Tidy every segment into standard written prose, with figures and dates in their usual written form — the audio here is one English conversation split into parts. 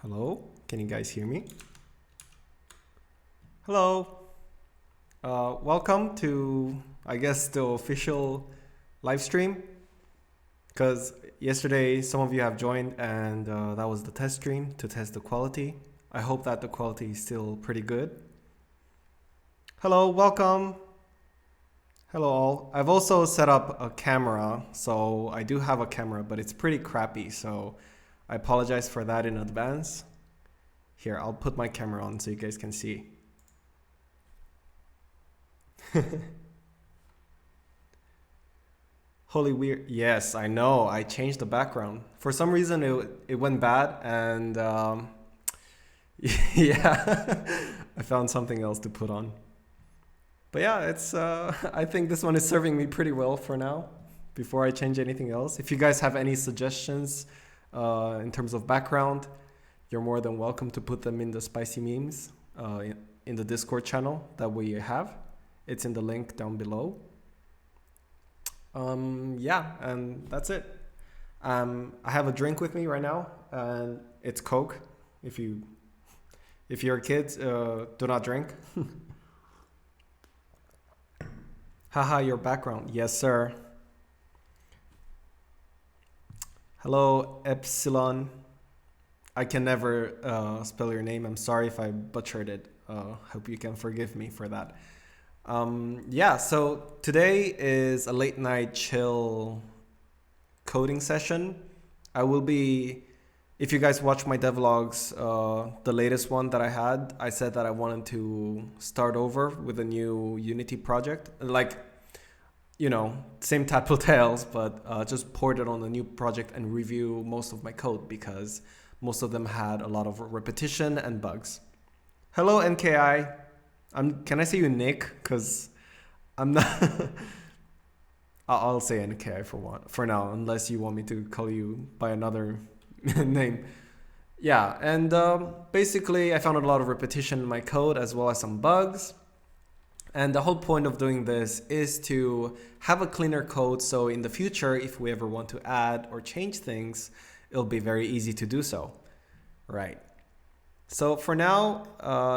Hello, can you guys hear me? Hello. Welcome to, I guess, the official live stream. Because yesterday some of you have joined and that was the test stream to test the quality. I hope that the quality is still pretty good. Hello, welcome. Hello all. I've also set up a camera, so I do have a camera, but it's pretty crappy, so I apologize for that in advance. Here, I'll put my camera on so you guys can see. Holy weird. Yes, I know. I changed the background. For some reason, it went bad, and yeah, I found something else to put on. But yeah, it's. I think this one is serving me pretty well for now. Before I change anything else, if you guys have any suggestions in terms of background, you're more than welcome to put them in the spicy memes in the Discord channel that we have. It's in the link down below. Yeah, and that's it. I have a drink with me right now, and it's Coke. If you're kids, do not drink. Haha, your background. Yes, sir. Hello, Epsilon. I can never spell your name. I'm sorry if I butchered it. Hope you can forgive me for that. Yeah, so today is a late night chill coding session. I will be, if you guys watch my devlogs, the latest one that I had, I said that I wanted to start over with a new Unity project. Like, you know, same Tadpole Tales, but just port it on a new project and review most of my code because most of them had a lot of repetition and bugs. Hello, NKI. Can I say you Nick? Because I'm not. I'll say NKI for now, unless you want me to call you by another name. Yeah, and basically I found a lot of repetition in my code as well as some bugs. And the whole point of doing this is to have a cleaner code so in the future, if we ever want to add or change things, it'll be very easy to do so. Right. So for now,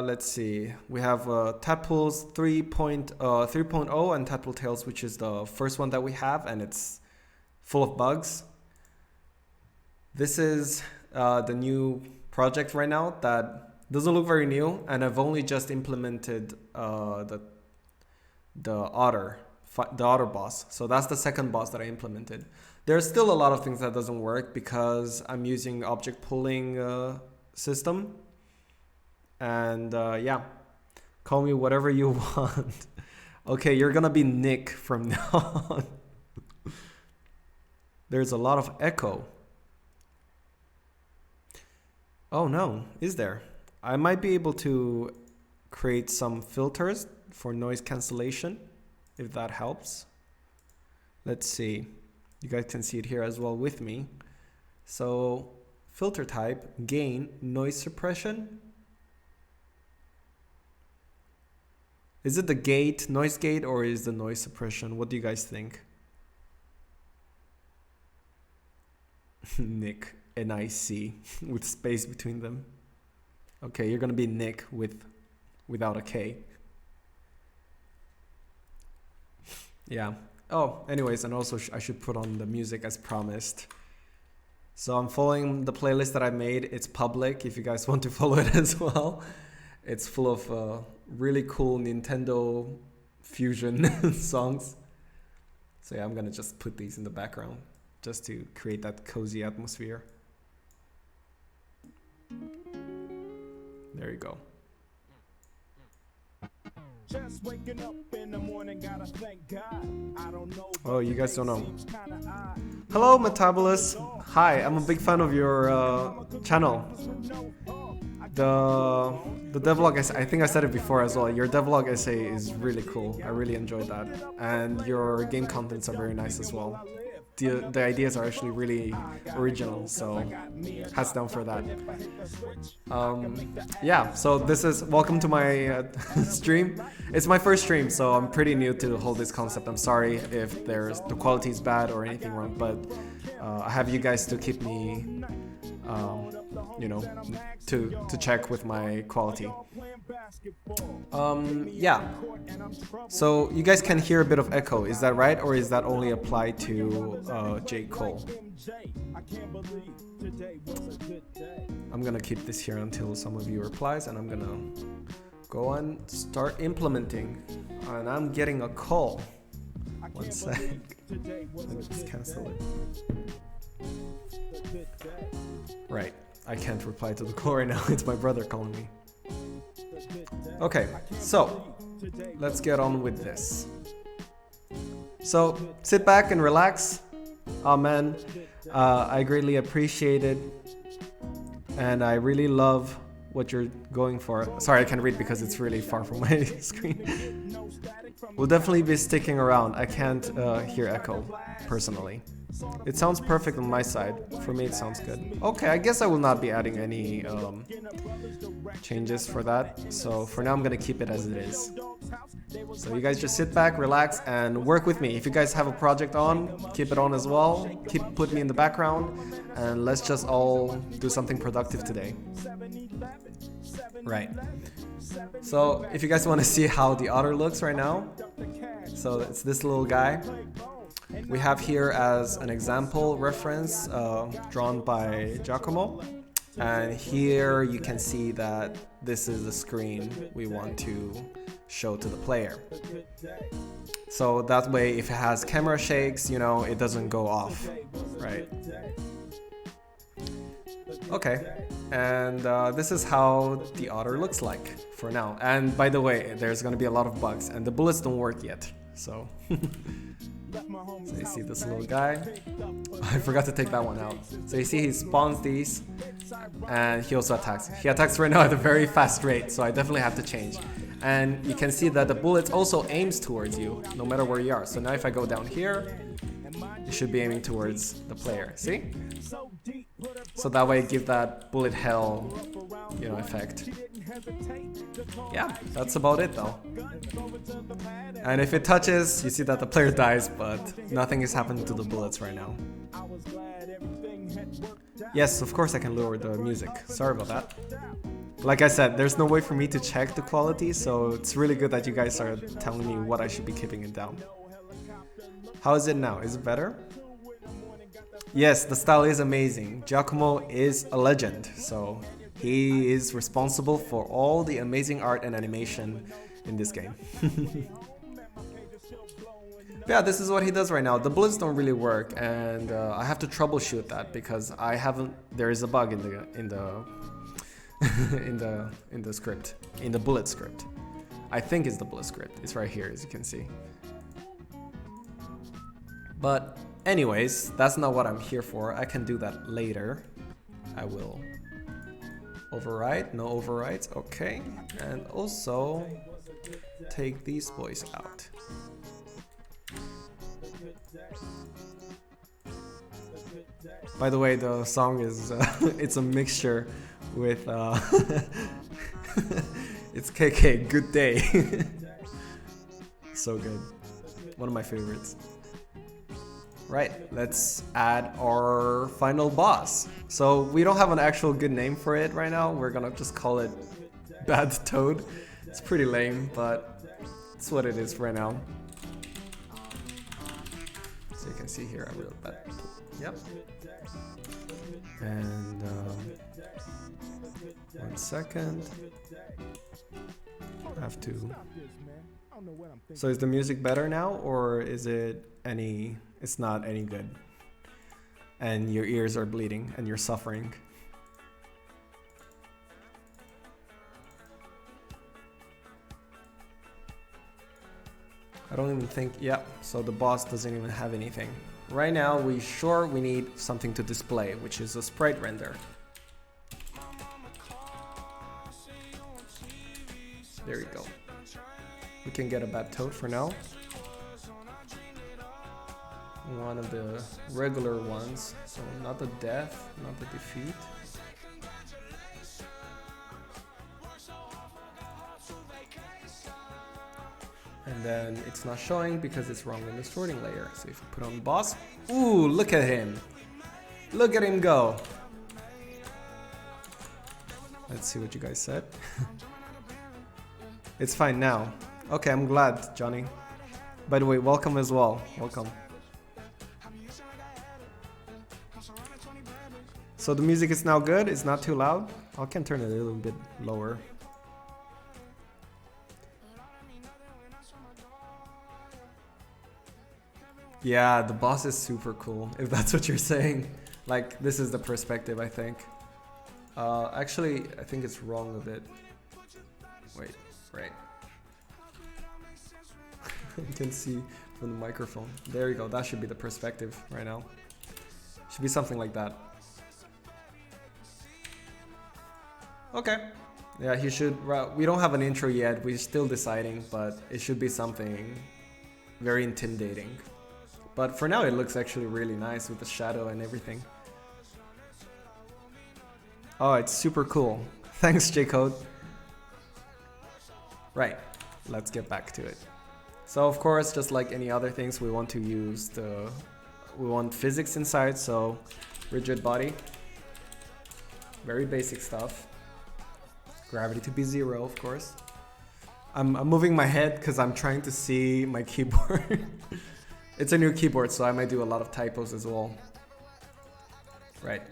let's see. We have Tadpoles 3.0 and Tadpole Tales, which is the first one that we have, and it's full of bugs. This is the new project right now that doesn't look very new, and I've only just implemented the otter boss. So that's the second boss that I implemented. There's still a lot of things that doesn't work because I'm using object pooling system. And yeah, call me whatever you want. Okay, you're gonna be Nick from now on. There's a lot of echo. Oh no, is there? I might be able to create some filters for noise cancellation, if that helps. Let's see. You guys can see it here as well with me. So filter type, gain, noise suppression. Is it the gate, noise gate, or is the noise suppression? What do you guys think? Nick, N-I-C, with space between them. Okay, you're gonna be Nick without a K. Yeah. Oh, anyways, and also I should put on the music as promised. So I'm following the playlist that I made. It's public if you guys want to follow it as well. It's full of really cool Nintendo Fusion songs. So yeah, I'm gonna just put these in the background just to create that cozy atmosphere. There you go. Just waking up in the morning, gotta thank God. I don't know. Oh, you guys don't know. Hello, Metabolus. Hi, I'm a big fan of your channel. The devlog essay, I think I said it before as well. Your devlog essay is really cool. I really enjoyed that, and your game contents are very nice as well. The ideas are actually really original, so hats down for that. Yeah, so this is welcome to my stream. It's my first stream, so I'm pretty new to the whole this concept. I'm sorry if the quality is bad or anything wrong, but I have you guys to keep me you know, to check with my quality. Yeah. So you guys can hear a bit of echo, is that right? Or is that only applied to J. Cole? I'm gonna keep this here until some of you replies, and I'm gonna go on, start implementing. And I'm getting a call. One sec. Let me just cancel it. Right. I can't reply to the call right now. It's my brother calling me. Okay, so let's get on with this. So sit back and relax. Oh man, I greatly appreciate it. And I really love what you're going for. Sorry, I can't read because it's really far from my screen. We'll definitely be sticking around. I can't hear echo, personally. It sounds perfect on my side. For me, it sounds good. Okay, I guess I will not be adding any changes for that. So for now, I'm gonna keep it as it is. So you guys just sit back, relax, and work with me. If you guys have a project on, keep it on as well. Put me in the background, and let's just all do something productive today. Right. So if you guys want to see how the otter looks right now, so it's this little guy. We have here as an example reference drawn by Giacomo. And here you can see that this is the screen we want to show to the player. So that way, if it has camera shakes, you know, it doesn't go off, right? Okay, and this is how the otter looks like for now. And by the way, there's gonna be a lot of bugs, and the bullets don't work yet, so. So you see this little guy. I forgot to take that one out. So you see he spawns these, and he also attacks. He attacks right now at a very fast rate, so I definitely have to change. And you can see that the bullet also aims towards you, no matter where you are. So now if I go down here, it should be aiming towards the player. See? So that way, give that bullet hell, you know, effect. Yeah, that's about it though. And if it touches, you see that the player dies, but nothing is happening to the bullets right now. Yes, of course I can lower the music. Sorry about that. Like I said, there's no way for me to check the quality, so it's really good that you guys are telling me what I should be keeping it down. How is it now? Is it better? Yes, the style is amazing. Giacomo is a legend, so he is responsible for all the amazing art and animation in this game. Yeah, this is what he does right now. The bullets don't really work, and I have to troubleshoot that because I haven't. There is a bug in the in the script, in the bullet script. I think it's the bullet script. It's right here, as you can see. But anyways, that's not what I'm here for. I can do that later. I will override. No overrides. Okay, and also take these boys out. By the way, the song is it's a mixture with it's KK, Good Day. So good. One of my favorites. Right, let's add our final boss. So we don't have an actual good name for it right now. We're gonna just call it Bad Toad. It's pretty lame, but it's what it is right now. So you can see here I wrote that. Yep. And 1 second. I have to. So is the music better now, or is it any? It's not any good. And your ears are bleeding and you're suffering. I don't even think, yeah, so the boss doesn't even have anything. Right now, we need something to display, which is a sprite render. There you go. We can get a Bad Toad for now. One of the regular ones, so not the death, not the defeat. And then it's not showing because it's wrong in the sorting layer. So if you put on boss, ooh, look at him. Look at him go. Let's see what you guys said. It's fine now. Okay, I'm glad, Johnny. By the way, welcome as well. Welcome. So the music is now good. It's not too loud. I can turn it a little bit lower. Yeah, the boss is super cool, if that's what you're saying. Like, this is the perspective, I think. Actually, I think it's wrong a bit. Wait, right. You can see from the microphone. There you go, that should be the perspective right now. Should be something like that. Okay. Yeah, he should. We don't have an intro yet, we're still deciding, but it should be something very intimidating. But for now, it looks actually really nice with the shadow and everything. Oh, it's super cool. Thanks, J-Code. Right, let's get back to it. So of course, just like any other things, we want to use we want physics inside, so rigid body. Very basic stuff. Gravity to be 0, of course. I'm moving my head because I'm trying to see my keyboard. It's a new keyboard, so I might do a lot of typos as well. Right.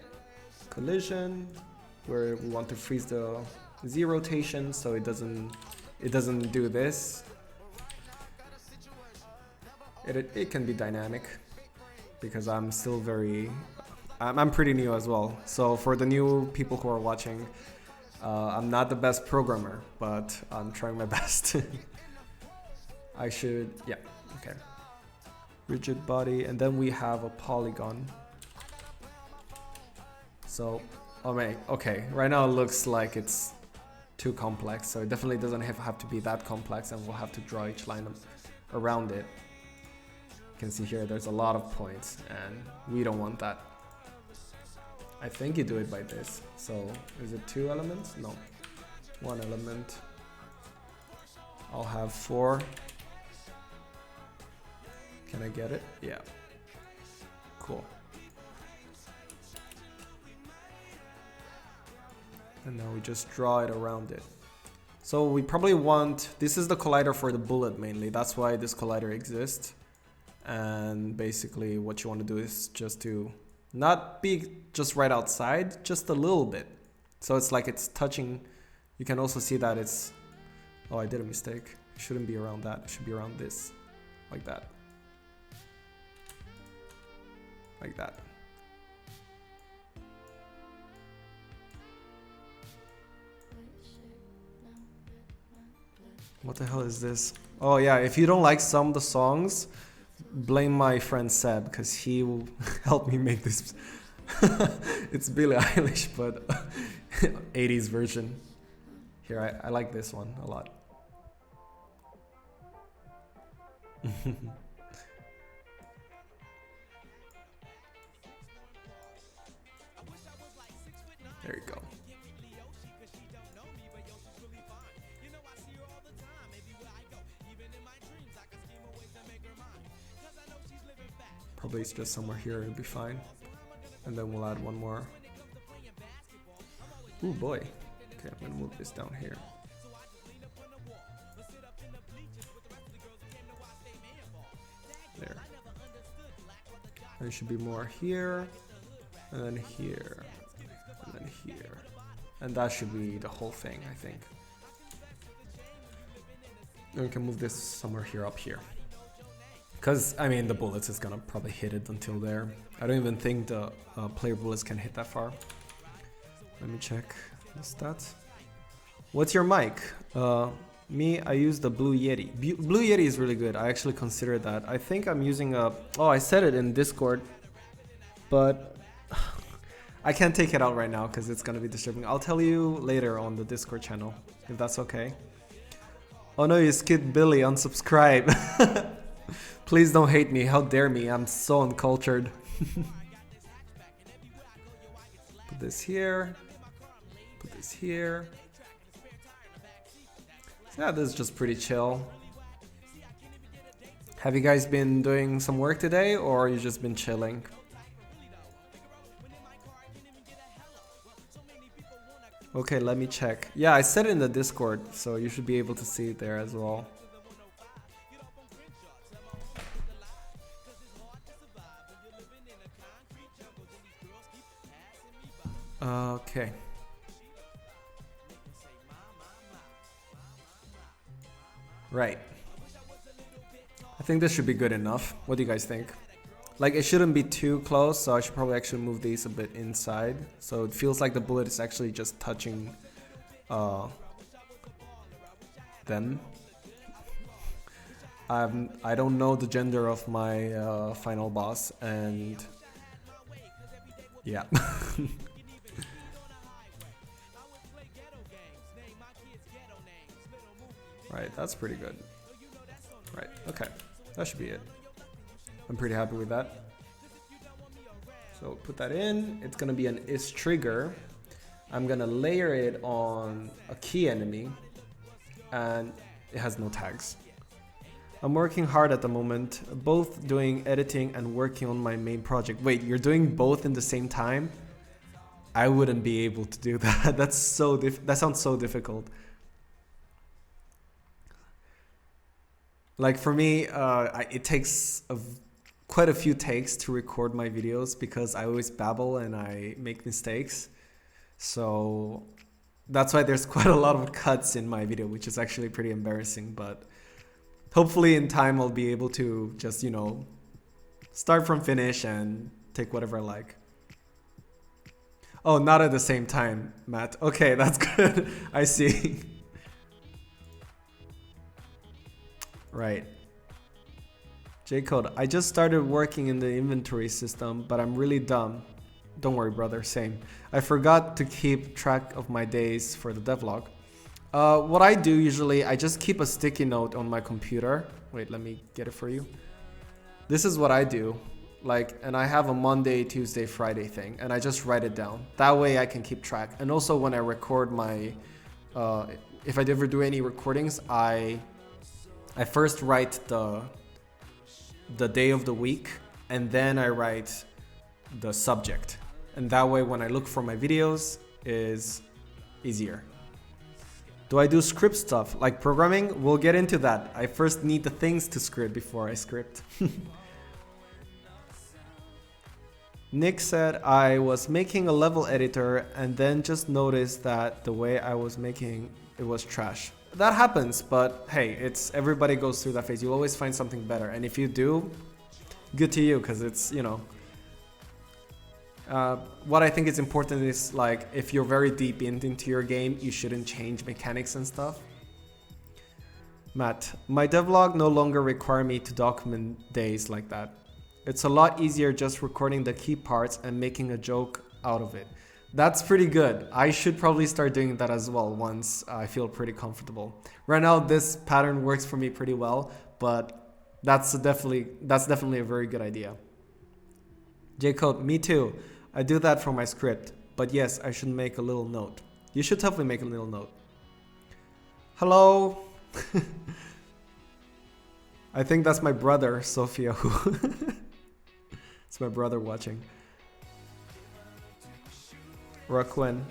Collision, where we want to freeze the Z rotation so it doesn't do this. It can be dynamic because I'm still I'm pretty new as well. So for the new people who are watching, I'm not the best programmer, but I'm trying my best. Yeah, okay. Rigid body, and then we have a polygon. So, okay, right now it looks like it's too complex, so it definitely doesn't have to be that complex, and we'll have to draw each line around it. You can see here there's a lot of points, and we don't want that. I think you do it by this. So, is it 2 elements? No, 1 element. I'll have 4. Can I get it? Yeah. Cool. And now we just draw it around it. So we probably want, this is the collider for the bullet mainly. That's why this collider exists. And basically what you want to do is just to not be just right outside, just a little bit. So it's like it's touching. You can also see that it's, oh, I did a mistake. It shouldn't be around that. It should be around this, like that. Like that. What the hell is this? Oh yeah, if you don't like some of the songs, blame my friend Seb, because he will help me make this. It's Billie Eilish, but 80s version. Here, I like this one a lot. There you go. Probably it's just somewhere here, it'll be fine. And then we'll add one more. Ooh boy. Okay, I'm gonna move this down here. There. And it should be more here, and then here, and then here. And that should be the whole thing, I think. And we can move this somewhere here, up here. Because, I mean, the bullets is gonna probably hit it until there. I don't even think the player bullets can hit that far. Let me check the stats. What's your mic? Me, I use the Blue Yeti. Blue Yeti is really good. I actually considered that. I think I'm using a... Oh, I said it in Discord. But I can't take it out right now because it's gonna be disturbing. I'll tell you later on the Discord channel, if that's okay. Oh no, you skipped Billy, unsubscribe. Please don't hate me, how dare me, I'm so uncultured. Put this here. Put this here. Yeah, this is just pretty chill. Have you guys been doing some work today, or you just been chilling? Okay, let me check. Yeah, I said it in the Discord, so you should be able to see it there as well. Okay. Right. I think this should be good enough. What do you guys think? Like, it shouldn't be too close, so I should probably actually move these a bit inside. So it feels like the bullet is actually just touching them. I don't know the gender of my final boss, and yeah. Right, that's pretty good. Right, okay. That should be it. I'm pretty happy with that. So put that in. It's gonna be an is trigger. I'm gonna layer it on a key enemy, and it has no tags. I'm working hard at the moment, both doing editing and working on my main project. Wait, you're doing both in the same time? I wouldn't be able to do that. That sounds so difficult. Like for me, it takes quite a few takes to record my videos because I always babble and I make mistakes. So that's why there's quite a lot of cuts in my video, which is actually pretty embarrassing. But hopefully in time I'll be able to just, start from finish and take whatever I like. Oh, not at the same time, Matt. Okay, that's good. I see. Right. J-Code, I just started working in the inventory system, but I'm really dumb. Don't worry, brother, same. I forgot to keep track of my days for the devlog. What I do usually, I just keep a sticky note on my computer. Wait, let me get it for you. This is what I do. And I have a Monday, Tuesday, Friday thing, and I just write it down. That way I can keep track. And also when I record my, if I ever do any recordings, I first write the day of the week, and then I write the subject. And that way when I look for my videos is easier. Do I do script stuff like programming? We'll get into that. I first need the things to script before I script. Nick said I was making a level editor and then just noticed that the way I was making it was trash. That happens, but hey, everybody goes through that phase. You'll always find something better, and if you do, good to you, because it's what I think is important is if you're very deep into your game, you shouldn't change mechanics and stuff. Matt, my devlog no longer require me to document days like that. It's a lot easier just recording the key parts and making a joke out of it. That's pretty good. I should probably start doing that as well once I feel pretty comfortable. Right now, this pattern works for me pretty well, but that's definitely a very good idea. J-Code, me too. I do that for my script, but yes, I should make a little note. You should definitely make a little note. Hello. I think that's my brother, Sophia, who it's my brother watching. Raquin.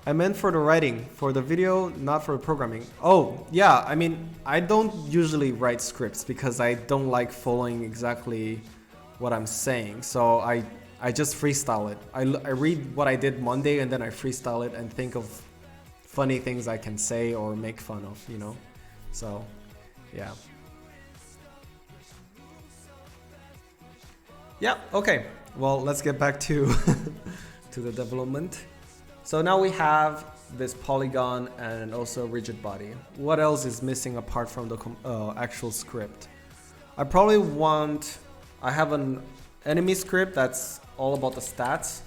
I meant for the writing, for the video, not for programming. Oh, yeah, I mean, I don't usually write scripts because I don't like following exactly what I'm saying. So I just freestyle it. I read what I did Monday and then I freestyle it and think of funny things I can say or make fun of, So, yeah. Yeah, okay. Well, let's get back to to the development. So now we have this polygon and also rigid body. What else is missing apart from the actual script? I have an enemy script that's all about the stats.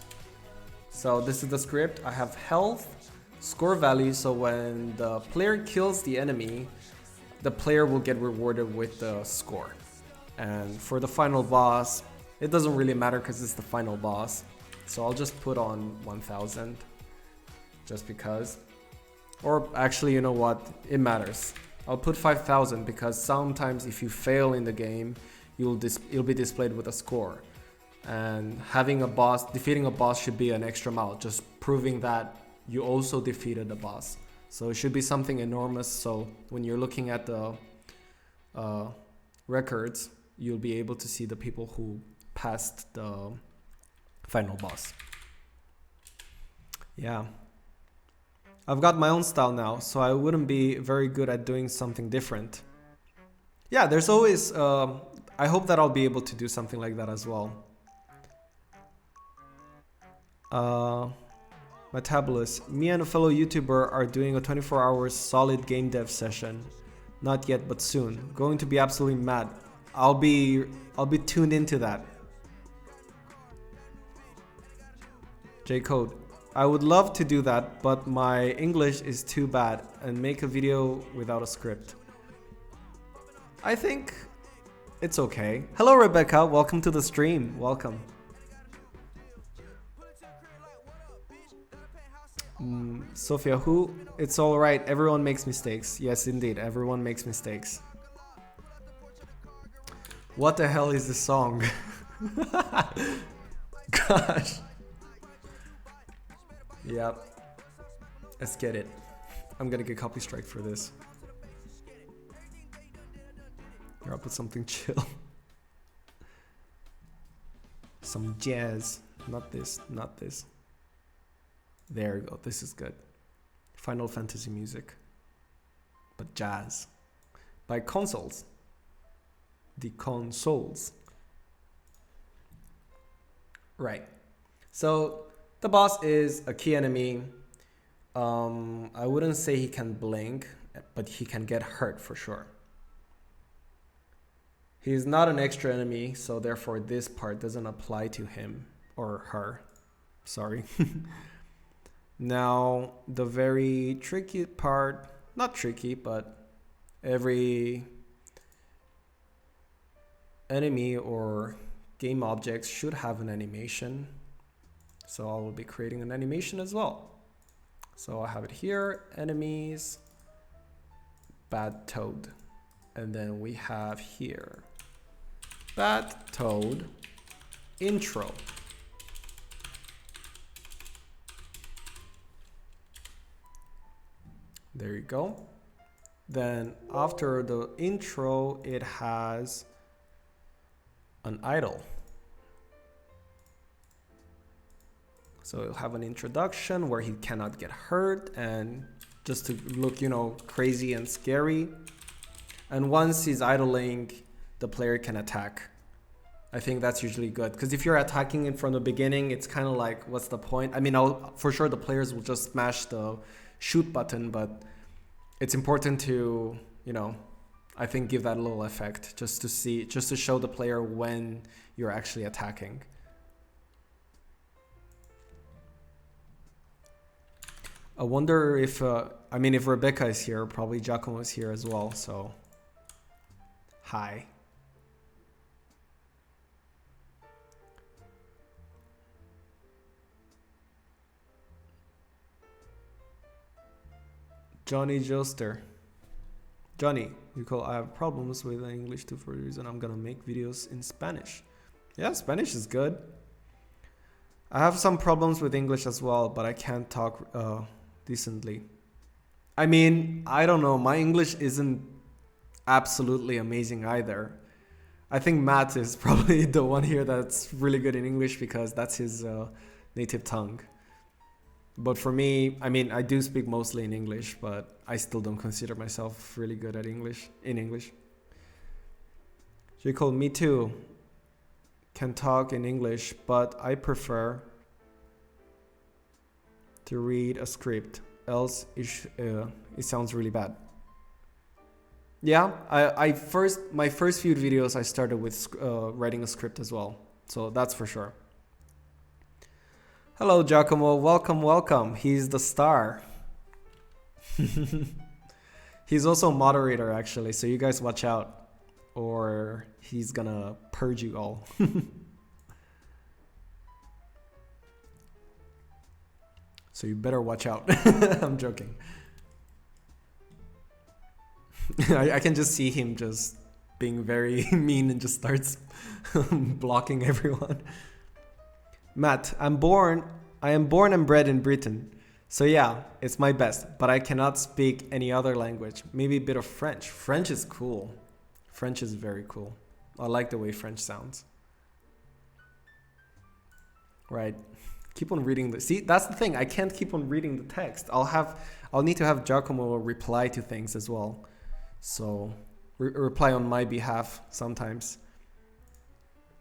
So this is the script. I have health, score value, so when the player kills the enemy, the player will get rewarded with the score. And for the final boss, it doesn't really matter because it's the final boss. So I'll just put on 1000 just because. Or actually, you know what? It matters. I'll put 5000 because sometimes if you fail in the game, it'll be displayed with a score. And defeating a boss should be an extra mile, just proving that you also defeated the boss. So it should be something enormous. So when you're looking at the records, you'll be able to see the people who passed the final boss. Yeah. I've got my own style now, so I wouldn't be very good at doing something different. Yeah, there's always... I hope that I'll be able to do something like that as well. Metabolist. Me and a fellow YouTuber are doing a 24-hour solid game dev session. Not yet, but soon. Going to be absolutely mad. I'll be tuned into that. J-Code. I would love to do that, but my English is too bad and make a video without a script. I think it's okay. Hello, Rebecca. Welcome to the stream. Welcome. Sophia, who? It's all right. Everyone makes mistakes. Yes, indeed. Everyone makes mistakes. What the hell is this song? Gosh. Yep. Let's get it. I'm gonna get copy strike for this. Here, I'll put something chill. Some jazz. Not this, not this. There we go. This is good. Final Fantasy music. But jazz. By Consoles. The Consoles. Right. So the boss is a key enemy. I wouldn't say he can blink, but he can get hurt for sure. He's not an extra enemy, so therefore this part doesn't apply to him or her. Sorry. Now, the very tricky part, not tricky, but every enemy or game object should have an animation. So I will be creating an animation as well. So I have it here, enemies, bad toad. And then we have here, bad toad, intro. There you go. Then after the intro, it has an idle. So it'll have an introduction where he cannot get hurt and just to look, you know, crazy and scary. And once he's idling, the player can attack. I think that's usually good because if you're attacking it from the beginning, it's kind of like, what's the point? I mean, for sure the players will just smash the shoot button, but it's important to, you know, I think give that a little effect just to show the player when you're actually attacking. I wonder if, I mean, if Rebecca is here, probably Giacomo is here as well, so hi. Johnny Joster. Johnny, you call, I have problems with English too for a reason. I'm gonna make videos in Spanish. Yeah, Spanish is good. I have some problems with English as well, but I can't talk decently. I mean, I don't know. My English isn't absolutely amazing either. I think Matt is probably the one here that's really good in English because that's his native tongue. But for me, I mean, I do speak mostly in English, but I still don't consider myself really good at English, in English. She called me too. Can talk in English, but I prefer to read a script, else it sounds really bad. Yeah, my first few videos I started with writing a script as well, so that's for sure. Hello, Giacomo. Welcome, welcome. He's the star. He's also a moderator, actually, so you guys watch out, or he's gonna purge you all. So you better watch out. I'm joking. I can just see him just being very mean and just starts blocking everyone. Matt, I am born and bred in Britain, So yeah, it's my best, but I cannot speak any other language. Maybe a bit of French. French is cool. French is very cool. I like the way French sounds. Right. Keep on reading the. See, that's the thing. I can't keep on reading the text. I'll need to have Giacomo reply to things as well. So reply on my behalf sometimes,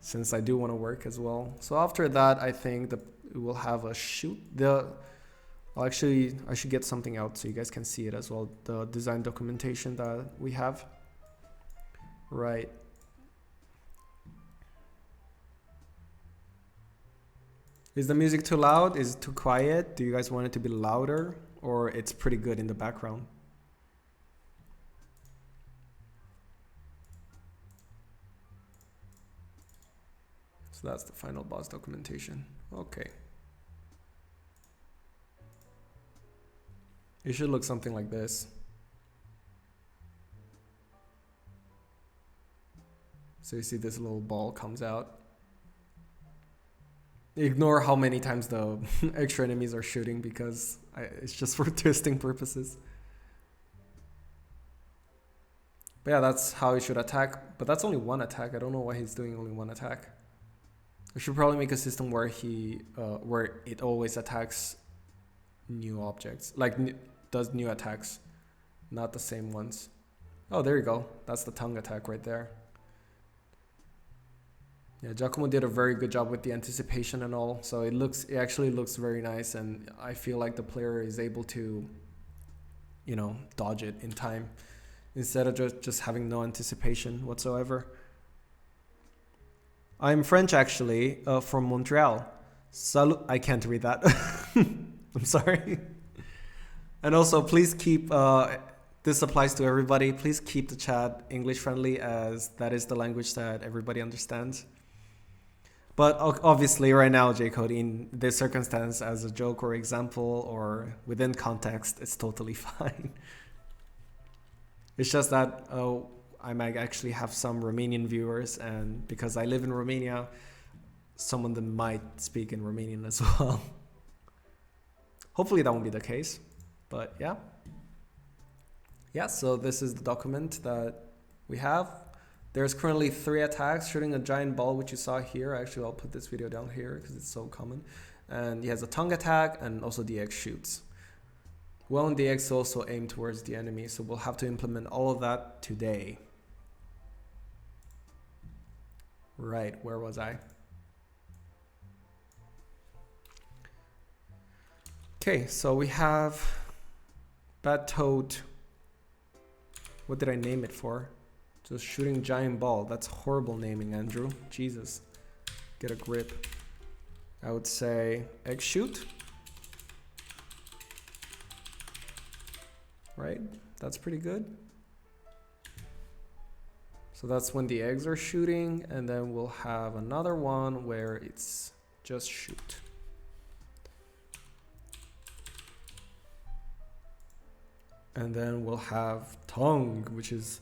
since I do want to work as well. So after that, I think that we'll have a shoot. I should get something out so you guys can see it as well. The design documentation that we have. Right. Is the music too loud? Is it too quiet? Do you guys want it to be louder? Or it's pretty good in the background? So that's the final boss documentation. Okay. It should look something like this. So you see this little ball comes out. Ignore how many times the extra enemies are shooting because it's just for testing purposes. But yeah, that's how he should attack. But that's only one attack. I don't know why he's doing only one attack. We should probably make a system where where it always attacks new objects, like does new attacks, not the same ones. Oh, there you go. That's the tongue attack right there. Yeah, Giacomo did a very good job with the anticipation and all. So it actually looks very nice, and I feel like the player is able to, dodge it in time instead of just having no anticipation whatsoever. I'm French actually, from Montreal. Salut. I can't read that. I'm sorry. And also, please keep. This applies to everybody. Please keep the chat English friendly, as that is the language that everybody understands. But obviously right now, J-Code, in this circumstance, as a joke or example or within context, it's totally fine. It's just that I might actually have some Romanian viewers, and because I live in Romania, some of them might speak in Romanian as well. Hopefully that won't be the case, but yeah. Yeah, so this is the document that we have. There's currently 3 attacks, shooting a giant ball, which you saw here. Actually, I'll put this video down here because it's so common. And he has a tongue attack, and also DX shoots. Well, and DX also aim towards the enemy, so we'll have to implement all of that today. Right, where was I? Okay, so we have Bad Toad. What did I name it for? Just shooting giant ball. That's horrible naming, Andrew. Jesus. Get a grip. I would say egg shoot. Right? That's pretty good. So that's when the eggs are shooting, and then we'll have another one where it's just shoot. And then we'll have tongue, which is...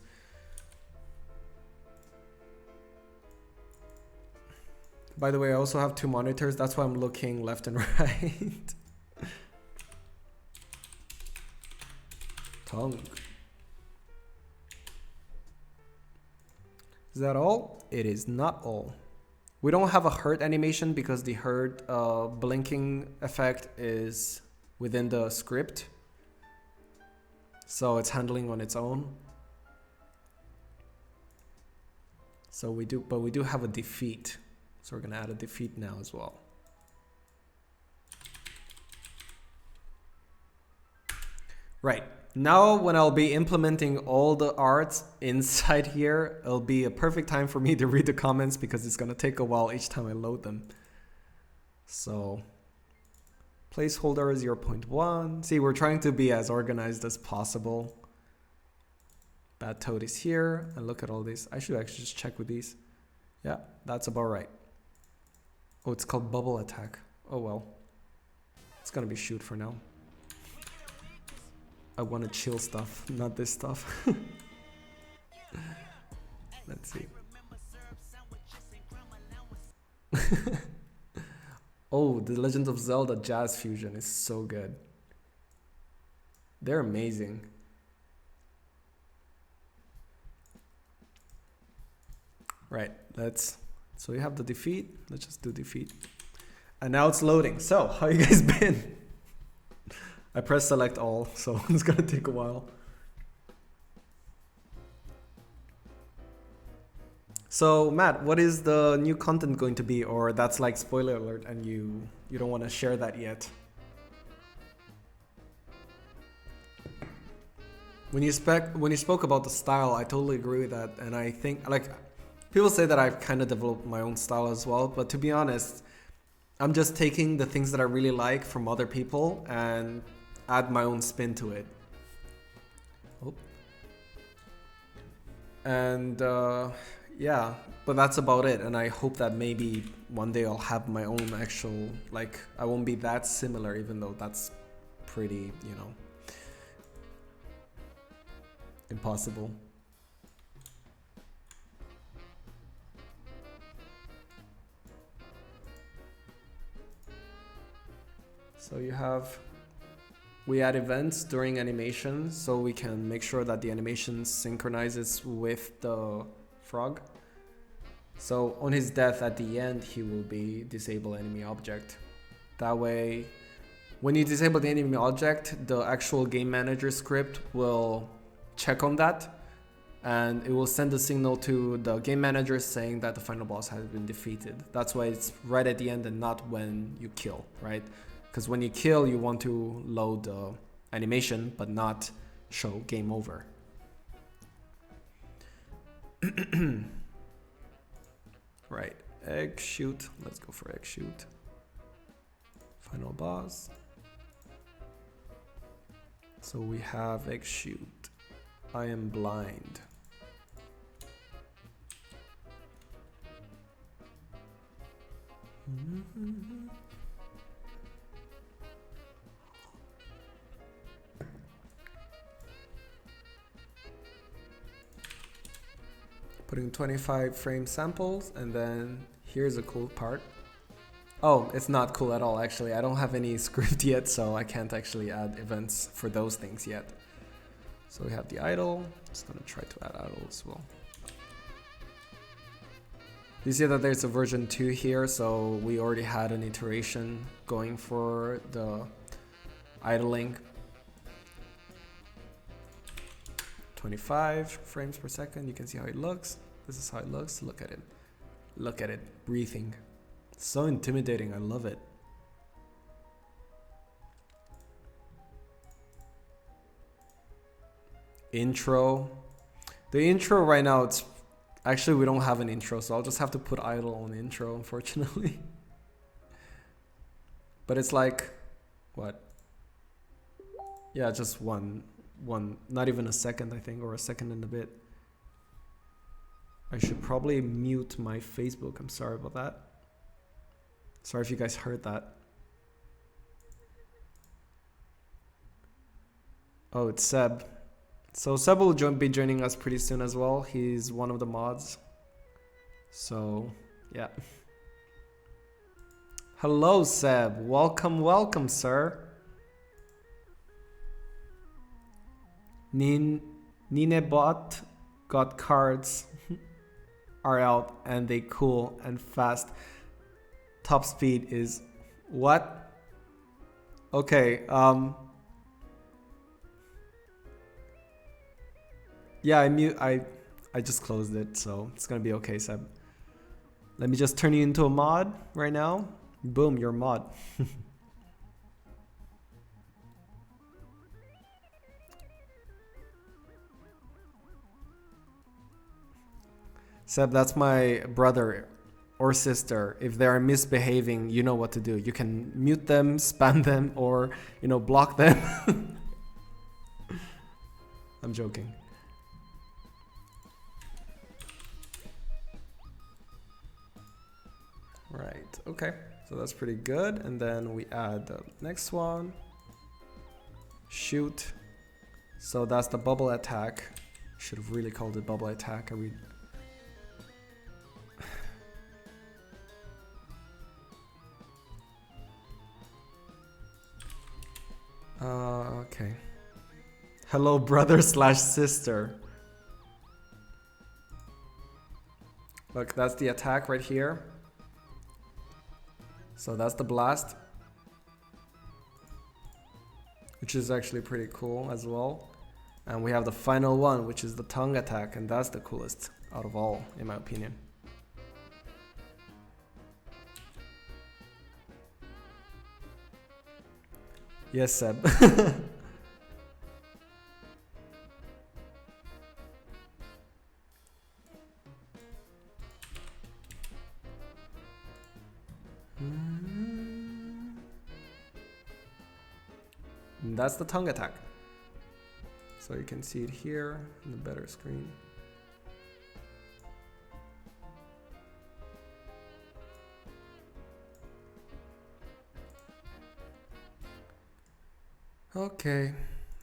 By the way, I also have 2 monitors. That's why I'm looking left and right. Tongue. Is that all? It is not all. We don't have a hurt animation because the hurt blinking effect is within the script. So it's handling on its own. So we do have a defeat. So we're gonna add a defeat now as well. Right, now when I'll be implementing all the arts inside here, it'll be a perfect time for me to read the comments because it's gonna take a while each time I load them. So, placeholder 0.1. See, we're trying to be as organized as possible. Bad Toad is here, and look at all these. I should actually just check with these. Yeah, that's about right. Oh, it's called bubble attack. Oh well. It's gonna be shoot for now. I want to chill stuff, not this stuff. Let's see. Oh, The Legend of Zelda Jazz Fusion is so good. They're amazing. Right, so you have the defeat. Let's just do defeat. And now it's loading. So, how you guys been? I pressed select all, so it's gonna take a while. So, Matt, what is the new content going to be? Or that's like spoiler alert and you don't want to share that yet? When you spoke about the style, I totally agree with that, and I think like people say that I've kind of developed my own style as well, but to be honest, I'm just taking the things that I really like from other people and add my own spin to it. Oh. And yeah, but that's about it. And I hope that maybe one day I'll have my own actual, like, I won't be that similar, even though that's pretty, you know, impossible. So we add events during animation so we can make sure that the animation synchronizes with the frog. So on his death at the end, he will be disable enemy object. That way, when you disable the enemy object, the actual game manager script will check on that and it will send a signal to the game manager saying that the final boss has been defeated. That's why it's right at the end and not when you kill, right? Because when you kill, you want to load the animation, but not show game over. Right, egg shoot. Let's go for egg shoot. Final boss. So we have egg shoot. I am blind. Putting 25 frame samples, and then here's a cool part. Oh, it's not cool at all actually. I don't have any script yet, so I can't actually add events for those things yet. So we have the idle. Just gonna try to add idle as well. You see that there's a version 2 here, so we already had an iteration going for the idling. 25 frames per second. You can see how it looks. This is how it looks. Look at it. Look at it breathing. So intimidating. I love it. Intro. The intro right now, it's actually we don't have an intro, so I'll just have to put idle on intro, unfortunately. But it's like what? Yeah, just one, not even a second, I think, or a second and a bit. I should probably mute my Facebook. I'm sorry about that. Sorry if you guys heard that. Oh, it's Seb. So Seb will be joining us pretty soon as well. He's one of the mods. So, yeah. Hello, Seb. Welcome, welcome, sir. Ninebot got cards are out and they cool and fast. Top speed is what? Okay, yeah, I just closed it, so it's gonna be okay, Seb. Let me just turn you into a mod right now. Boom, you're a mod. Seb, that's my brother or sister. If they are misbehaving, you know what to do. You can mute them, spam them, or, you know, block them. I'm joking. Right, okay. So that's pretty good. And then we add the next one. Shoot. So that's the bubble attack. Should have really called it bubble attack. Okay. Hello, brother slash sister. Look, that's the attack right here. So that's the blast, which is actually pretty cool as well. And we have the final one, which is the tongue attack, and that's the coolest out of all, in my opinion. Yes, Seb. And that's the tongue attack. So you can see it here in the better screen. Okay,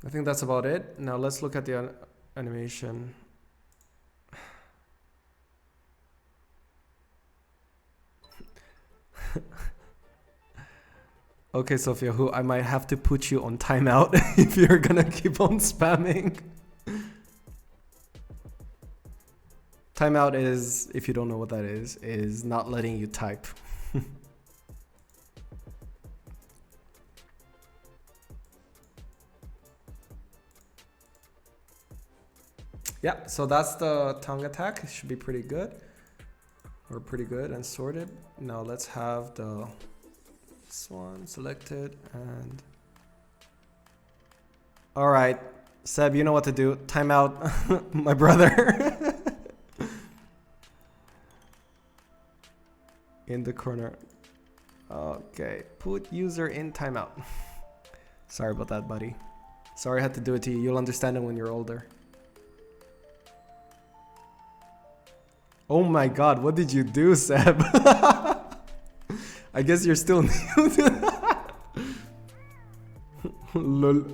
I think that's about it. Now let's look at the animation. Okay, Sophia, who I might have to put you on timeout if you're gonna keep on spamming. Timeout is, if you don't know what that is not letting you type. Yeah, so that's the tongue attack. It should be pretty good. Or pretty good and sorted. Now let's have this one selected and... Alright, Seb, you know what to do. Timeout, my brother. In the corner. Okay, put user in timeout. Sorry about that, buddy. Sorry I had to do it to you. You'll understand it when you're older. Oh my god, what did you do, Seb? I guess you're still new to that. Lul.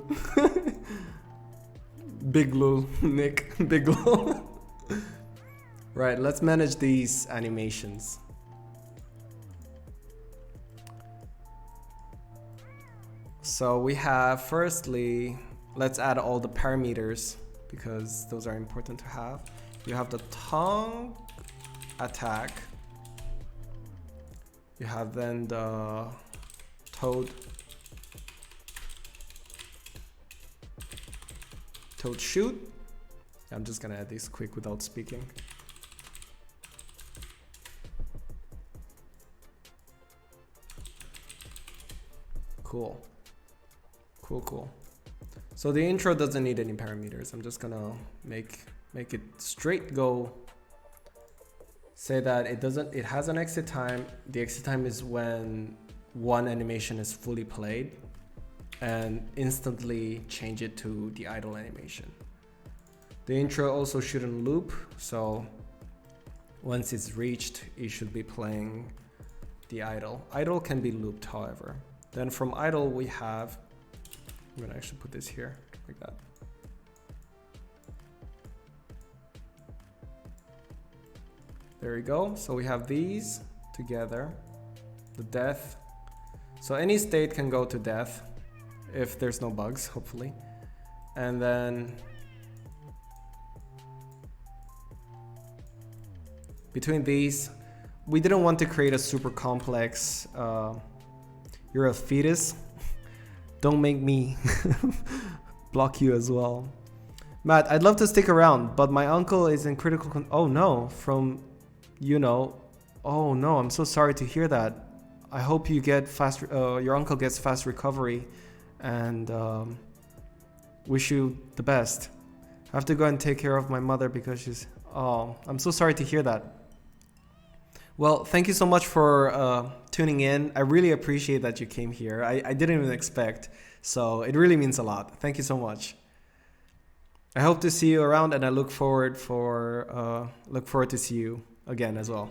Big lul, Nick. Big lul. Right, let's manage these animations. So we have, firstly, let's add all the parameters because those are important to have. You have the tongue attack. You have then the toad shoot. I'm just gonna add these quick without speaking. Cool. Cool. So the intro doesn't need any parameters. I'm just gonna make it straight go. Say that it has an exit time. The exit time is when one animation is fully played, and instantly change it to the idle animation. The intro also shouldn't loop, so once it's reached, it should be playing the idle. Idle can be looped, however. Then from idle we have, I'm gonna actually put this here, like that. There we go. So we have these together, the death. So any state can go to death if there's no bugs, hopefully. And then between these, we didn't want to create a super complex, you're a fetus. Don't make me block you as well. Matt, I'd love to stick around, but my uncle is in critical oh no, from, you know, oh no, I'm so sorry to hear that. I hope you get your uncle gets fast recovery, and wish you the best. I have to go and take care of my mother because she's, oh, I'm so sorry to hear that. Well, thank you so much for tuning in. I really appreciate that you came here. I didn't even expect, so it really means a lot. Thank you so much. I hope to see you around, and I look forward to see you again as well.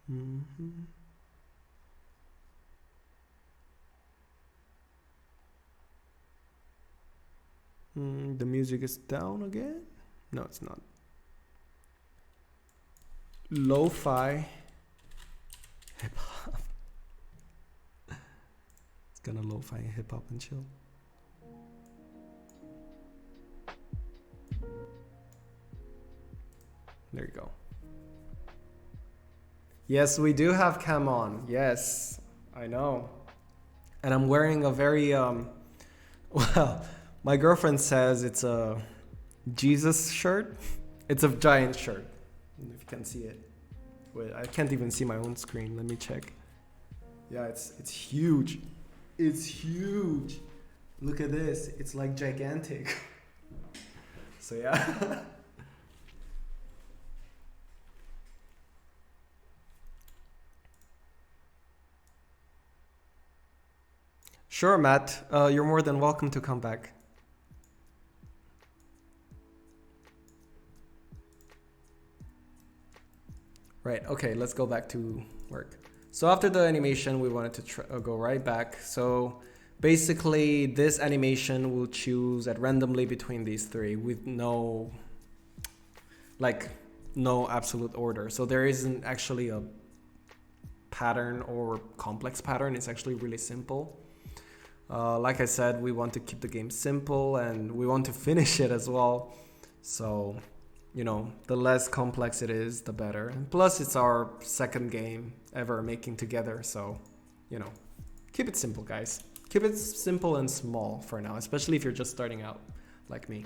Mm-hmm. The music is down again? No, it's not. Lo-fi hip hop. It's gonna lo-fi hip hop and chill. There you go. Yes, we do have cam on. Yes, I know. And I'm wearing a very well, my girlfriend says it's a Jesus shirt. It's a giant shirt. If you can see it. Wait, I can't even see my own screen. Let me check. Yeah, it's huge. It's huge. Look at this. It's like gigantic. So yeah. Sure, Matt. You're more than welcome to come back. Right, okay, let's go back to work. So after the animation, we wanted to go right back. So basically, this animation will choose at randomly between these three with no absolute order. So there isn't actually a pattern or complex pattern. It's actually really simple. Like I said, we want to keep the game simple and we want to finish it as well. So, you know, the less complex it is, the better. And plus, it's our second game ever making together. So, you know, keep it simple, guys. Keep it simple and small for now, especially if you're just starting out like me.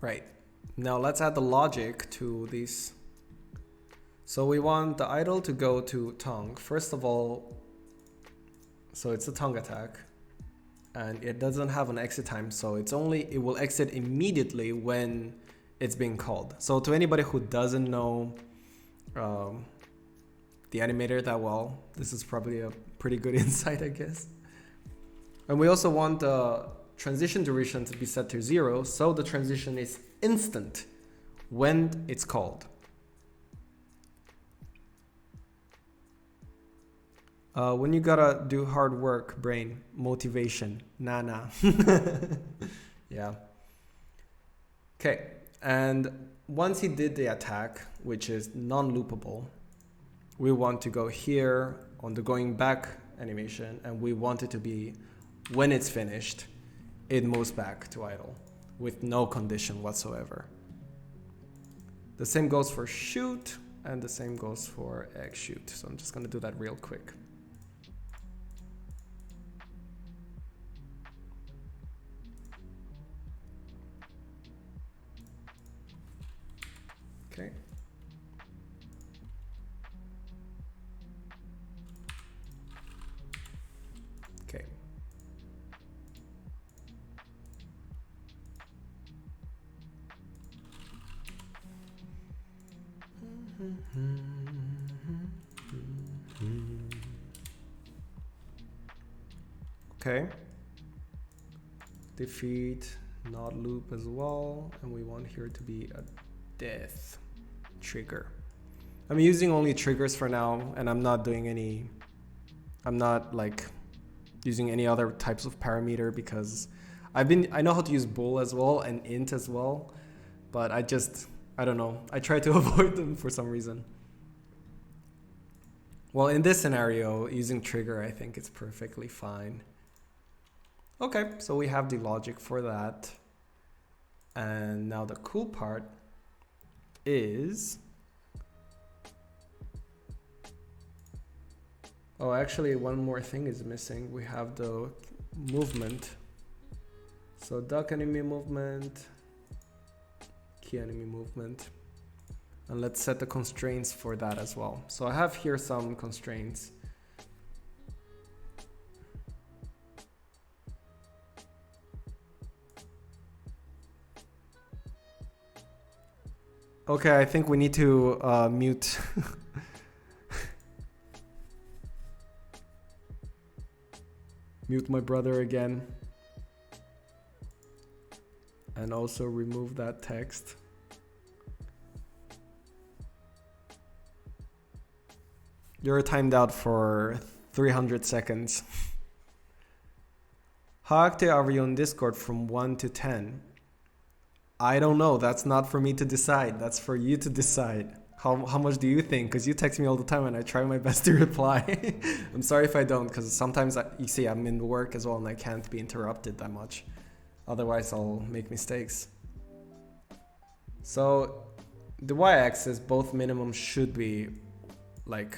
Right. Now let's add the logic to these. So we want the idle to go to tongue. First of all, so it's a tongue attack and it doesn't have an exit time. So it will exit immediately when it's being called. So to anybody who doesn't know the animator that well, this is probably a pretty good insight, I guess. And we also want the transition duration to be set to 0, so the transition is instant when it's called. When you gotta do hard work, brain, motivation, nah. Yeah. Okay, and once he did the attack, which is non-loopable, we want to go here on the going back animation, and we want it to be when it's finished, it moves back to idle with no condition whatsoever. The same goes for shoot and the same goes for X shoot. So I'm just gonna do that real quick. Okay. Okay. Okay. Defeat, not loop as well, and we want here to be a death trigger. I'm using only triggers for now, and I'm not like using any other types of parameter because I know how to use bool as well and int as well, but I don't know. I try to avoid them for some reason. Well, in this scenario, using trigger, I think it's perfectly fine. Okay, so we have the logic for that. And now the cool part is... Oh, actually, one more thing is missing. We have the movement. So duck enemy movement, key enemy movement. And let's set the constraints for that as well. So I have here some constraints. Okay, I think we need to mute. Mute my brother again. And also remove that text. You're timed out for 300 seconds. How active are you on Discord from 1 to 10? I don't know. That's not for me to decide. That's for you to decide. How much do you think? Because you text me all the time and I try my best to reply. I'm sorry if I don't, because sometimes you see I'm in work as well and I can't be interrupted that much. Otherwise I'll make mistakes. So the y-axis, both minimums should be like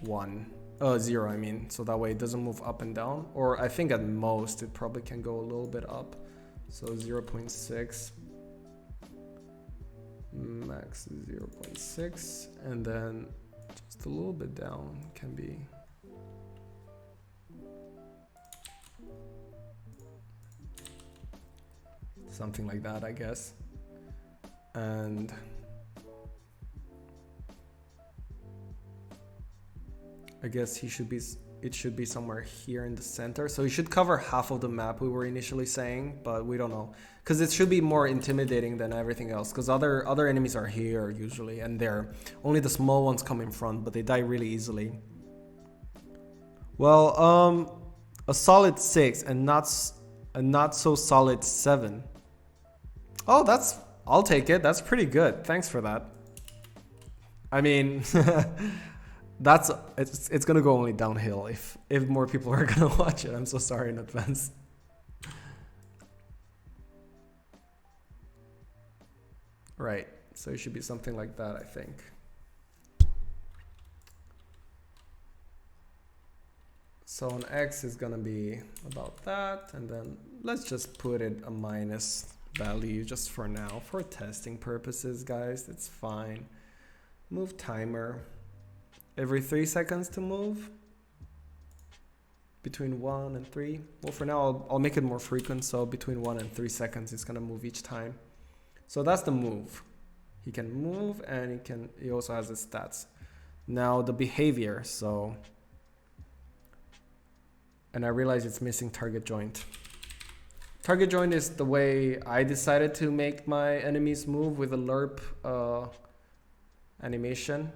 0 I mean, so that way it doesn't move up and down. Or I think at most it probably can go a little bit up. So 0.6. Max 0.6, and then just a little bit down can be something like that, I guess. And I guess it should be somewhere here in the center. So he should cover half of the map we were initially saying, but we don't know. Because it should be more intimidating than everything else. Because other enemies are here usually, and they're only the small ones come in front, but they die really easily. Well, a solid 6 and not so solid 7. Oh, I'll take it. That's pretty good. Thanks for that. I mean, it's gonna go only downhill if more people are gonna watch it. I'm so sorry in advance. Right, so it should be something like that, I think. So on X is gonna be about that, and then let's just put it a minus value just for now, for testing purposes, guys. It's fine. Move timer. Every 3 seconds to move. Between 1 and 3. Well, for now, I'll make it more frequent, so between 1 and 3 seconds, it's gonna move each time. So that's the move. He can move, and he also has his stats. Now the behavior, so... And I realize it's missing target joint. Target joint is the way I decided to make my enemies move with a lerp animation.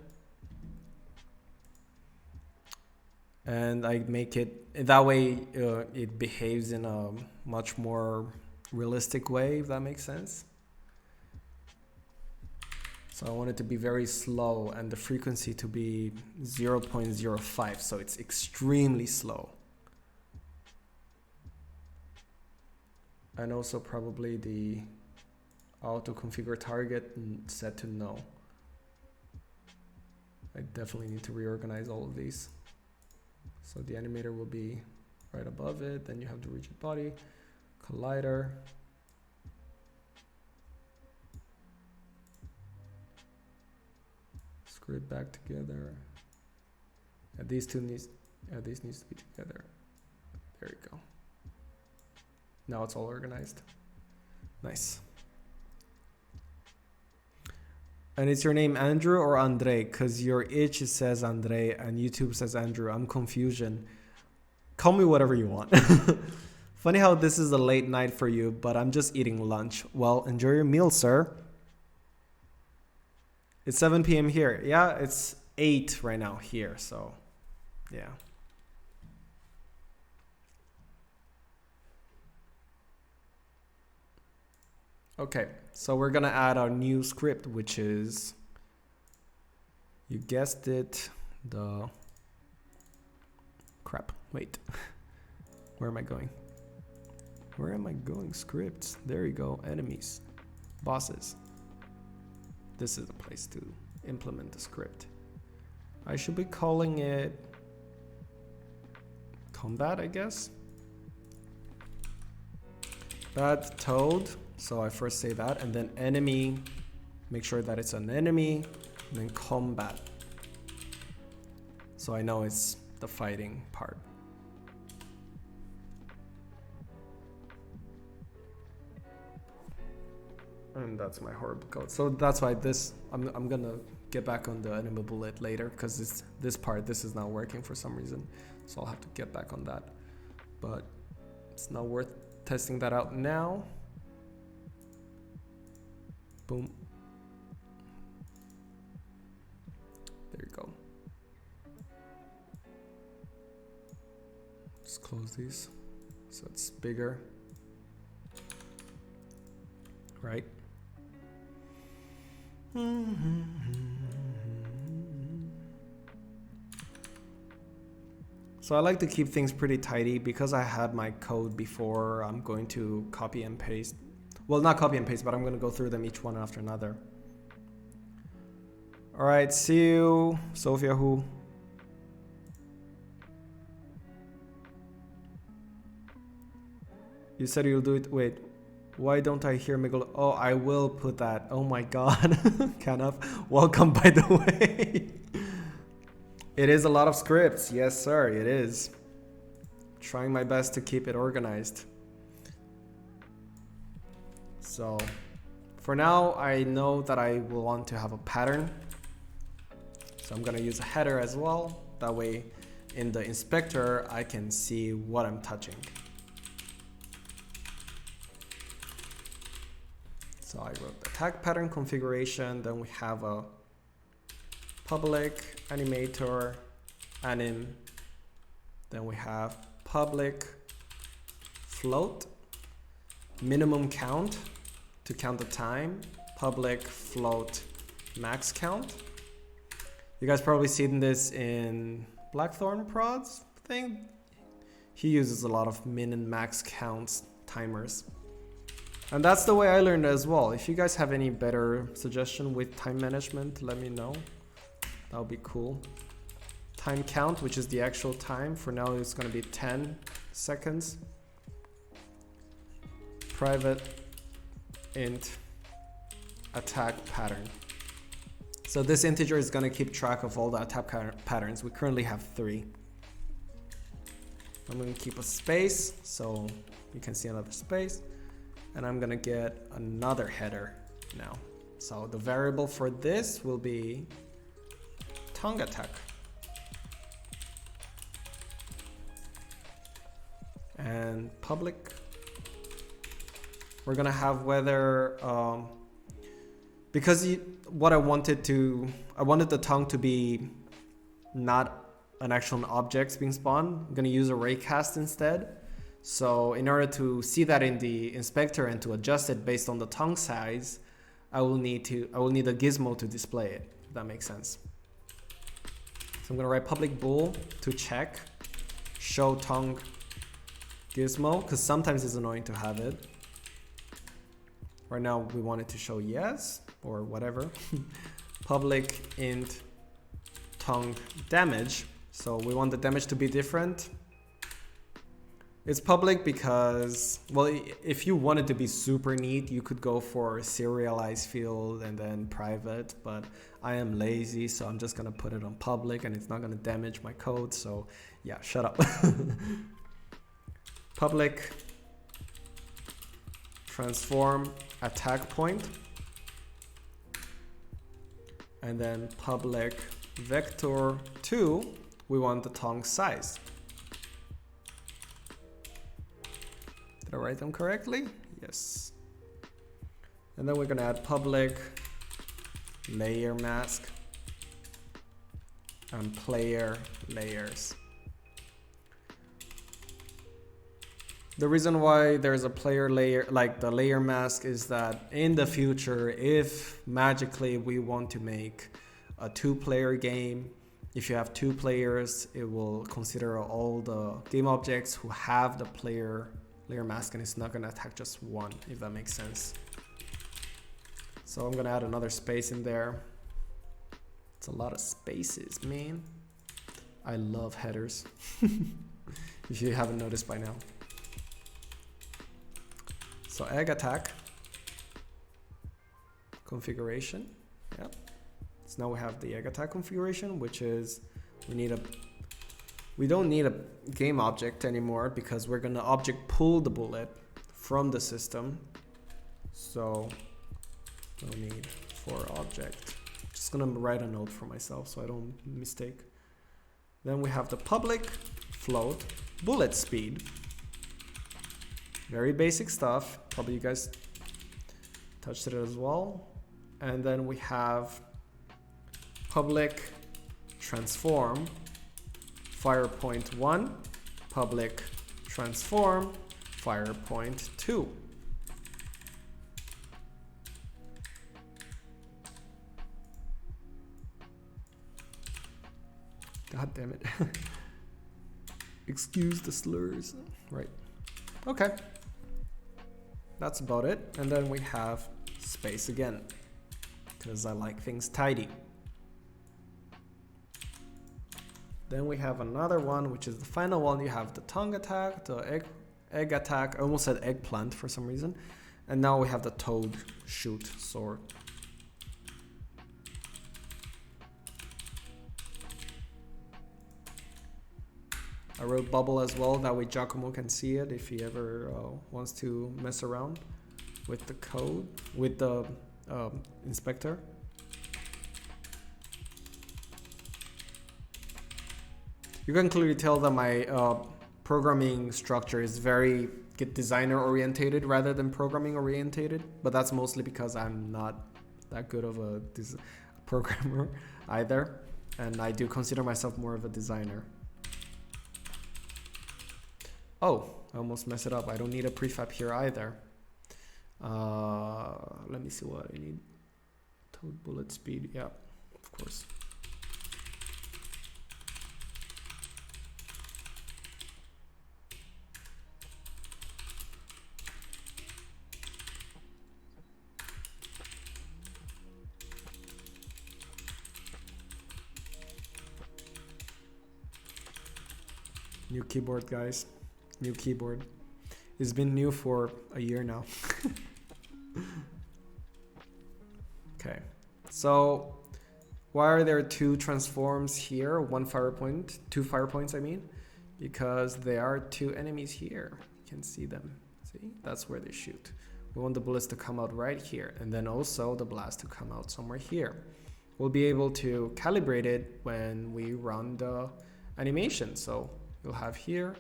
And I make it that way, it behaves in a much more realistic way, if that makes sense. So I want it to be very slow and the frequency to be 0.05, so it's extremely slow. And also probably the auto configure target set to no. I definitely need to reorganize all of these. So the animator will be right above it, then you have the rigid body, collider, screw it back together. Yeah, these needs to be together. There you go. Now it's all organized. Nice. And is your name Andrew or Andre? Because your itch says Andre and YouTube says Andrew. I'm confusion. Call me whatever you want. Funny how this is a late night for you, but I'm just eating lunch. Well, enjoy your meal, sir. It's 7 p.m. here. Yeah, it's 8 right now here, so yeah. Okay, so we're gonna add our new script, which is, you guessed it, the crap. Wait, where am I going? Where am I going? Scripts. There you go. Enemies, bosses. This is the place to implement the script. I should be calling it combat, I guess. Bad toad. So I first say that, and then enemy, make sure that it's an enemy, and then combat. So I know it's the fighting part. And that's my horrible code. So that's why this, I'm gonna get back on the enemy bullet later, because this is not working for some reason. So I'll have to get back on that. But it's not worth testing that out now. Boom. There you go. close these so it's bigger. Right? So I like to keep things pretty tidy because I had my code before. I'm going to copy and paste. Well, not copy and paste, but I'm going to go through them each one after another. All right, see you, Sophia Who. You said you'll do it. Wait, why don't I hear Miguel? Oh, I will put that. Oh my God. Kind welcome, by the way. It is a lot of scripts. Yes, sir, it is. Trying my best to keep it organized. So for now, I know that I will want to have a pattern. So I'm gonna use a header as well. That way in the inspector, I can see what I'm touching. So I wrote the tag pattern configuration. Then we have a public animator anim. Then we have public float minimum count to count the time, public float max count. You guys probably seen this in Blackthorn Prod's thing. He uses a lot of min and max counts timers. And that's the way I learned as well. If you guys have any better suggestion with time management, let me know. That would be cool. Time count, which is the actual time. For now, it's going to be 10 seconds. Private int attack pattern. So this integer is going to keep track of all the attack patterns. We currently have 3. I'm going to keep a space so you can see another space. And I'm going to get another header now. So the variable for this will be tongue attack. And public, we're gonna have whether, because what I wanted the tongue to be not an actual object being spawned. I'm gonna use array cast instead. So in order to see that in the inspector and to adjust it based on the tongue size, I will need a gizmo to display it, if that makes sense. So I'm gonna write public bool to check show tongue gizmo, because sometimes it's annoying to have it. Right now we want it to show yes or whatever. Public int tongue damage. So we want the damage to be different. It's public because, well, if you wanted to be super neat, you could go for a serialized field and then private, but I am lazy, so I'm just gonna put it on public and it's not gonna damage my code, so yeah, shut up. Public transform attack point, and then public vector 2, we want the tongue size. Did I write them correctly? Yes. And then we're gonna add public layer mask and player layers. The reason why there's a player layer, like the layer mask, is that in the future, if magically we want to make a 2-player game, if you have 2 players, it will consider all the game objects who have the player layer mask, and it's not gonna attack just one, if that makes sense. So I'm gonna add another space in there. It's a lot of spaces, man. I love headers, if you haven't noticed by now. So egg attack configuration, yeah. So now we have the egg attack configuration, which is we don't need a game object anymore because we're gonna object pull the bullet from the system. So no need for object. Just gonna write a note for myself so I don't mistake. Then we have the public float bullet speed. Very basic stuff. Probably you guys touched it as well. And then we have public transform fire point 1, public transform fire point 2. God damn it. Excuse the slurs. Right. Okay. That's about it. And then we have space again, because I like things tidy. Then we have another one, which is the final one. You have the tongue attack, the egg attack. I almost said eggplant for some reason. And now we have the toad shoot sword. I wrote bubble as well, that way Giacomo can see it if he ever wants to mess around with the code, with the inspector. You can clearly tell that my programming structure is very designer orientated rather than programming orientated, but that's mostly because I'm not that good of a programmer either, and I do consider myself more of a designer. Oh, I almost messed it up. I don't need a prefab here either. Let me see what I need. Toad bullet speed, yeah, of course. New keyboard, guys. New keyboard. It's been new for a year now. Okay, so why are there two transforms here? One fire point, 2 fire points, I mean, because there are 2 enemies here. You can see them. See, that's where they shoot. We want the bullets to come out right here, and then also the blast to come out somewhere here. We'll be able to calibrate it when we run the animation. So you'll have here.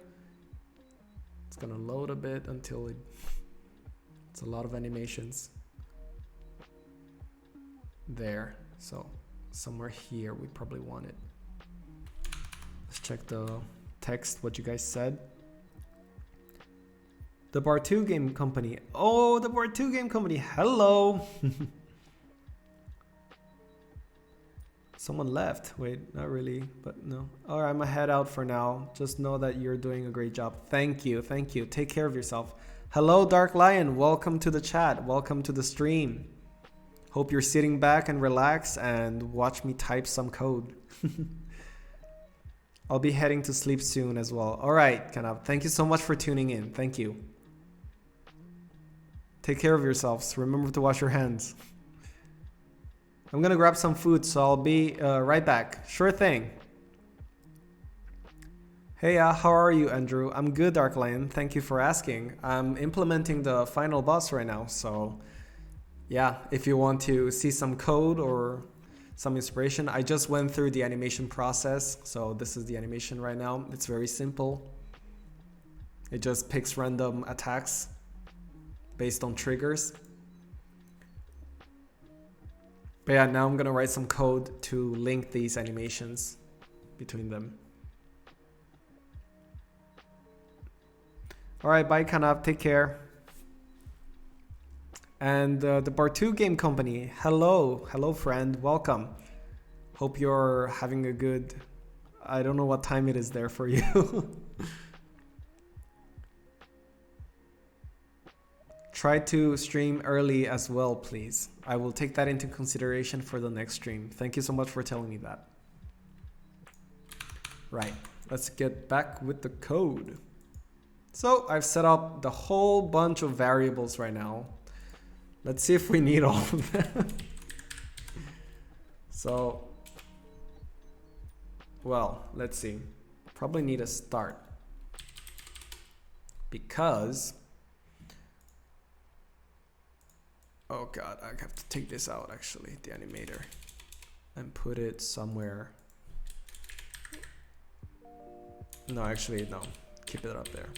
It's gonna load a bit until it's a lot of animations there. So somewhere here we probably want it. Let's check the text, what you guys said. The Bar 2 Game Company. Oh, the Bar 2 Game Company. Hello. Someone left. Wait, not really, but no. All right, I'm gonna head out for now. Just know that you're doing a great job. Thank you, thank you. Take care of yourself. Hello, Dark Lion. Welcome to the chat. Welcome to the stream. Hope you're sitting back and relax and watch me type some code. I'll be heading to sleep soon as well. All right, Kanab. Thank you so much for tuning in. Thank you. Take care of yourselves. Remember to wash your hands. I'm gonna grab some food, so I'll be right back. Sure thing. Hey, how are you, Andrew? I'm good, Dark Lion. Thank you for asking. I'm implementing the final boss right now, so yeah, if you want to see some code or some inspiration, I just went through the animation process, so this is the animation right now. It's very simple. It just picks random attacks based on triggers. But yeah, now I'm gonna write some code to link these animations between them. All right, bye, Kanab. Take care. And the Bar 2 Game Company. Hello, hello, friend. Welcome. Hope you're having a good. I don't know what time it is there for you. Try to stream early as well, please. I will take that into consideration for the next stream. Thank you so much for telling me that. Right, let's get back with the code. So I've set up the whole bunch of variables right now. Let's see if we need all of them. So, well, let's see. Probably need a start. Because, oh God, I have to take this out actually, the animator, and put it somewhere. No, actually, no. Keep it up there.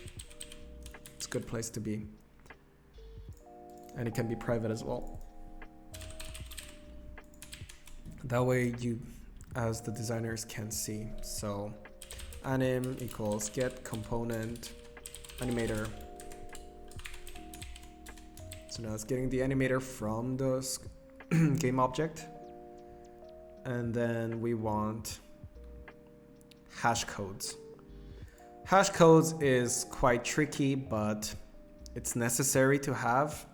It's a good place to be. And it can be private as well. That way you, as the designers, can see. So anim equals get component animator. So now it's getting the animator from the game object. And then we want hash codes. Hash codes is quite tricky, but it's necessary to have.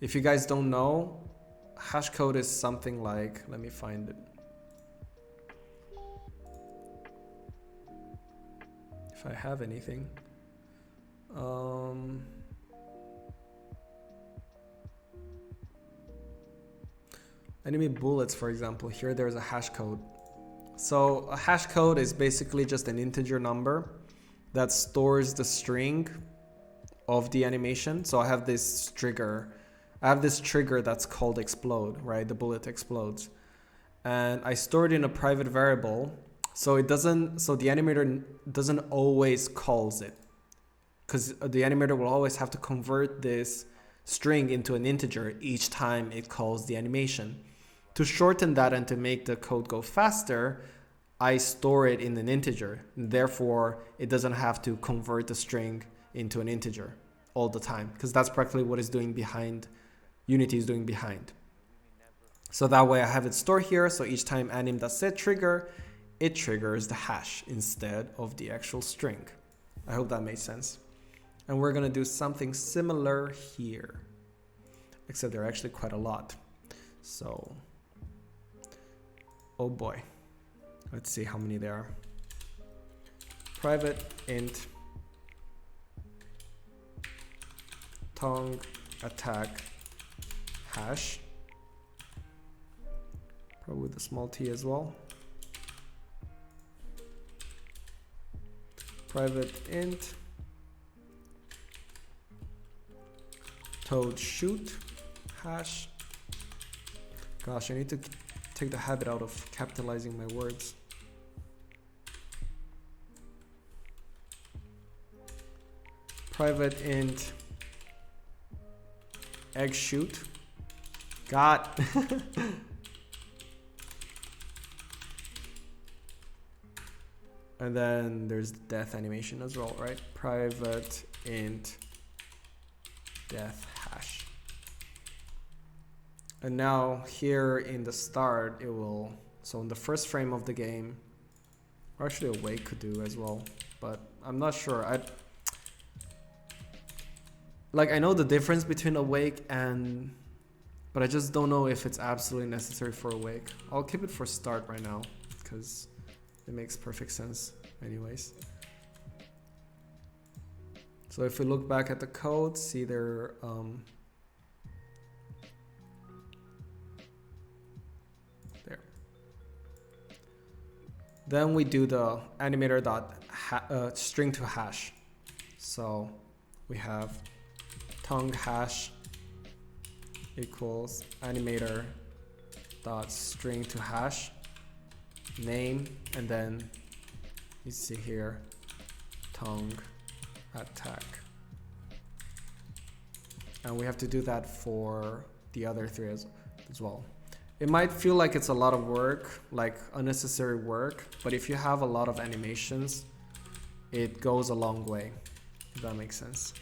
If you guys don't know, hash code is something like, let me find it. If I have anything. Enemy bullets, for example, here there's a hash code. So a hash code is basically just an integer number that stores the string of the animation. So I have this trigger. I have this trigger that's called explode, right? The bullet explodes. And I store it in a private variable. So the animator doesn't always calls it. Because the animator will always have to convert this string into an integer each time it calls the animation. To shorten that and to make the code go faster, I store it in an integer. Therefore, it doesn't have to convert the string into an integer all the time, because that's practically what it's doing behind, Unity is doing behind. So that way I have it stored here, so each time anim.set trigger, it triggers the hash instead of the actual string. I hope that made sense. And we're gonna do something similar here, except there are actually quite a lot. So, oh boy, let's see how many there are. Private int tongue attack hash, probably with a small t as well. Private int toad shoot hash. Gosh, I need to take the habit out of capitalizing my words. Private int egg shoot. God. And then there's death animation as well, right? Private int death hash. And now here in the start, it will, so in the first frame of the game, or actually awake could do as well, but I'm not sure. I know the difference between awake and, but I just don't know if it's absolutely necessary for awake. I'll keep it for start right now, because it makes perfect sense anyways. So if we look back at the code, see there, there. Then we do the animator dot string to hash. So we have tongue hash equals animator dot string to hash name, and then you see here tongue attack, and we have to do that for the other three as well. It might feel like it's a lot of work, like unnecessary work, but if you have a lot of animations, it goes a long way, if that makes sense.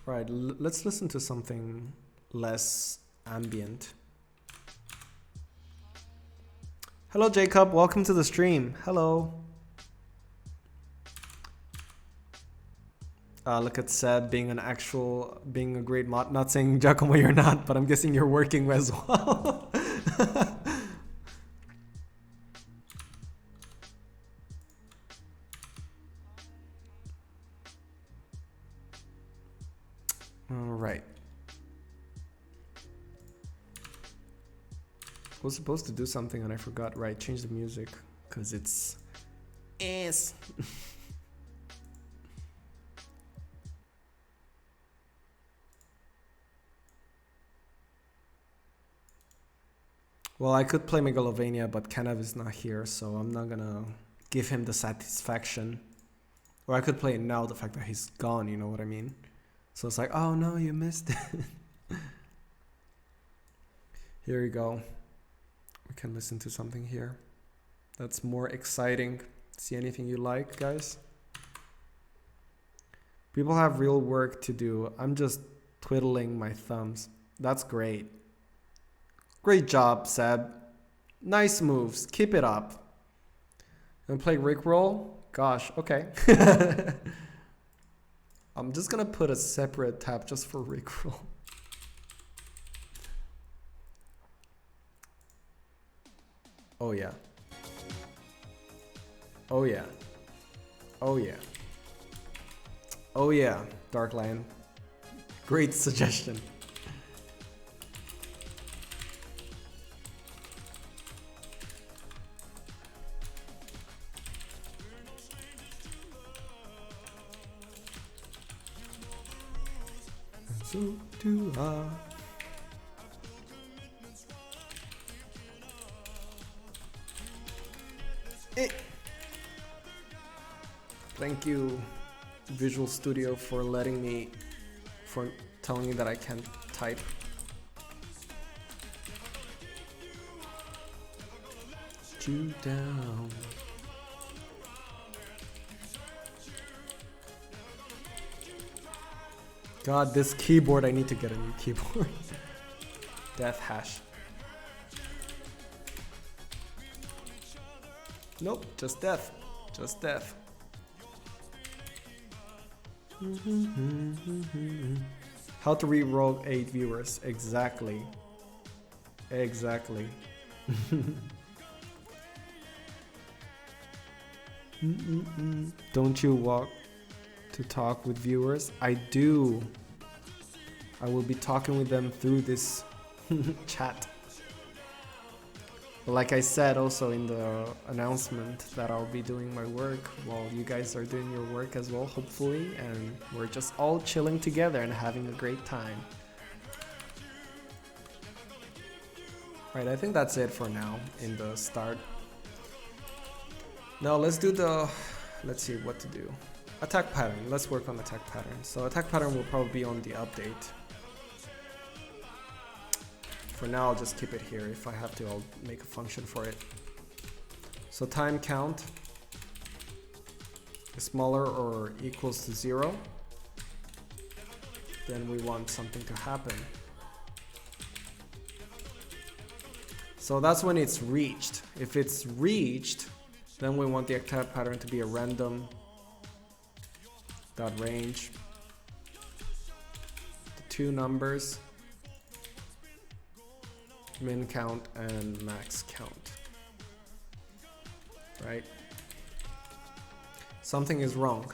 All right, let's listen to something less ambient. Hello, Jacob. Welcome to the stream. Hello. Look at Seb being a great mod. Not saying Giacomo you're not, but I'm guessing you're working as well. All right. I was supposed to do something and I forgot. Right, change the music because it's ass. Well, I could play Megalovania, but Kanav is not here, so I'm not gonna give him the satisfaction. Or I could play it now, the fact that he's gone, you know what I mean? So it's like, oh no, you missed it. Here you go. We can listen to something here that's more exciting. See anything you like, guys? People have real work to do. I'm just twiddling my thumbs. That's great. Great job, Seb. Nice moves. Keep it up. And play Rickroll? Gosh, okay. I'm just gonna put a separate tab just for Rickroll. Oh yeah. Oh yeah. Oh yeah. Oh yeah, Dark Lion. Great suggestion. So do I. Thank you, Visual Studio, for telling me that I can't type. You down. God, this keyboard, I need to get a new keyboard. Death hash. Nope, just death. Just death. How to re-roll 8 viewers. Exactly. Exactly. Don't you walk to talk with viewers? I do. I will be talking with them through this chat. Like I said also in the announcement that I'll be doing my work while you guys are doing your work as well, hopefully, and we're just all chilling together and having a great time. Right, I think that's it for now in the start. Now let's see what to do. Attack pattern, let's work on attack pattern. So attack pattern will probably be on the update. For now, I'll just keep it here. If I have to, I'll make a function for it. So time count is smaller or equals to 0. Then we want something to happen. So that's when it's reached. If it's reached, then we want the attack pattern to be a random dot range. The 2 numbers. Min count and max count, right? Something is wrong.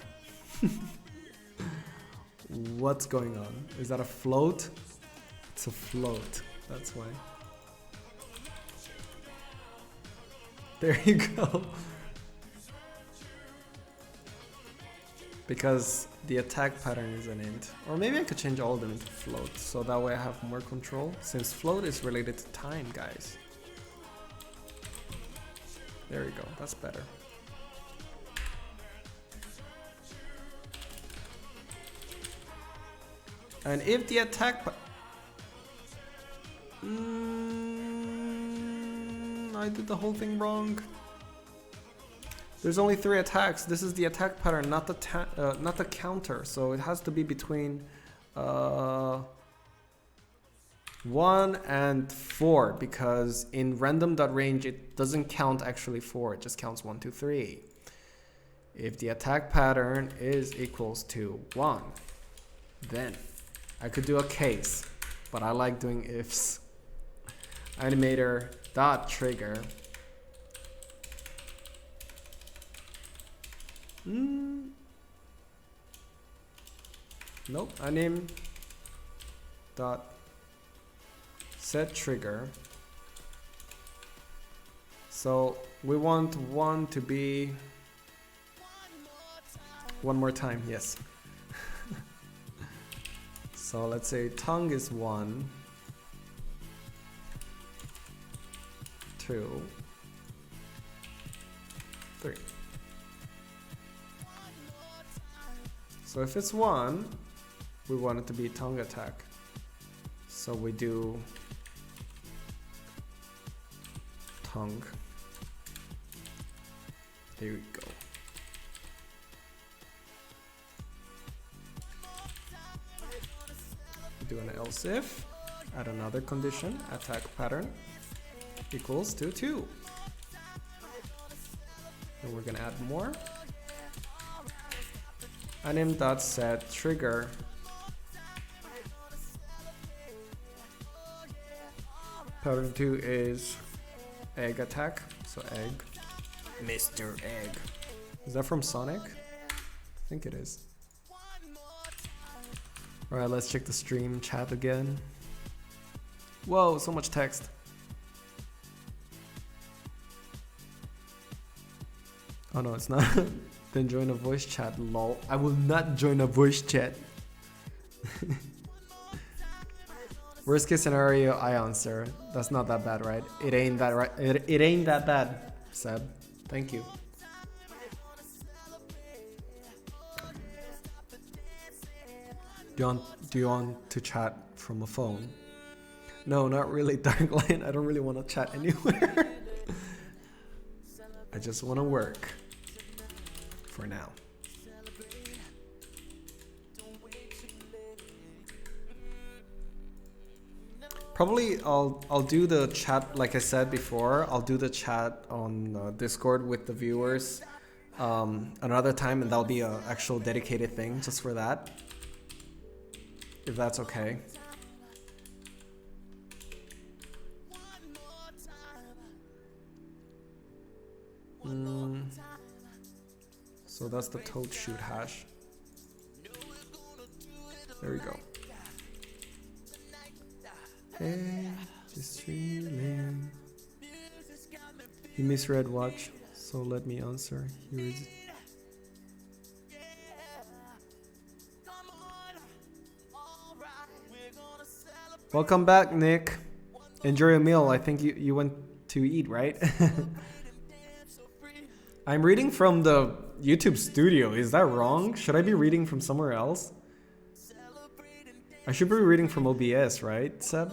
What's going on? Is that a float? It's a float, that's why. There you go. Because the attack pattern is an int. Or maybe I could change all of them into float, so that way I have more control, since float is related to time, guys. There you go, that's better. And if the attack I did the whole thing wrong. There's only 3 attacks. This is the attack pattern, not the counter. So it has to be between 1 and 4, because in random.range it doesn't count actually 4. It just counts 1, 2, 3. If the attack pattern is equals to 1, then I could do a case, but I like doing ifs. Animator dot trigger. Nope, anim dot set trigger. So we want 1 to be one more time, yes. So let's say tongue is 1, 2, 3. So if it's 1, we want it to be tongue attack. So we do tongue. Here we go. Do an else if, add another condition, attack pattern equals to 2. And we're gonna add more. Anim.set trigger. Pattern 2 is egg attack, so egg. Mr. Egg. Is that from Sonic? I think it is. Alright, let's check the stream chat again. Whoa, so much text. Oh no, it's not. Then join a voice chat, lol. I will not join a voice chat. Worst case scenario, I answer. That's not that bad, right? It ain't that right. It ain't that bad, Seb. Thank you. Do you want to chat from a phone? No, not really, Darkline. I don't really want to chat anywhere. I just want to work. For now. Probably I'll do the chat like I said before. I'll do the chat on Discord with the viewers another time, and that'll be an actual dedicated thing just for that. If that's okay. So that's the toad shoot hash. There we go. Hey, just chilling. He misread watch, so let me answer. Here is. Welcome back, Nick. Enjoy your meal. I think you went to eat, right? I'm reading from the YouTube studio. Is that wrong? Should I be reading from somewhere else? I should be reading from OBS, right, Seb?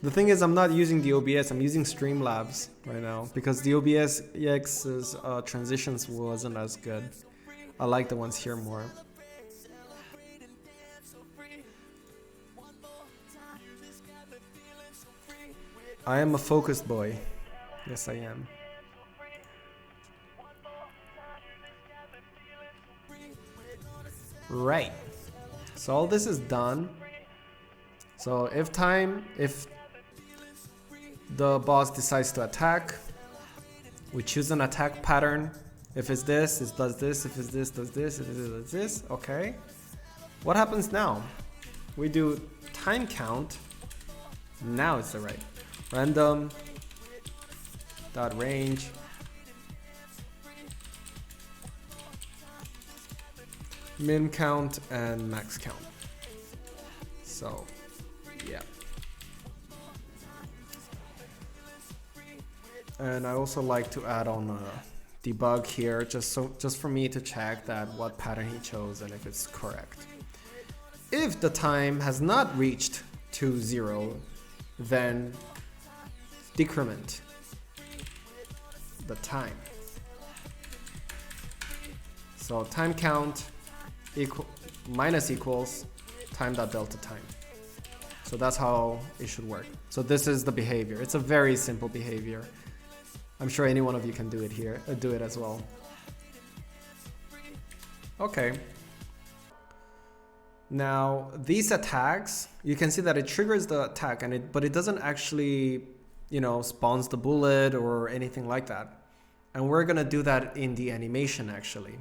The thing is, I'm not using the OBS. I'm using Streamlabs right now because the OBS EX's transitions wasn't as good. I like the ones here more. I am a focused boy. Yes, I am. Right. So all this is done. So if the boss decides to attack, we choose an attack pattern. If it's this, it does this. If it's this, does this. If it does this. Okay. What happens now? We do time count. Now it's the right. Random dot range min count and max count. So yeah. And I also like to add on a debug here just for me to check that what pattern he chose and if it's correct. If the time has not reached to 0, then decrement the time. So time count minus equals time.delta time. So that's how it should work. So this is the behavior. It's a very simple behavior. I'm sure any one of you can do it here, do it as well. Okay. Now these attacks, you can see that it triggers the attack, but it doesn't actually, spawns the bullet or anything like that. And we're gonna do that in the animation actually.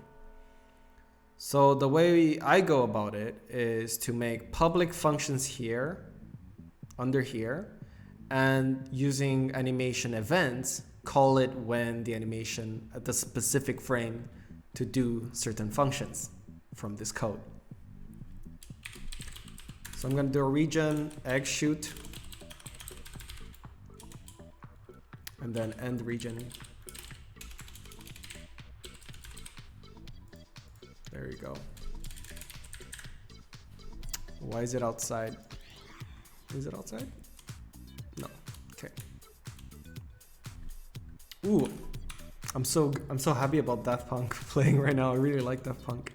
So the way I go about it is to make public functions here, under here, and using animation events, call it when the animation at the specific frame to do certain functions from this code. So I'm gonna do a region, egg shoot, and then end region. There you go. Why is it outside? Is it outside? No. Okay. Ooh, I'm so happy about Daft Punk playing right now. I really like Daft Punk.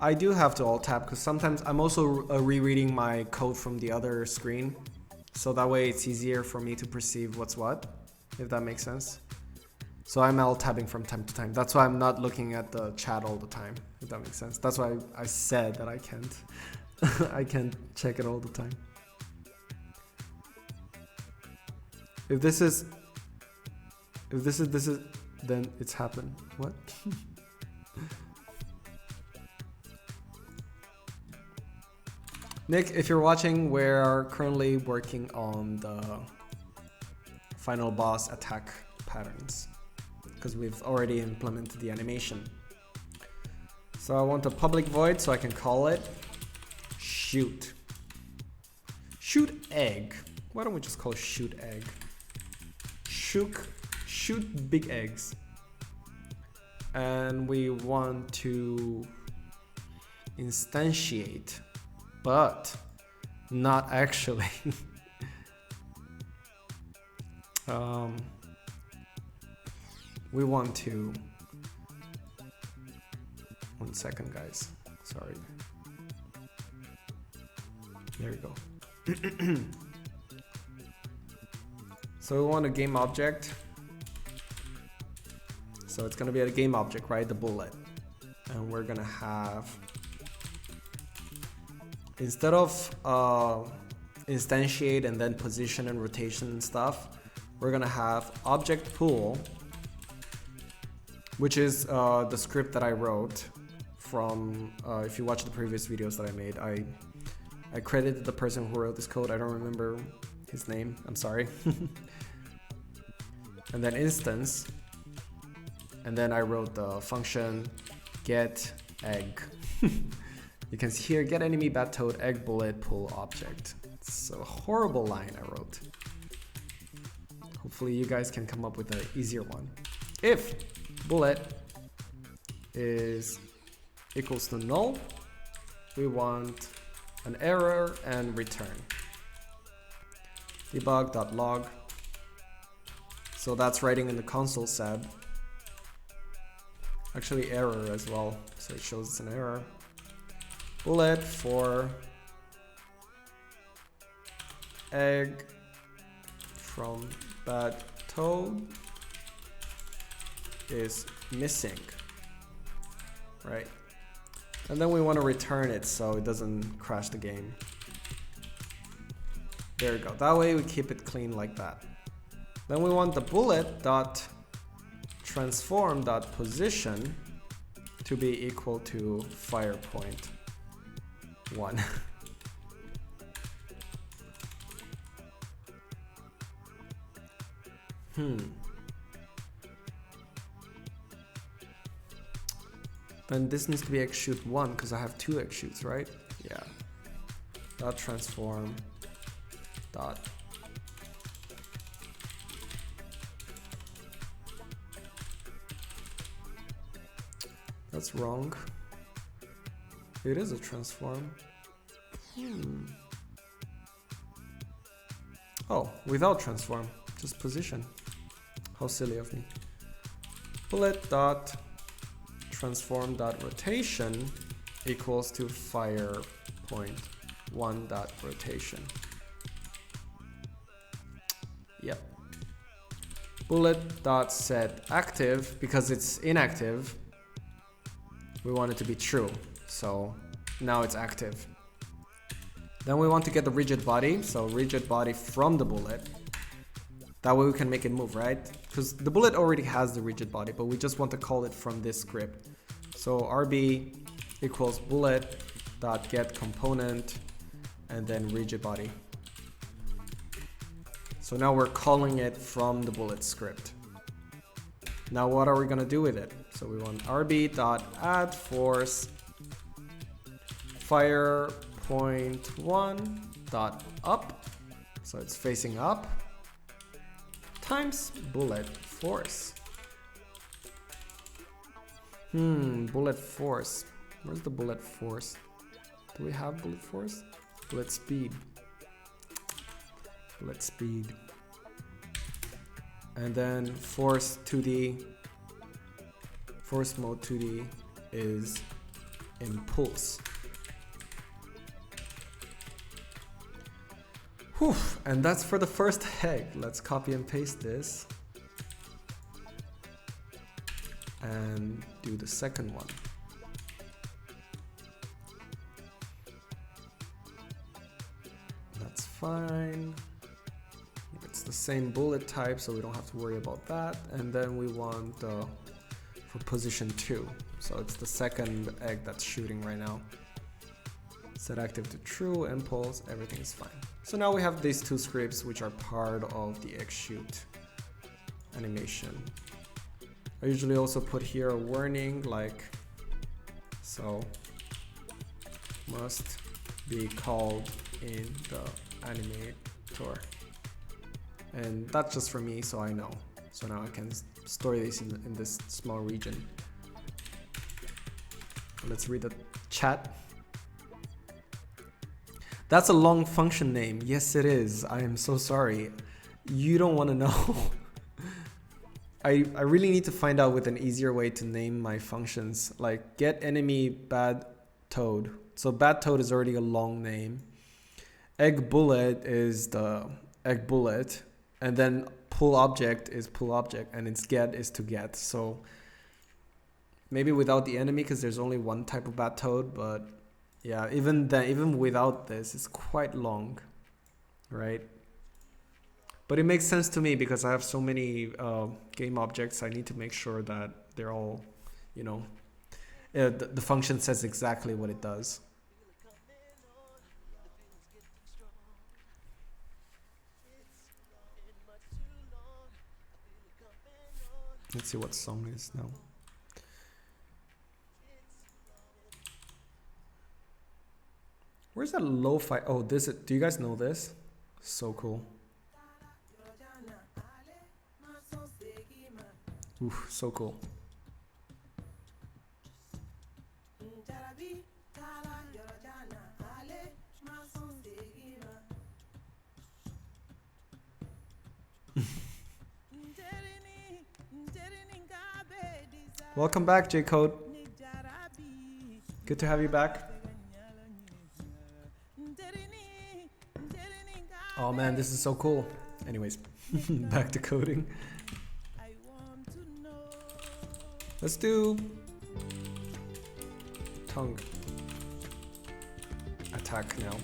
I do have to alt tab because sometimes I'm also rereading my code from the other screen, so that way it's easier for me to perceive what's what, if that makes sense. So I'm alt tabbing from time to time. That's why I'm not looking at the chat all the time, if that makes sense. That's why I said that I can't I can't check it all the time. If this is then it's happened. What? Nick, if you're watching, we're currently working on the final boss attack patterns because we've already implemented the animation. So I want a public void so I can call it shoot. Shoot egg. Why don't we just call it shoot egg? Shoot big eggs. And we want to instantiate, but not actually. We want to, 1 second guys, sorry. There we go. So we want a game object. So it's gonna be a game object, right? The bullet. And we're gonna have, instead of instantiate and then position and rotation and stuff, we're gonna have object pool, which is the script that I wrote from, if you watch the previous videos that I made, I credited the person who wrote this code. I don't remember his name, I'm sorry. And then instance, and then I wrote the function get egg. You can see here, get enemy bat toad egg bullet pull object. It's a horrible line I wrote. Hopefully you guys can come up with an easier one. If bullet is equals to null, we want an error and return. Debug.log. So that's writing in the console sed. Actually error as well, so it shows it's an error. Bullet for egg from bad toad is missing, right? And then we want to return it so it doesn't crash the game. There we go. That way we keep it clean like that. Then we want the bullet dot transform dot position to be equal to fire point 1. Then this needs to be x shoot 1 because I have 2 x shoots, right? Yeah. Dot transform dot. That's wrong. It is a transform. Oh, without transform, just position. How silly of me. Bullet dot transform dot rotation equals to fire point 1 dot rotation. Yep. Bullet dot set active, because it's inactive, we want it to be true. So now it's active. Then we want to get the rigid body. So rigid body from the bullet. That way we can make it move, right? Because the bullet already has the rigid body, but we just want to call it from this script. So RB equals bullet dot get component and then rigid body. So now we're calling it from the bullet script. Now what are we gonna do with it? So we want RB dot add force fire point 1 dot up. So it's facing up. times bullet force. Bullet force. Where's the bullet force? Do we have bullet force? Bullet speed. Bullet speed. And then force 2D. Force mode 2D is impulse. Whew, and that's for the first egg. Let's copy and paste this. And do the second one. That's fine. It's the same bullet type, so we don't have to worry about that. And then we want for position 2. So it's the second egg that's shooting right now. Set active to true, impulse, everything's fine. So now we have these two scripts which are part of the egg shoot animation. I usually also put here a warning like so must be called in the animator. And that's just for me, so I know. So now I can store these in this small region. Let's read the chat. That's a long function name. Yes, it is. I am so sorry. You don't want to know. I really need to find out with an easier way to name my functions. Like get enemy bad toad. So bad toad is already a long name. Egg bullet is the egg bullet. And then pull object is pull object. And its get is to get. So maybe without the enemy, because there's only one type of bad toad. But yeah, even without this, it's quite long, right? But it makes sense to me because I have so many game objects. I need to make sure that they're all, you know, the function says exactly what it does. Let's see what song is now. Where's that lo-fi? Oh, this is, do you guys know this? So cool. Ooh, so cool. Welcome back, J-Code. Good to have you back. Oh man, this is so cool. Anyways, back to coding. Let's do tongue attack now.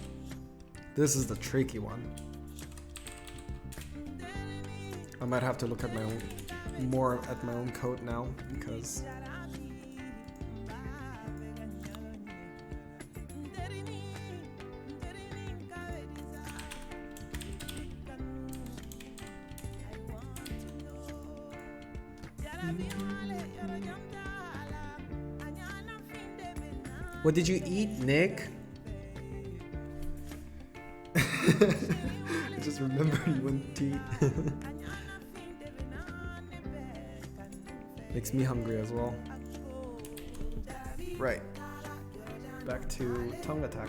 This is the tricky one. I might have to look at my own more at my own code now because what did you eat, Nick? I just remember you went to eat. Makes me hungry as well. Right. Back to tongue attack.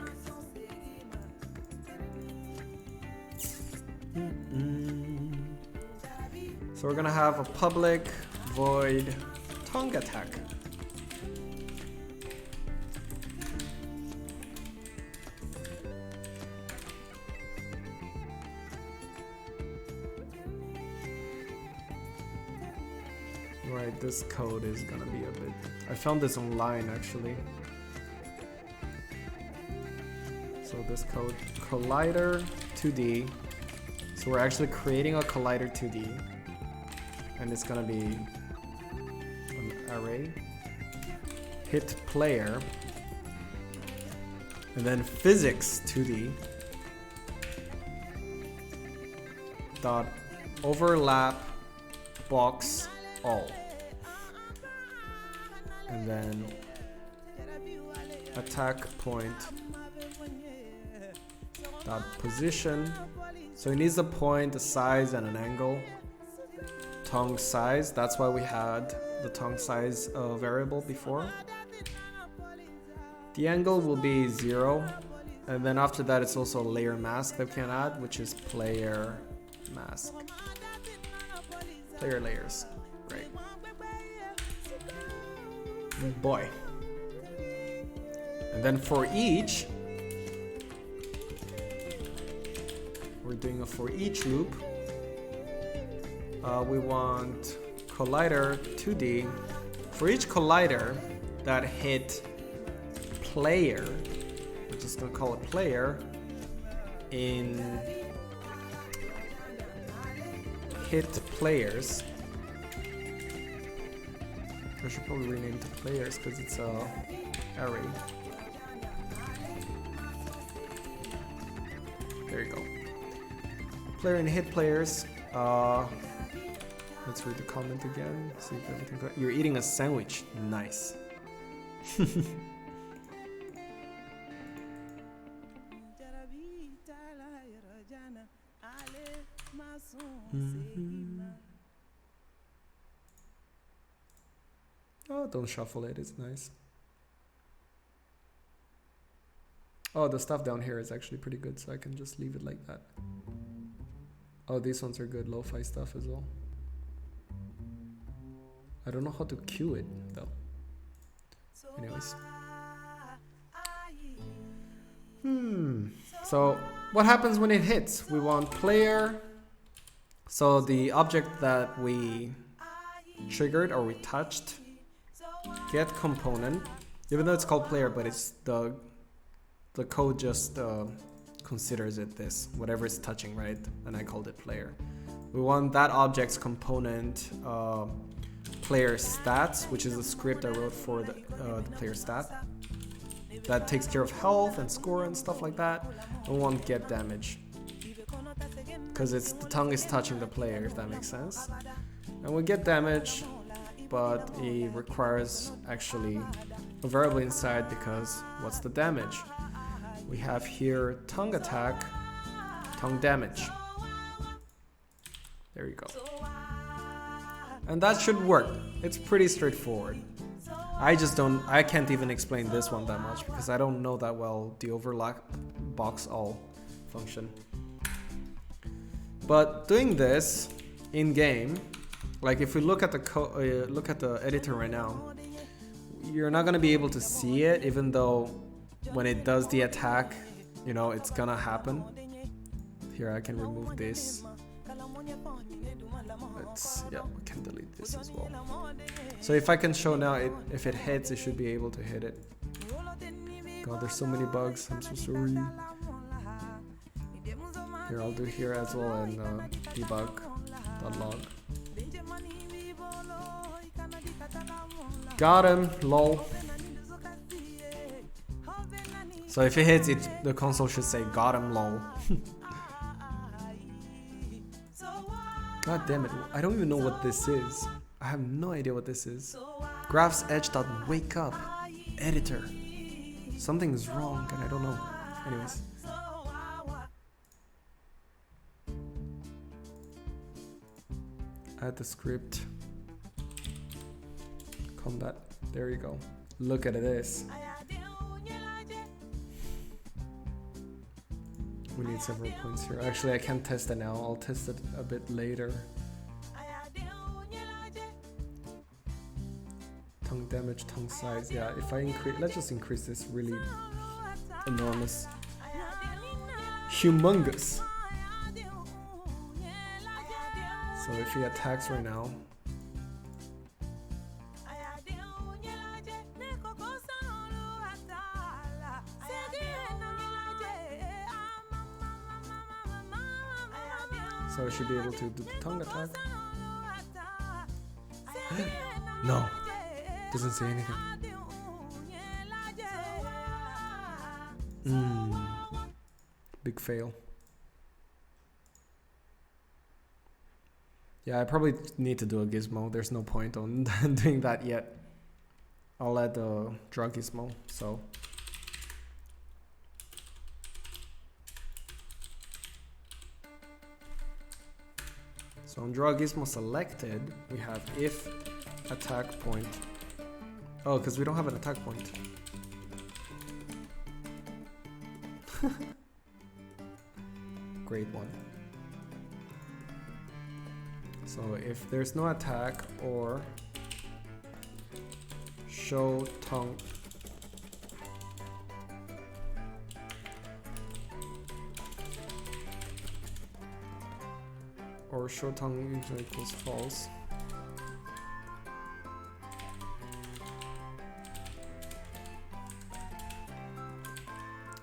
So we're gonna have a public void tongue attack. Right, this code is gonna be a bit... I found this online actually. So this code, collider 2D. So we're actually creating a collider 2D. And it's gonna be an array. Hit player. And then physics 2D. Dot overlap box all. And then attack point dot position. So it needs a point, a size, and an angle. tongue size. That's why we had the tongue size variable before. The angle will be 0. And then after that, it's also a layer mask that we can add, which is player mask. Player layers, right. Boy. And then for each, we're doing a for each loop. We want collider 2D. For each collider that hit player, we're just gonna call it player, in hit players. I should probably rename to players because it's a array. There you go. Player and hit players. Let's read the comment again. See if everything. You're eating a sandwich. Nice. Oh, don't shuffle it. It's nice. Oh, the stuff down here is actually pretty good, so I can just leave it like that. Oh, these ones are good. Lo-fi stuff as well. I don't know how to cue it, though. Anyways. So, what happens when it hits? We want player. So, the object that we triggered or we touched, get component. Even though it's called player, but it's the code just considers it this, whatever it's touching, right? And I called it player. We want that object's component player stats, which is the script I wrote for the player stat. That takes care of health and score and stuff like that. And we want get damage, because the tongue is touching the player, if that makes sense. And we get damage, but it requires actually a variable inside, because what's the damage? We have here tongue attack, tongue damage. There you go. And that should work. It's pretty straightforward. I can't even explain this one that much because I don't know that well the overlap box all function. But doing this in game, like if we look at the editor right now, you're not gonna be able to see it, even though when it does the attack, you know, it's gonna happen. Here I can remove this. We can delete this as well. So if I can show now, if it hits, it should be able to hit it. God, there's so many bugs. I'm so sorry. Here, I'll do here as well and debug.log. Got him, lol. So if it hits, the console should say got him, lol. God damn it, I don't even know what this is. I have no idea what this is. Graphs edge.wake up. Editor. Something is wrong and I don't know. Anyways. Add the script. Combat. There you go. Look at this. We need several points here. Actually, I can't test it now. I'll test it a bit later. Tongue damage, tongue size. Yeah, if I increase, let's just increase this really enormous. Humongous. So if he attacks right now. So I should be able to do the tongue attack. No, doesn't say anything. Big fail. Yeah, I probably need to do a gizmo. There's no point on doing that yet. I'll add the draw gizmo. So on draw gizmo selected, we have if attack point. Oh, because we don't have an attack point. Great one. So if there's no attack or show tongue or show tongue usually equals false.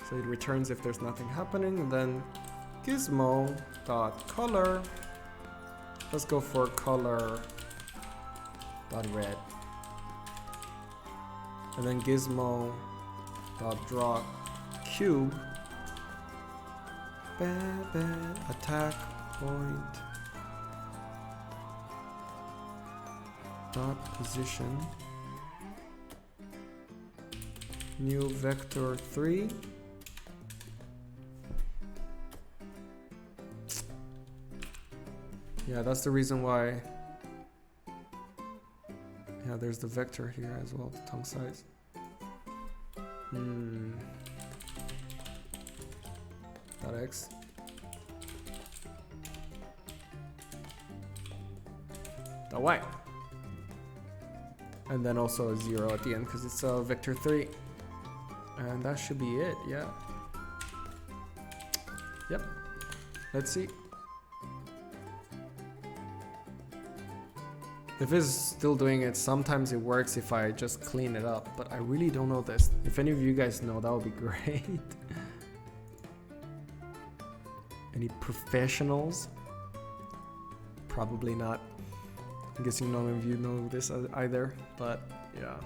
So it returns if there's nothing happening, and then gizmo dot color. Let's go for color dot red, and then gizmo dot draw cube attack point dot position new vector 3. Yeah, that's the reason why. Yeah, there's the vector here as well, the tongue size. Dot X. Dot Y. And then also a 0 at the end because it's a vector 3. And that should be it, yeah. Yep. Let's see. If it's still doing it, sometimes it works if I just clean it up, but I really don't know this. If any of you guys know, that would be great. Any professionals? Probably not. I'm guessing none of you know this either, but yeah.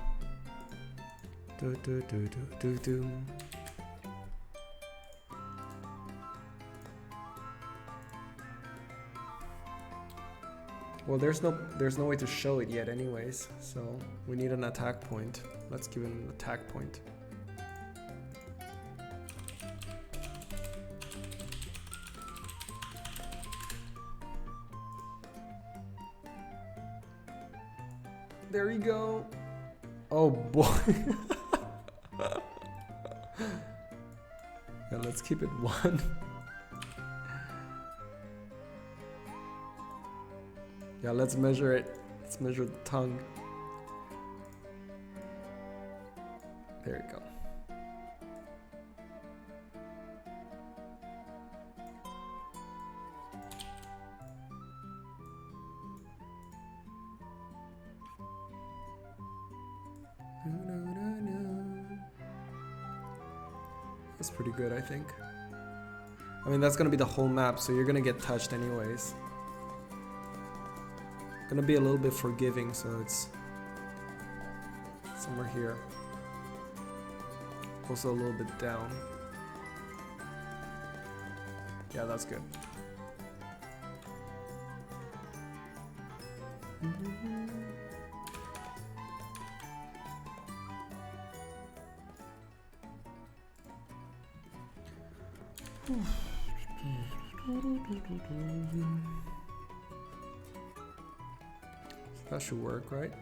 Well, there's no way to show it yet anyways, so we need an attack point. Let's give it an attack point. There we go. Oh boy. Yeah, let's keep it 1. Yeah, let's measure it. Let's measure the tongue. There you go. That's pretty good, I think. I mean, that's gonna be the whole map, so you're gonna get touched anyways. Gonna be a little bit forgiving, so it's somewhere here. Also a little bit down. Yeah, that's good. That should work, right?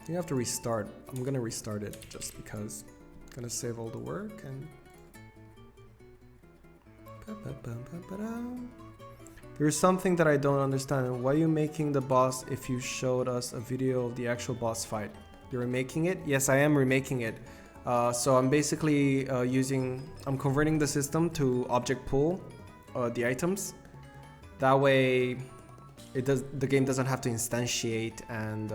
You have to restart. I'm gonna restart it just because I'm gonna save all the work and there's something that I don't understand. Why are you making the boss if you showed us a video of the actual boss fight? You're remaking it? Yes, I am remaking it. So I'm basically I'm converting the system to object pool the items. That way the game doesn't have to instantiate and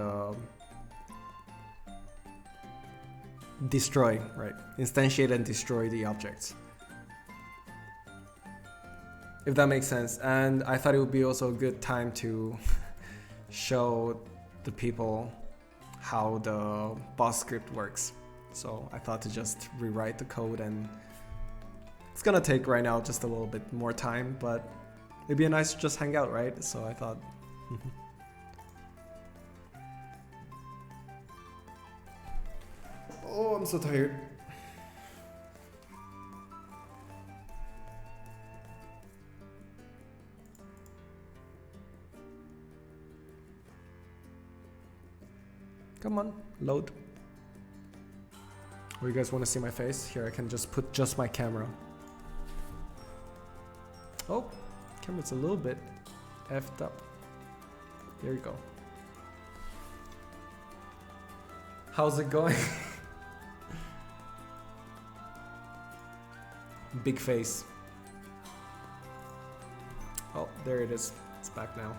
destroy, right? Instantiate and destroy the objects. If that makes sense. And I thought it would be also a good time to show the people how the boss script works. So I thought to just rewrite the code, and it's gonna take right now just a little bit more time, but it'd be nice to just hang out, right? So I thought. Oh, I'm so tired. Come on, load. Or you guys want to see my face? Here, I can just put just my camera. Oh, camera's a little bit effed up. There you go. How's it going? Big face. Oh, there it is. It's back now.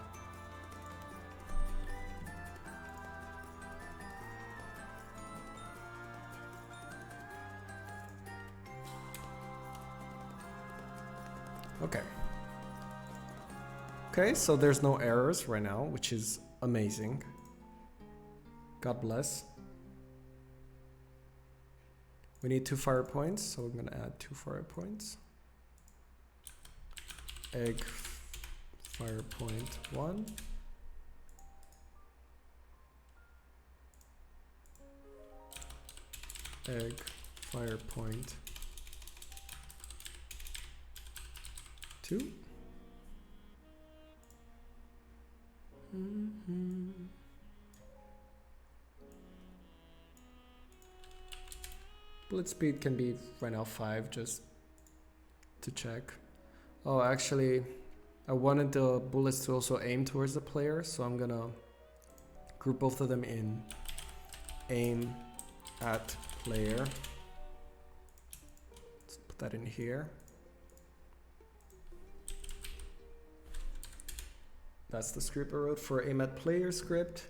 Okay. Okay, so there's no errors right now, which is amazing. God bless. We need 2 fire points, so we're gonna add 2 fire points. Egg fire point 1. Egg fire point 2. Bullet speed can be right now 5, just to check. Oh, actually, I wanted the bullets to also aim towards the player, so I'm gonna group both of them in aim at player. Let's put that in here. That's the script I wrote for aim at player script.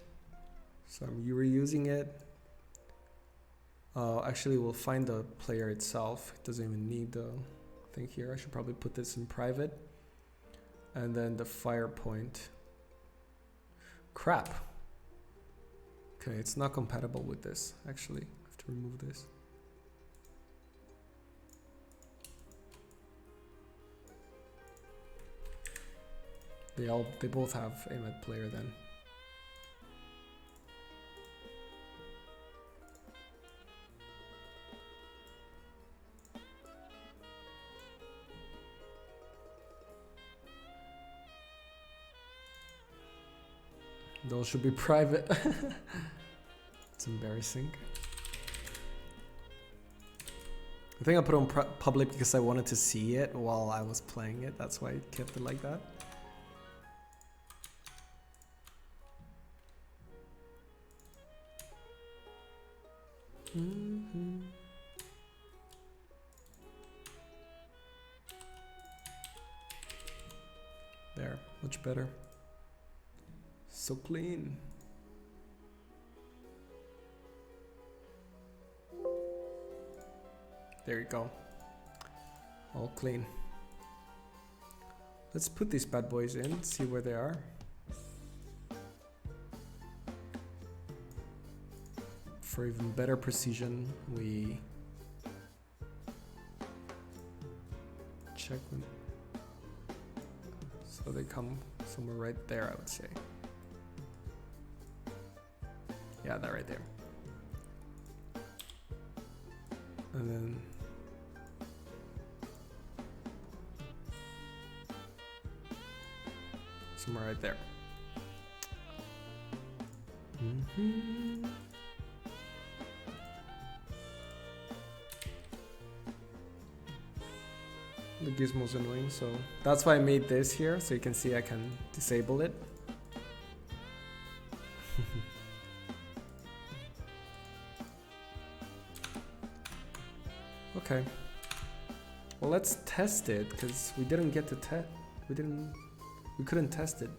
So I'm reusing it. Actually, we'll find the player itself. It doesn't even need the thing here. I should probably put this in private. And then the fire point. Crap. Okay, it's not compatible with this. Actually, I have to remove this. They both have aim at player then. Those should be private. It's embarrassing. I think I put on public because I wanted to see it while I was playing it. That's why I kept it like that. There, much better. So clean. There you go. All clean. Let's put these bad boys in, see where they are. For even better precision, we check them. So they come somewhere right there, I would say. Yeah, that right there. And then somewhere right there. The gizmo's annoying, so that's why I made this here, so you can see I can disable it. Okay. Well, let's test it because we didn't get to test. We couldn't test it.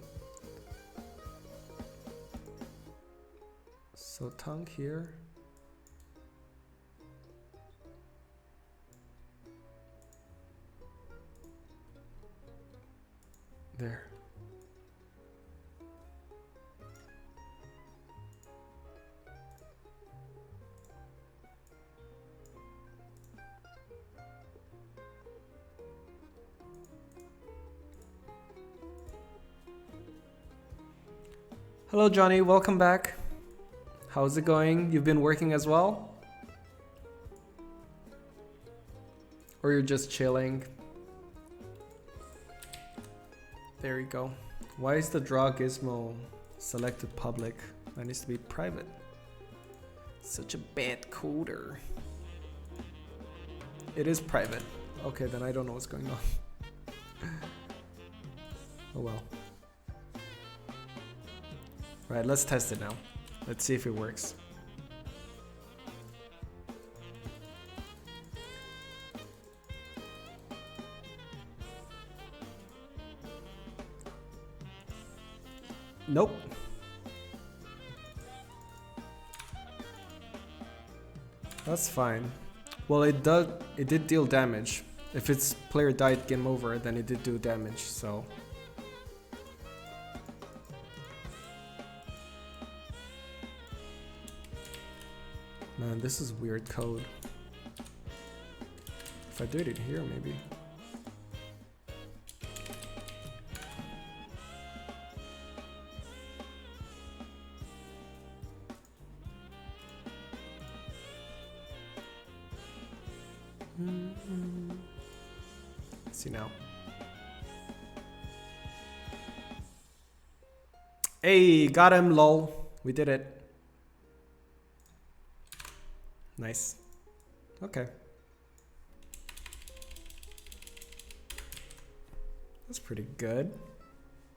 So tongue here. There. Hello Johnny, welcome back. How's it going? You've been working as well? Or you're just chilling? There you go. Why is the draw gizmo selected public? That needs to be private. Such a bad coder. It is private. Okay, then I don't know what's going on. Oh well. Right, let's test it now. Let's see if it works. Nope. That's fine. Well, it did deal damage. If its player died game over, then it did do damage, so. Man, this is weird code. If I did it here, maybe. Let's see now. Hey, got him, lol. We did it. Nice. Okay. That's pretty good.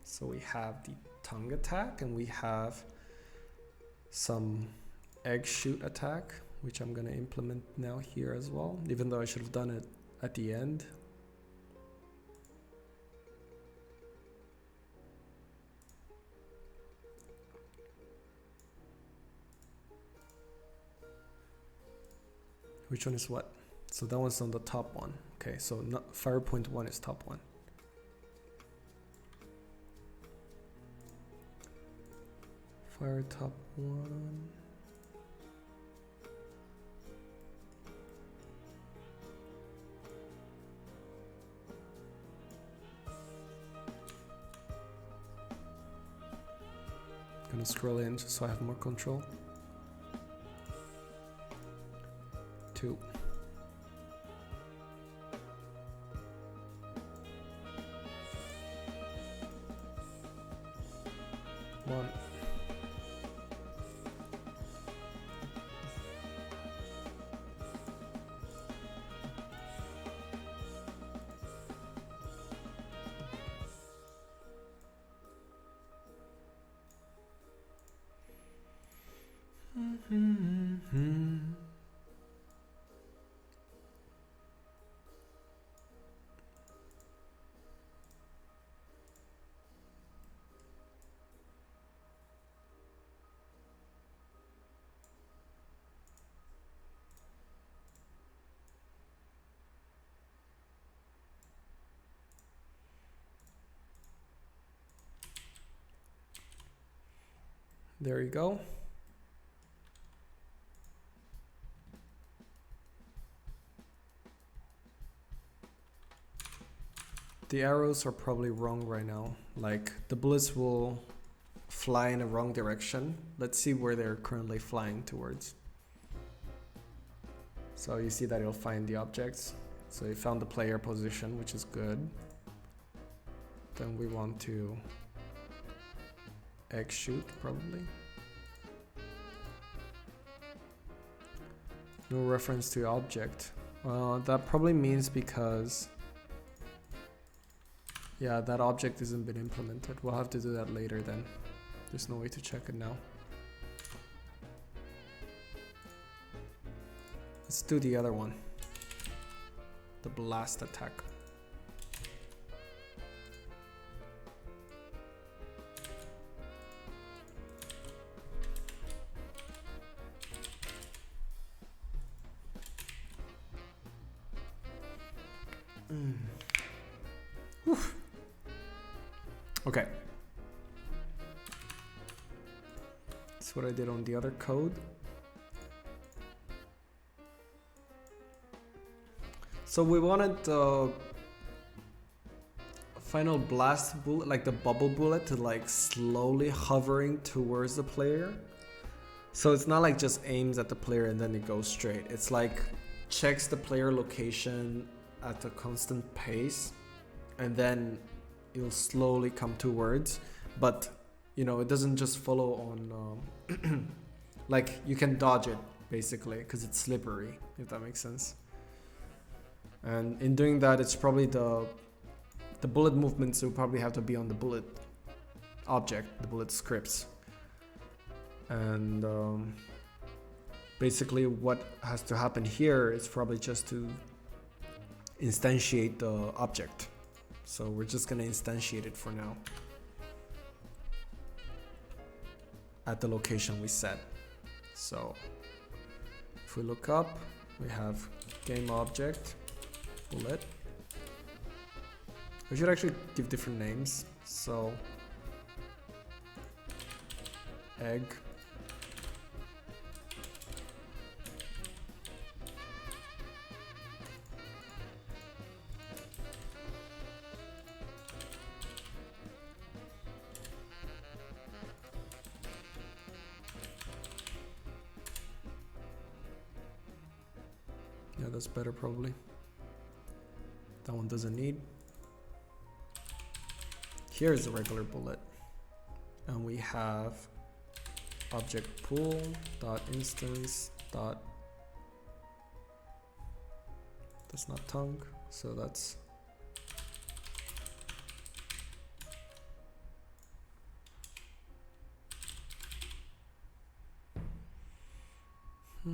So we have the tongue attack and we have some egg shoot attack, which I'm gonna implement now here as well, even though I should have done it at the end. Which one is what? So that one's on the top one. Okay, so not, fire point 1 is top one. Fire top 1. Gonna scroll in just so I have more control. 2. 1. There you go. The arrows are probably wrong right now. Like the bullets will fly in the wrong direction. Let's see where they're currently flying towards. So you see that it'll find the objects. So it found the player position, which is good. Then we want to egg shoot probably. No reference to object. That probably means because yeah, that object hasn't been implemented. We'll have to do that later then. There's no way to check it now. Let's do the other one. The blast attack. Okay. That's what I did on the other code. So we wanted the final blast bullet, like the bubble bullet, to like slowly hovering towards the player. So it's not like just aims at the player and then it goes straight. It's like checks the player location at a constant pace and then it'll slowly come towards, but you know, it doesn't just follow on like you can dodge it, basically, because it's slippery, if that makes sense. And in doing that, it's probably the bullet movements will probably have to be on the bullet object, the bullet scripts. And basically what has to happen here is probably just to instantiate the object. So we're just gonna instantiate it for now at the location we set. So if we look up, we have game object, bullet. We should actually give different names. So egg, yeah, that's better probably. That one doesn't need. Here's a regular bullet, and we have object pool dot instance dot, that's not tongue, so that's I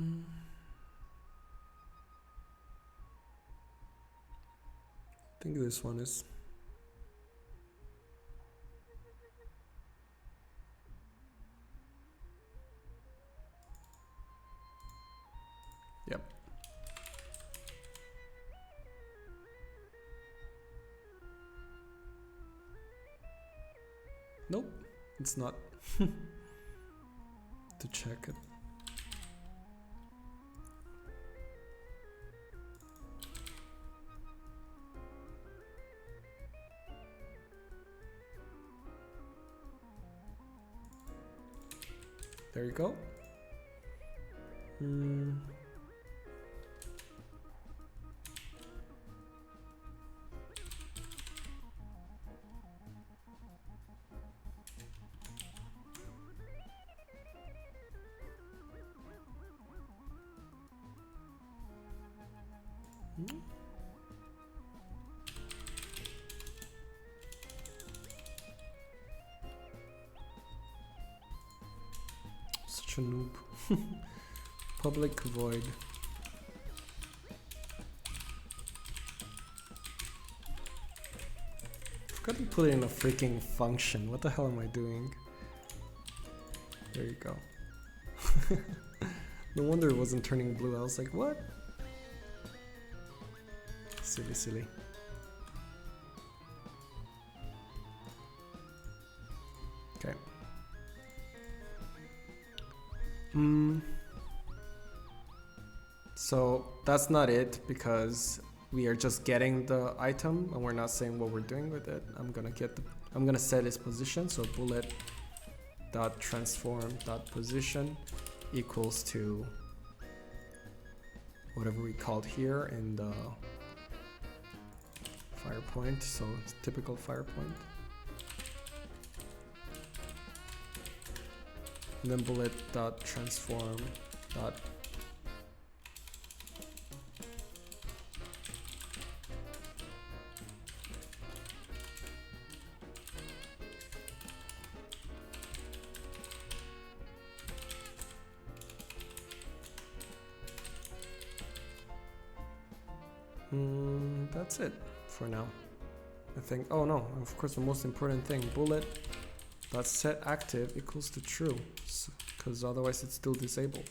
think this one is. Yep. Nope, it's not. To check it. There you go. Such a noob. Public void. Forgot to put it in a freaking function. What the hell am I doing? There you go. No wonder it wasn't turning blue. I was like, what? Silly, silly. Okay. So that's not it, because we are just getting the item and we're not saying what we're doing with it. I'm gonna set its position. So bullet dot transform dot position equals to whatever we called here in the fire point. So it's typical fire point. And then bullet dot transform dot that's it for now, I think. Oh no, of course the most important thing, bullet dot set active equals to true, because otherwise it's still disabled.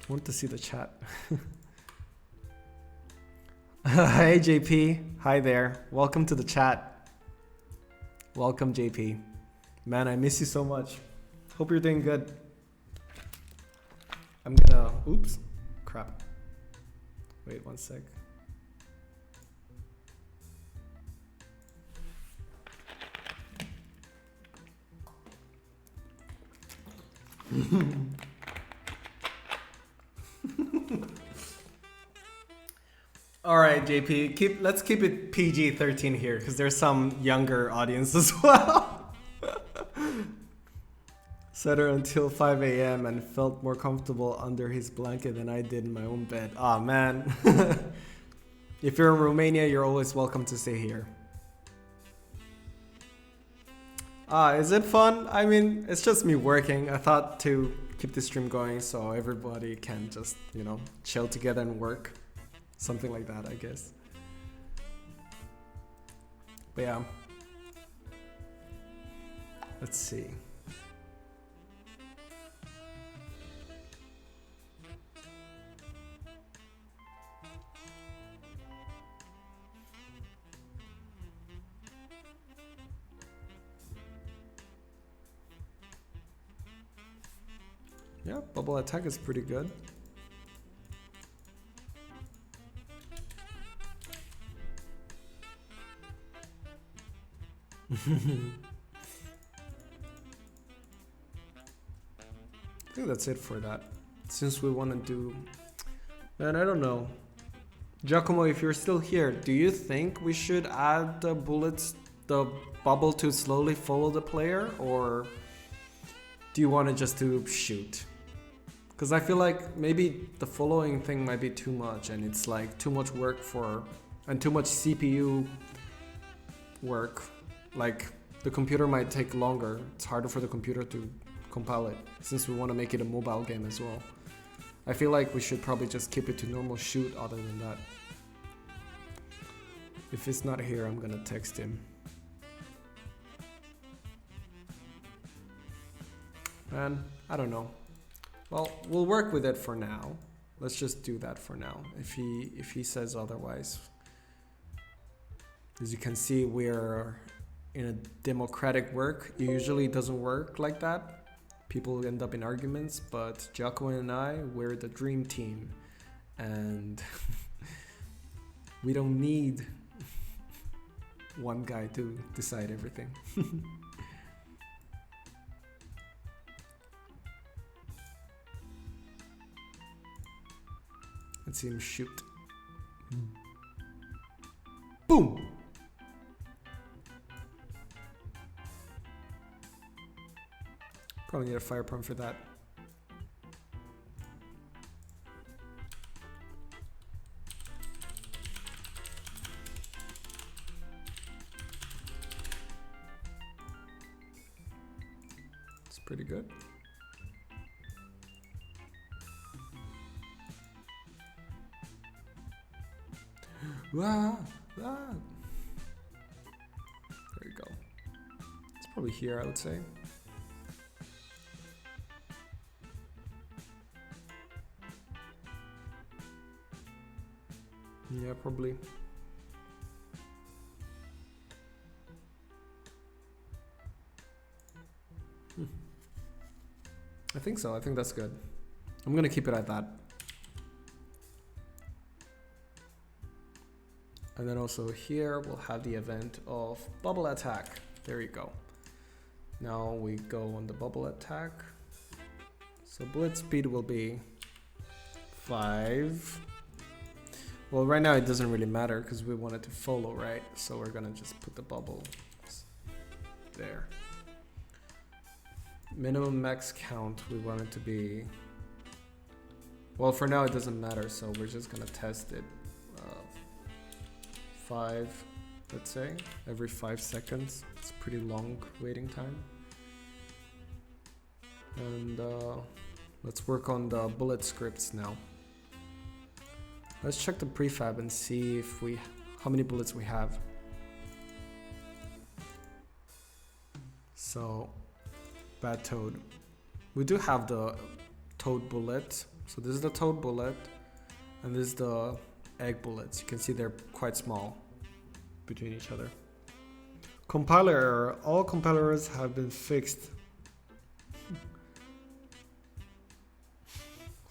I want to see the chat. Hey JP, hi there. Welcome to the chat. Welcome JP. Man, I miss you so much. Hope you're doing good. I'm gonna, oops, crap. Wait 1 sec. All right, JP, let's keep it PG-13 here because there's some younger audience as well. Sat her until 5 a.m. and felt more comfortable under his blanket than I did in my own bed. Ah, man. If you're in Romania, you're always welcome to stay here. Is it fun? I mean, it's just me working. I thought to keep the stream going so everybody can just, chill together and work. Something like that, I guess. But yeah. Let's see. Yeah, bubble attack is pretty good. I think that's it for that. Since we want to do... Man, I don't know. Giacomo, if you're still here, do you think we should add the bullets, the bubble to slowly follow the player? Or do you want it just to shoot? Because I feel like maybe the following thing might be too much and it's like too much work and too much CPU work. Like the computer might take longer. It's harder for the computer to compile it since we want to make it a mobile game as well. I feel like we should probably just keep it to normal shoot other than that. If it's not here, I'm gonna text him. Man, I don't know. Well, we'll work with it for now. Let's just do that for now. If he says otherwise. As you can see, we're in a democratic work. It usually doesn't work like that. People end up in arguments, but Giacomo and I, we're the dream team. And we don't need one guy to decide everything. Let's see him shoot. Boom! Probably need a fire pump for that. It's pretty good. Wow, wow. There you go. It's probably here, I would say. Yeah, probably. I think so. I think that's good. I'm gonna keep it at that. And then also here we'll have the event of bubble attack. There you go. Now we go on the bubble attack. So bullet speed will be 5. Well, right now it doesn't really matter because we want it to follow, right? So we're gonna just put the bubble there. Minimum max count, we want it to be... Well, for now it doesn't matter, so we're just gonna test it. 5, let's say, every 5 seconds. It's pretty long waiting time. And let's work on the bullet scripts now. Let's check the prefab and see if how many bullets we have. So, bad toad. We do have the toad bullet. So this is the toad bullet, and this is the egg bullets. You can see they're quite small between each other. Compiler error. All compilers have been fixed.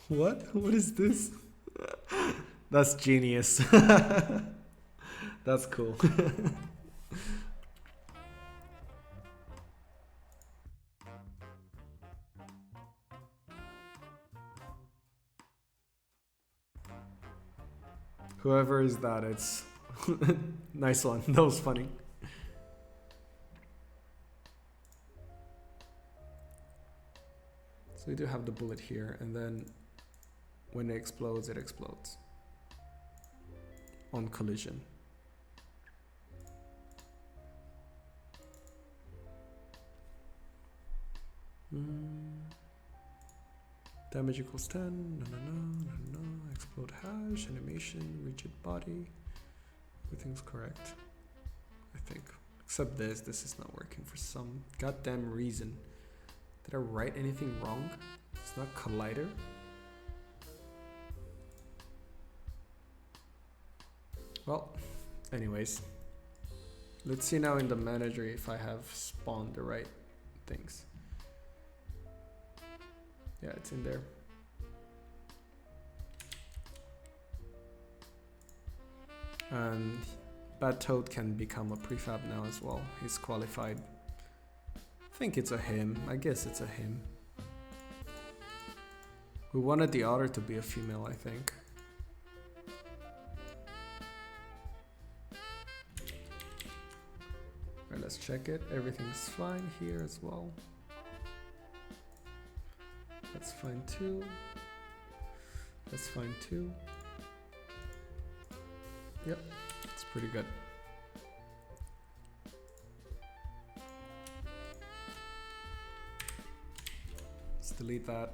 What? What is this? That's genius. That's cool. Whoever is that, it's nice one. That was funny. So we do have the bullet here, and then when it explodes on collision. Damage equals 10. No. Explode hash, animation, rigid body. Everything's correct, I think. Except this is not working for some goddamn reason. Did I write anything wrong? It's not collider. Well, anyways. Let's see now in the manager if I have spawned the right things. Yeah, it's in there. And Bad Toad can become a prefab now as well. He's qualified. I think it's a him. I guess it's a him. We wanted the otter to be a female, I think. Alright, let's check it. Everything's fine here as well. That's fine too. That's fine too. Yep, it's pretty good. Let's delete that.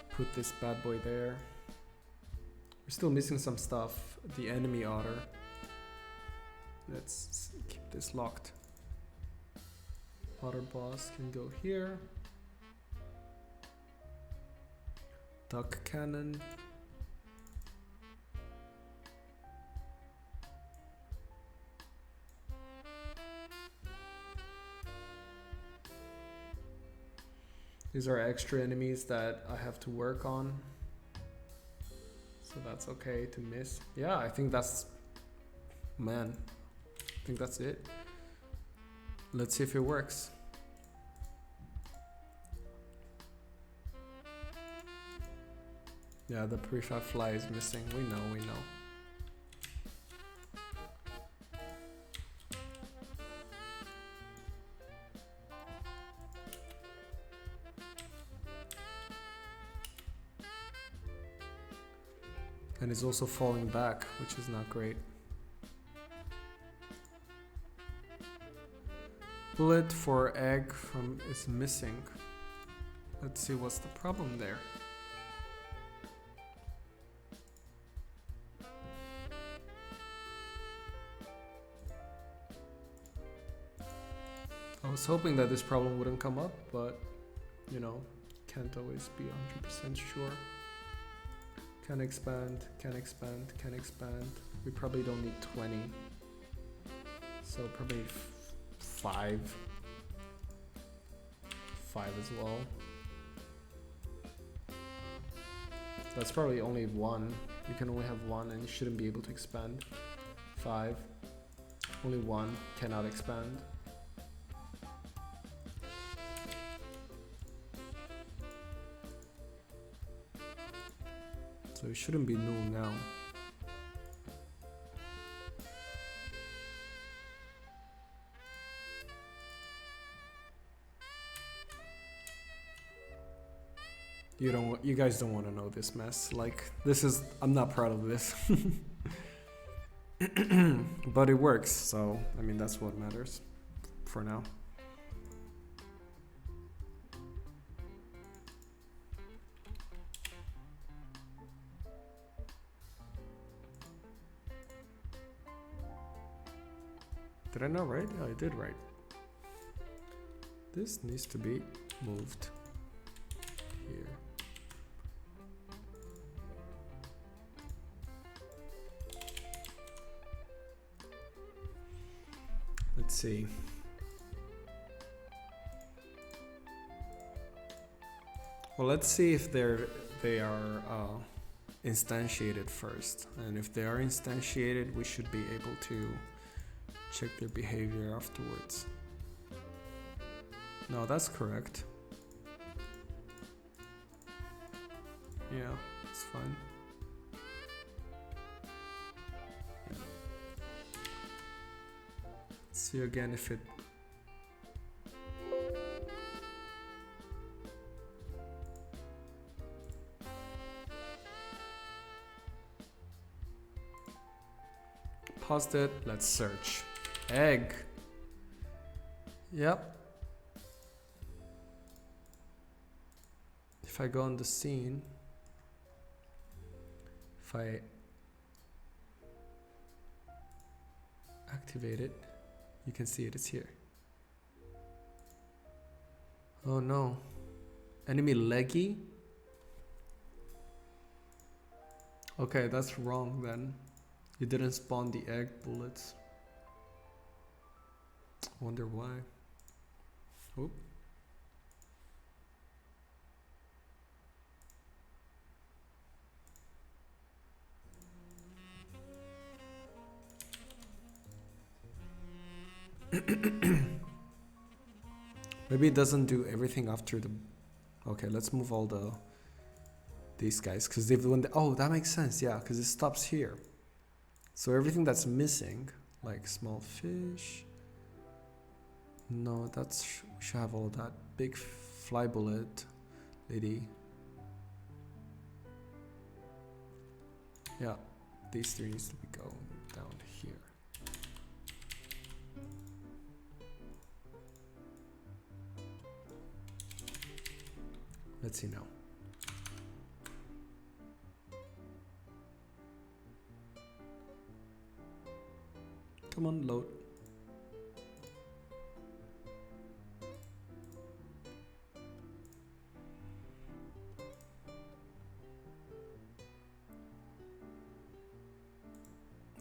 Put this bad boy there. We're still missing some stuff. The enemy otter. Let's keep this locked. Otter boss can go here. Duck cannon. These are extra enemies that I have to work on. So that's okay to miss. Yeah, I think that's... Man, I think that's it. Let's see if it works. Yeah, the prefab fly is missing. We know. And it's also falling back, which is not great. Bullet for egg from is missing. Let's see what's the problem there. I was hoping that this problem wouldn't come up, but you know, can't always be 100% sure. Can expand. We probably don't need 20. So probably 5. 5 as well. That's probably only 1. You can only have 1 and you shouldn't be able to expand. 5. Only 1 cannot expand. So it shouldn't be null now. You guys don't want to know this mess. Like, this is, I'm not proud of this. But it works, so I mean that's what matters for now. Did I not write? Yeah, I did write. This needs to be moved here. Let's see. Well, let's see if they are instantiated first, and if they are instantiated, we should be able to check their behavior afterwards. No, that's correct. Yeah, it's fine. See again if it... Paused it. Let's search. Egg. Yep. If I go on the scene, if I activate it, you can see it, it's here. Oh no. Enemy leggy? Okay, that's wrong then. You didn't spawn the egg bullets. Wonder why. Oop. Maybe it doesn't do everything after the... Okay, let's move all these guys, because they've... Oh, that makes sense, yeah, because it stops here. So everything that's missing, like small fish... No, that's... We should have all that. Big fly bullet lady. Yeah, these three needs to go down here. Let's see now. Come on, load.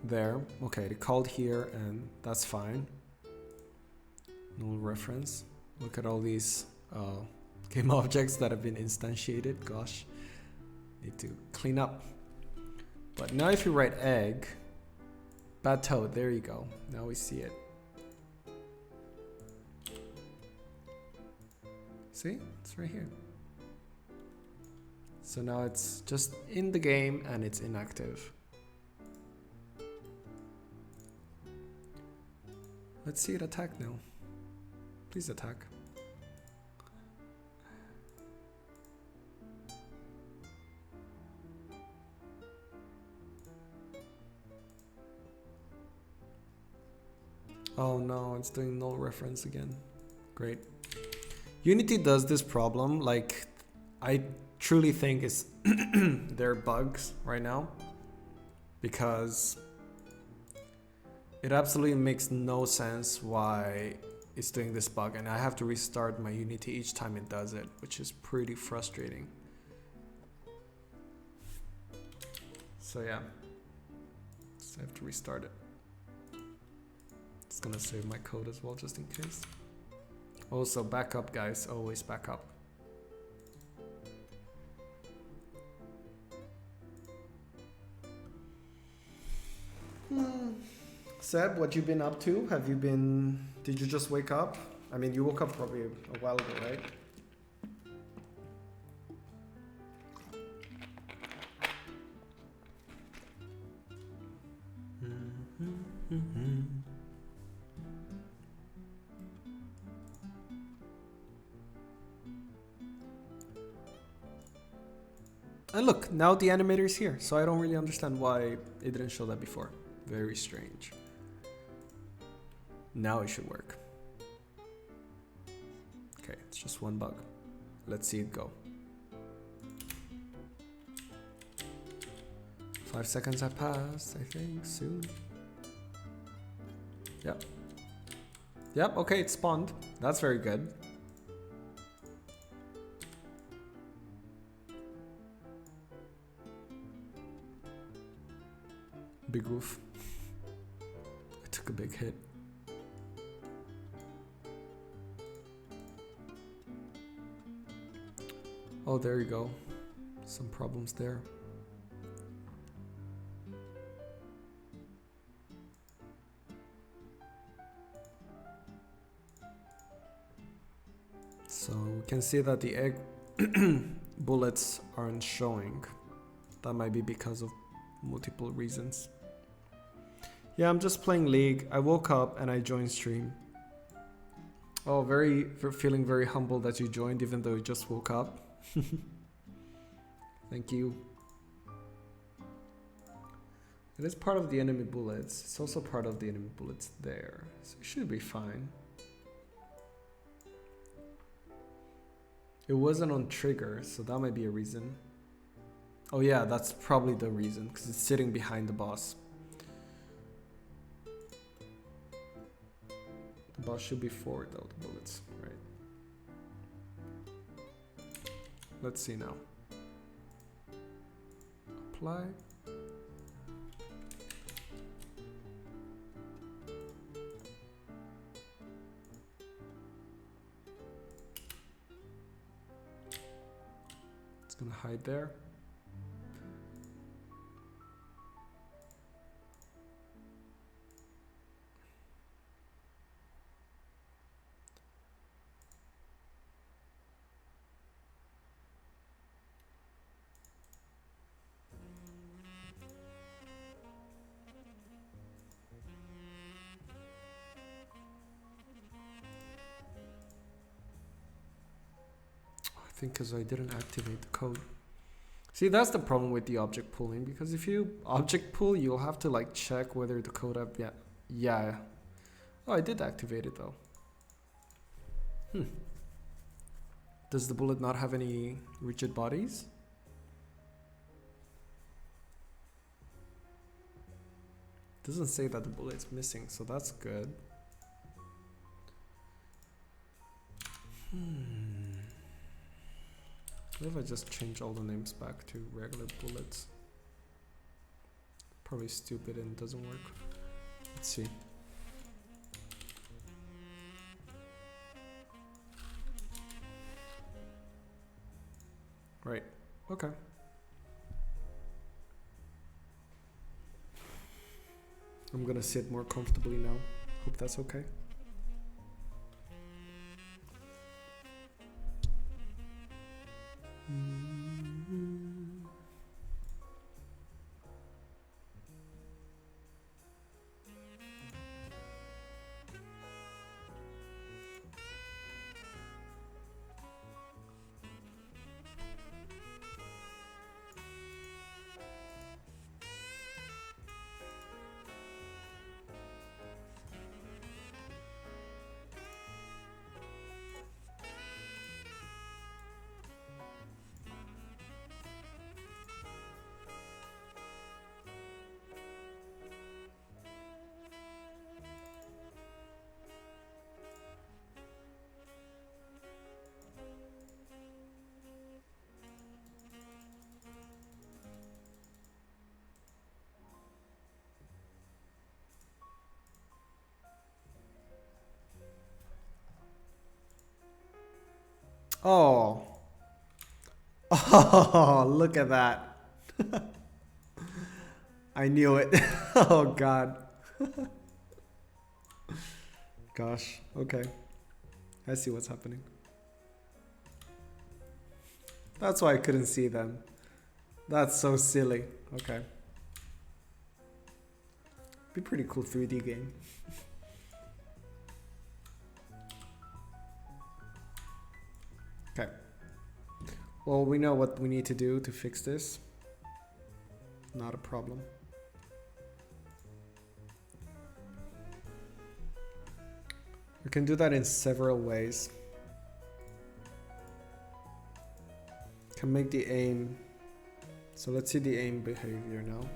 There. Okay, they called here and that's fine. No reference. Look at all these game objects that have been instantiated. Gosh, need to clean up. But now if you write egg, bad toad, there you go. Now we see it. See, it's right here. So now it's just in the game and it's inactive. Let's see it attack now. Please attack. Oh no, it's doing null reference again. Great. Unity does this problem, like, I truly think it's there are bugs right now, because it absolutely makes no sense why it's doing this bug, and I have to restart my Unity each time it does it, which is pretty frustrating. So yeah, just have to restart it. It's gonna save my code as well, just in case. Also, backup, guys, always backup. Seb, what you been up to? Have you been... Did you just wake up? I mean, you woke up probably a while ago, right? And look, now the animator is here, so I don't really understand why it didn't show that before. Very strange. Now it should work. Okay, it's just one bug. Let's see it go. 5 seconds have passed, I think, soon. Yep. Yep, okay, it spawned. That's very good. Big roof. I took a big hit. Oh, there you go. Some problems there. So we can see that the egg bullets aren't showing. That might be because of multiple reasons. Yeah, I'm just playing League. I woke up and I joined stream. Oh, feeling very humble that you joined even though you just woke up. Thank you. It is part of the enemy bullets. It's also part of the enemy bullets there. So it should be fine. It wasn't on trigger, so that might be a reason. Oh yeah, that's probably the reason, because it's sitting behind the boss. The boss should be forward though, the bullets, right? Let's see now. Apply. It's gonna hide there. I think because I didn't activate the code. See, that's the problem with the object pooling, because if you object pool, you'll have to like check whether the code up. Yeah. Oh, I did activate it though. Does the bullet not have any rigid bodies? Doesn't say that the bullet's missing, so that's good. What if I just change all the names back to regular bullets? Probably stupid and doesn't work. Let's see. Right, okay. I'm gonna sit more comfortably now. Hope that's okay. Oh. Oh, look at that. I knew it. Oh, God. Gosh. Okay. I see what's happening. That's why I couldn't see them. That's so silly. Okay. Be pretty cool 3D game. Okay. Well, we know what we need to do to fix this. Not a problem. We can do that in several ways. Can make the aim. So let's see the aim behavior now.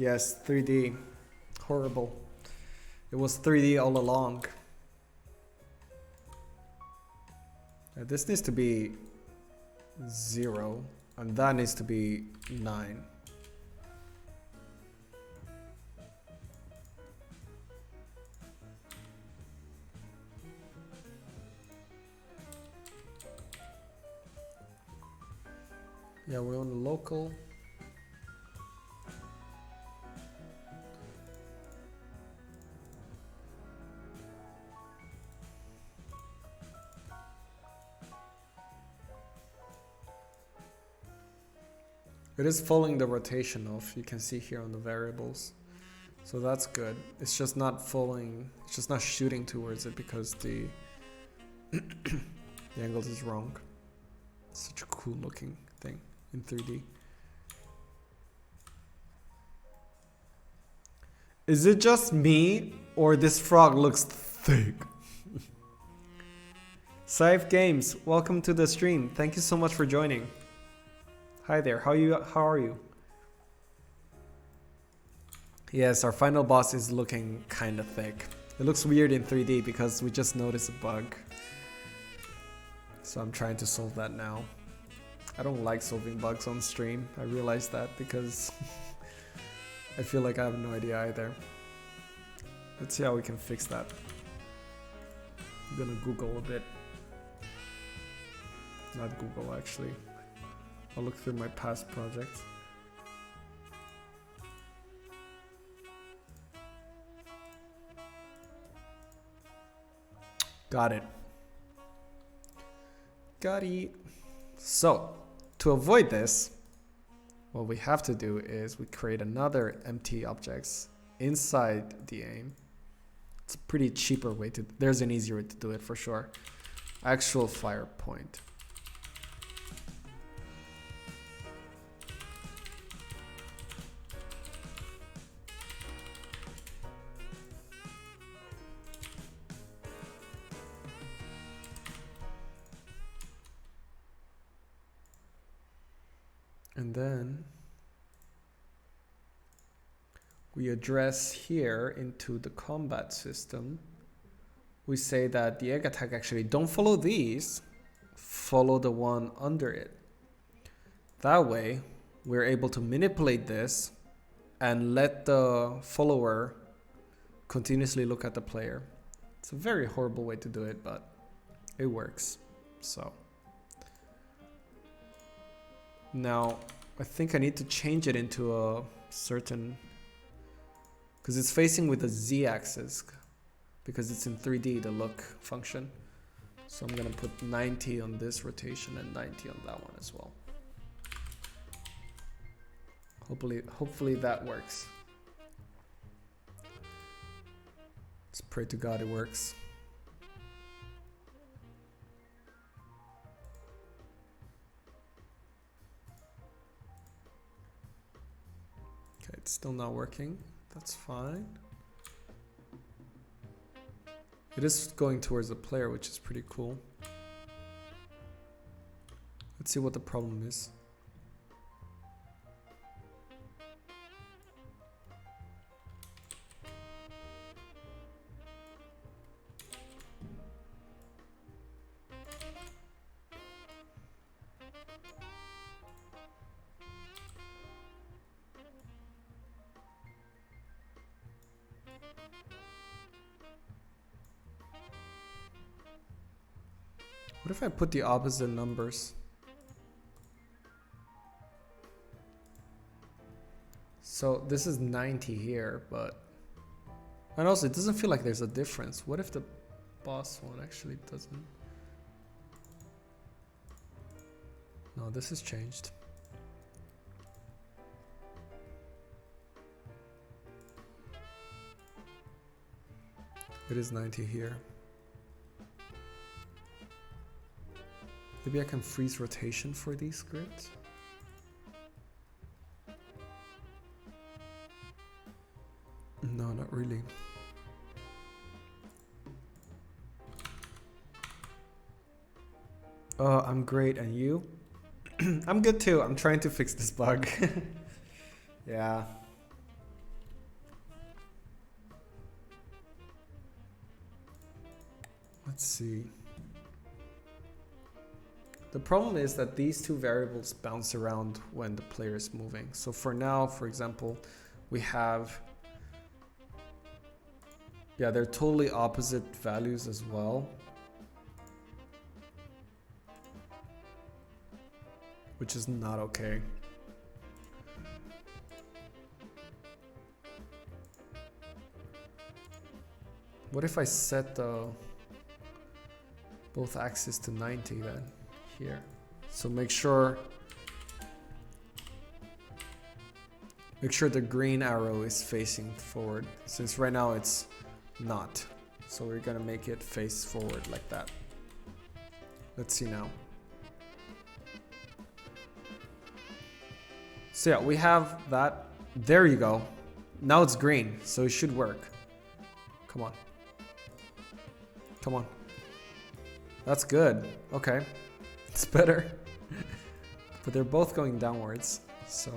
Yes, 3D. Horrible. It was 3D all along. This needs to be 0, and that needs to be 9. Yeah, we're on the local. It is following the rotation of, you can see here on the variables. So that's good. It's just not following, it's just not shooting towards it because the the angle is wrong. It's such a cool looking thing in 3D. Is it just me or this frog looks thick? Saif Games, welcome to the stream. Thank you so much for joining. Hi there, how are you? Yes, our final boss is looking kind of thick. It looks weird in 3D because we just noticed a bug. So I'm trying to solve that now. I don't like solving bugs on stream. I realized that because I feel like I have no idea either. Let's see how we can fix that. I'm gonna Google a bit. Not Google actually. I'll look through my past projects. Got it. Got it. So, to avoid this, what we have to do is we create another empty objects inside the aim. It's a pretty cheaper way to, there's an easier way to do it for sure. Actual fire point. And then we address here into the combat system. We say that the egg attack actually don't follow these, follow the one under it. That way, we're able to manipulate this and let the follower continuously look at the player. It's a very horrible way to do it, but it works. So. Now, I think I need to change it into a certain, because it's facing with the z-axis, because it's in 3D, the look function. So I'm gonna put 90 on this rotation and 90 on that one as well. Hopefully that works. Let's pray to God it works. It's still not working. That's fine. It is going towards the player, which is pretty cool. Let's see what the problem is. What if I put the opposite numbers? So this is 90 here, but... And also it doesn't feel like there's a difference. What if the boss one actually doesn't? No, this has changed. It is 90 here. Maybe I can freeze rotation for these grids. No, not really. Oh, I'm great, and you? I'm good too. I'm trying to fix this bug. Yeah. Let's see. The problem is that these two variables bounce around when the player is moving. So for now, for example, we have, yeah, they're totally opposite values as well. Which is not okay. What if I set the both axes to 90 then? Here. So make sure Make sure the green arrow is facing forward, since right now it's not. So we're gonna make it face forward like that. Let's see now. So yeah, we have that. There you go. Now it's green, so it should work. Come on. Come on. That's good. Okay. It's better. But they're both going downwards, so...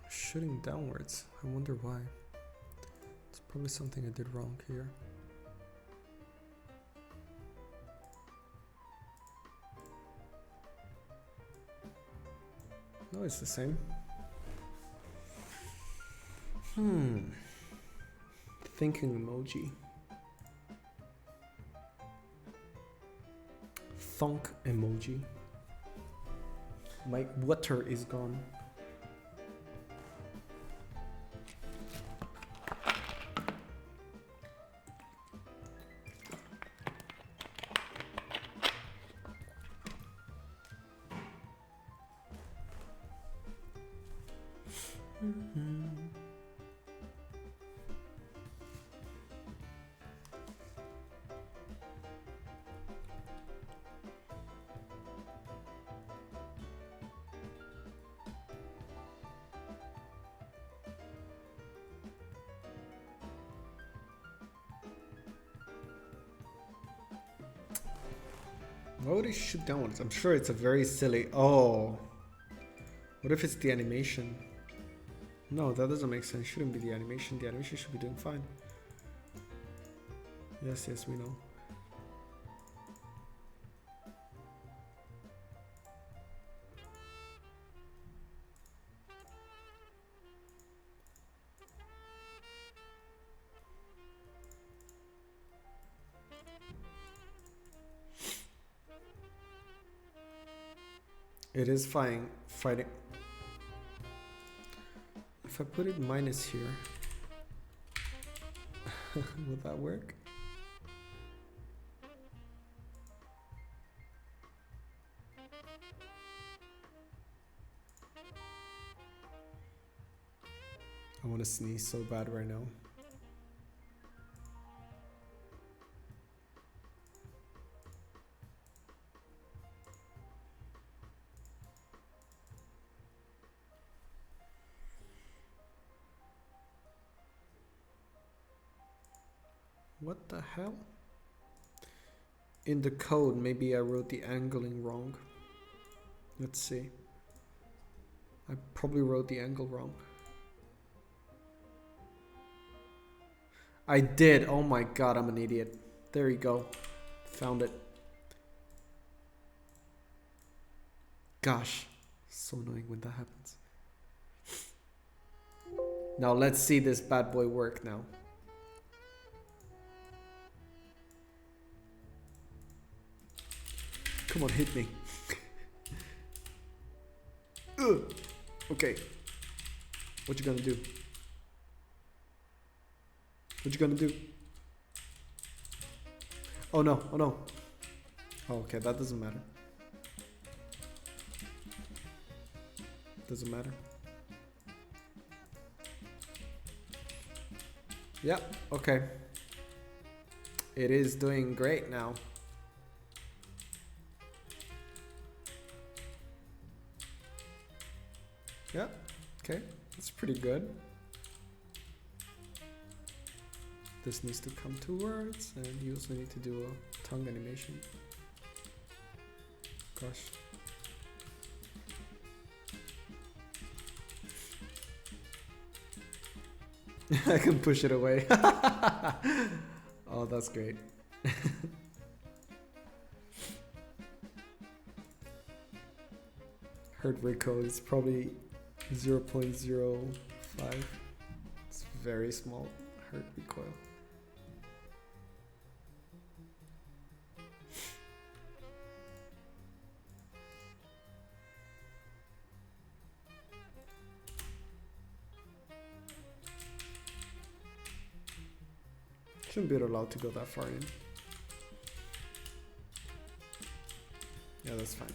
Shooting downwards. I wonder why. It's probably something I did wrong here. No, it's the same. Thinking emoji. Thunk emoji. My water is gone. Why would it shoot downwards? I'm sure it's a very silly... Oh. What if it's the animation? No, that doesn't make sense. Shouldn't be the animation. The animation should be doing fine. Yes, yes, we know. It is fine fighting. If I put it minus here, would that work? I want to sneeze so bad right now. What the hell? In the code, maybe I wrote the angling wrong. Let's see. I probably wrote the angle wrong. I did. Oh my god, I'm an idiot. There you go. Found it. Gosh, so annoying when that happens. Now let's see this bad boy work now. Come on, hit me. Okay. What you gonna do? What you gonna do? Oh no, oh no. Oh, okay, that doesn't matter. Doesn't matter. Yeah, okay. It is doing great now. Yeah, okay, that's pretty good. This needs to come towards, and you also need to do a tongue animation. Gosh. I can push it away. Oh, that's great. Hurt recoil is probably 0.05. It's very small hurt recoil. Shouldn't be allowed to go that far in. Yeah, that's fine.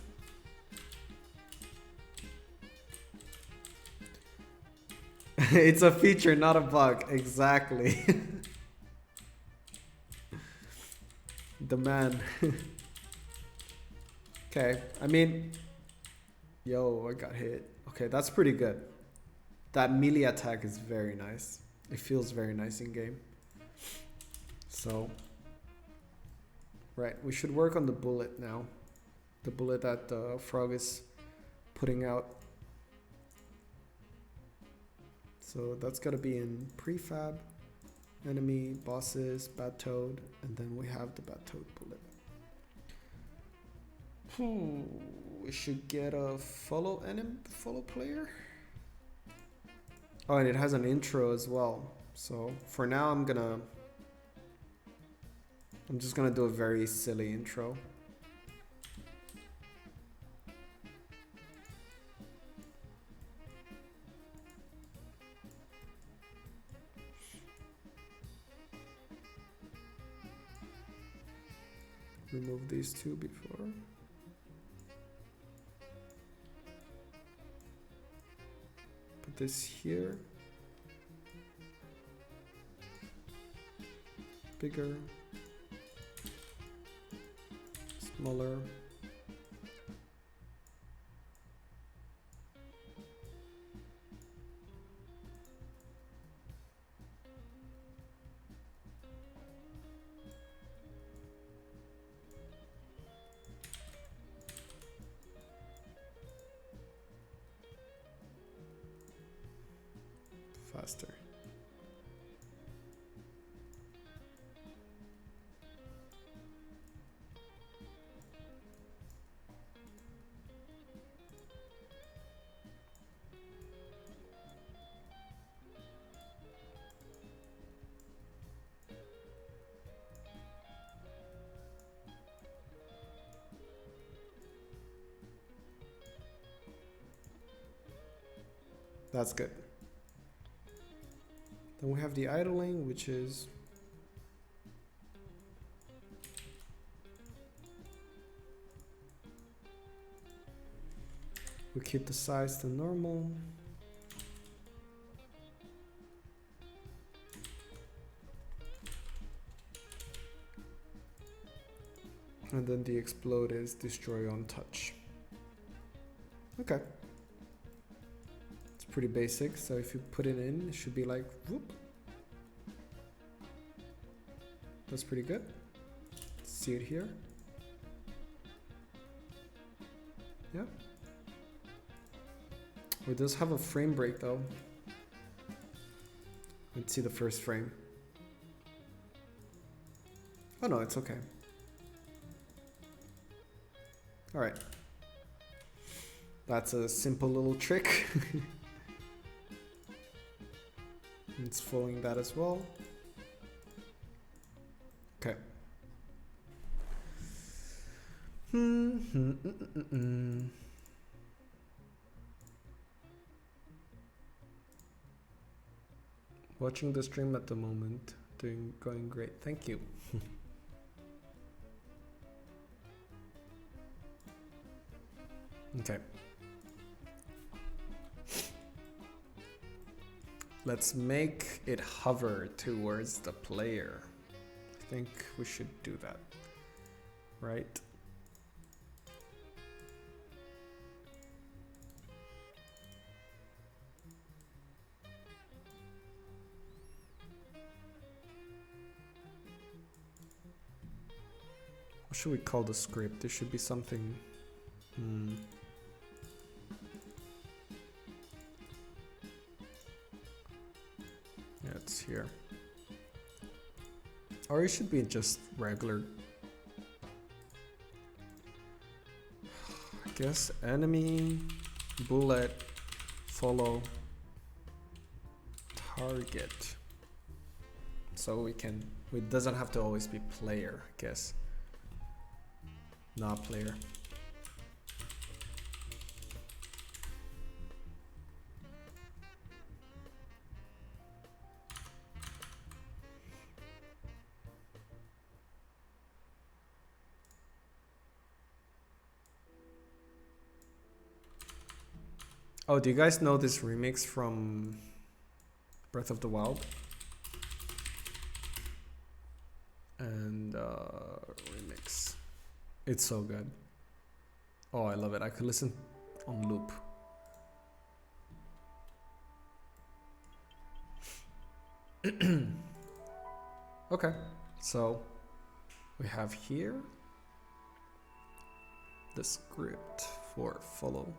It's a feature, not a bug. Exactly. The man. Okay, I mean... Yo, I got hit. Okay, that's pretty good. That melee attack is very nice. It feels very nice in game. So... Right, we should work on the bullet now. The bullet that the frog is putting out. So that's gotta be in prefab, enemy, bosses, bad toad, and then we have the bad toad bullet. We should get a follow player. Oh, and it has an intro as well. So for now I'm just gonna do a very silly intro. Remove these two before. Put this here. Bigger. Smaller. Faster. That's good. Then we have the idling, which is we keep the size to normal. And then the explode is destroy on touch. Okay. It's pretty basic, so if you put it in, it should be like whoop. That's pretty good. See it here. Yeah. It does have a frame break though. Let's see the first frame. Oh no, it's okay. All right. That's a simple little trick. It's following that as well. Okay. Watching the stream at the moment, going great. Thank you. Okay. Let's make it hover towards the player. I think we should do that, right? What should we call the script? There should be something. Yeah, it's here. Or it should be just regular. I guess enemy bullet follow target. So it doesn't have to always be player, I guess. Not player. Oh, do you guys know this remix from Breath of the Wild? And remix. It's so good. Oh, I love it. I could listen on loop. Okay, so we have here the script for follow.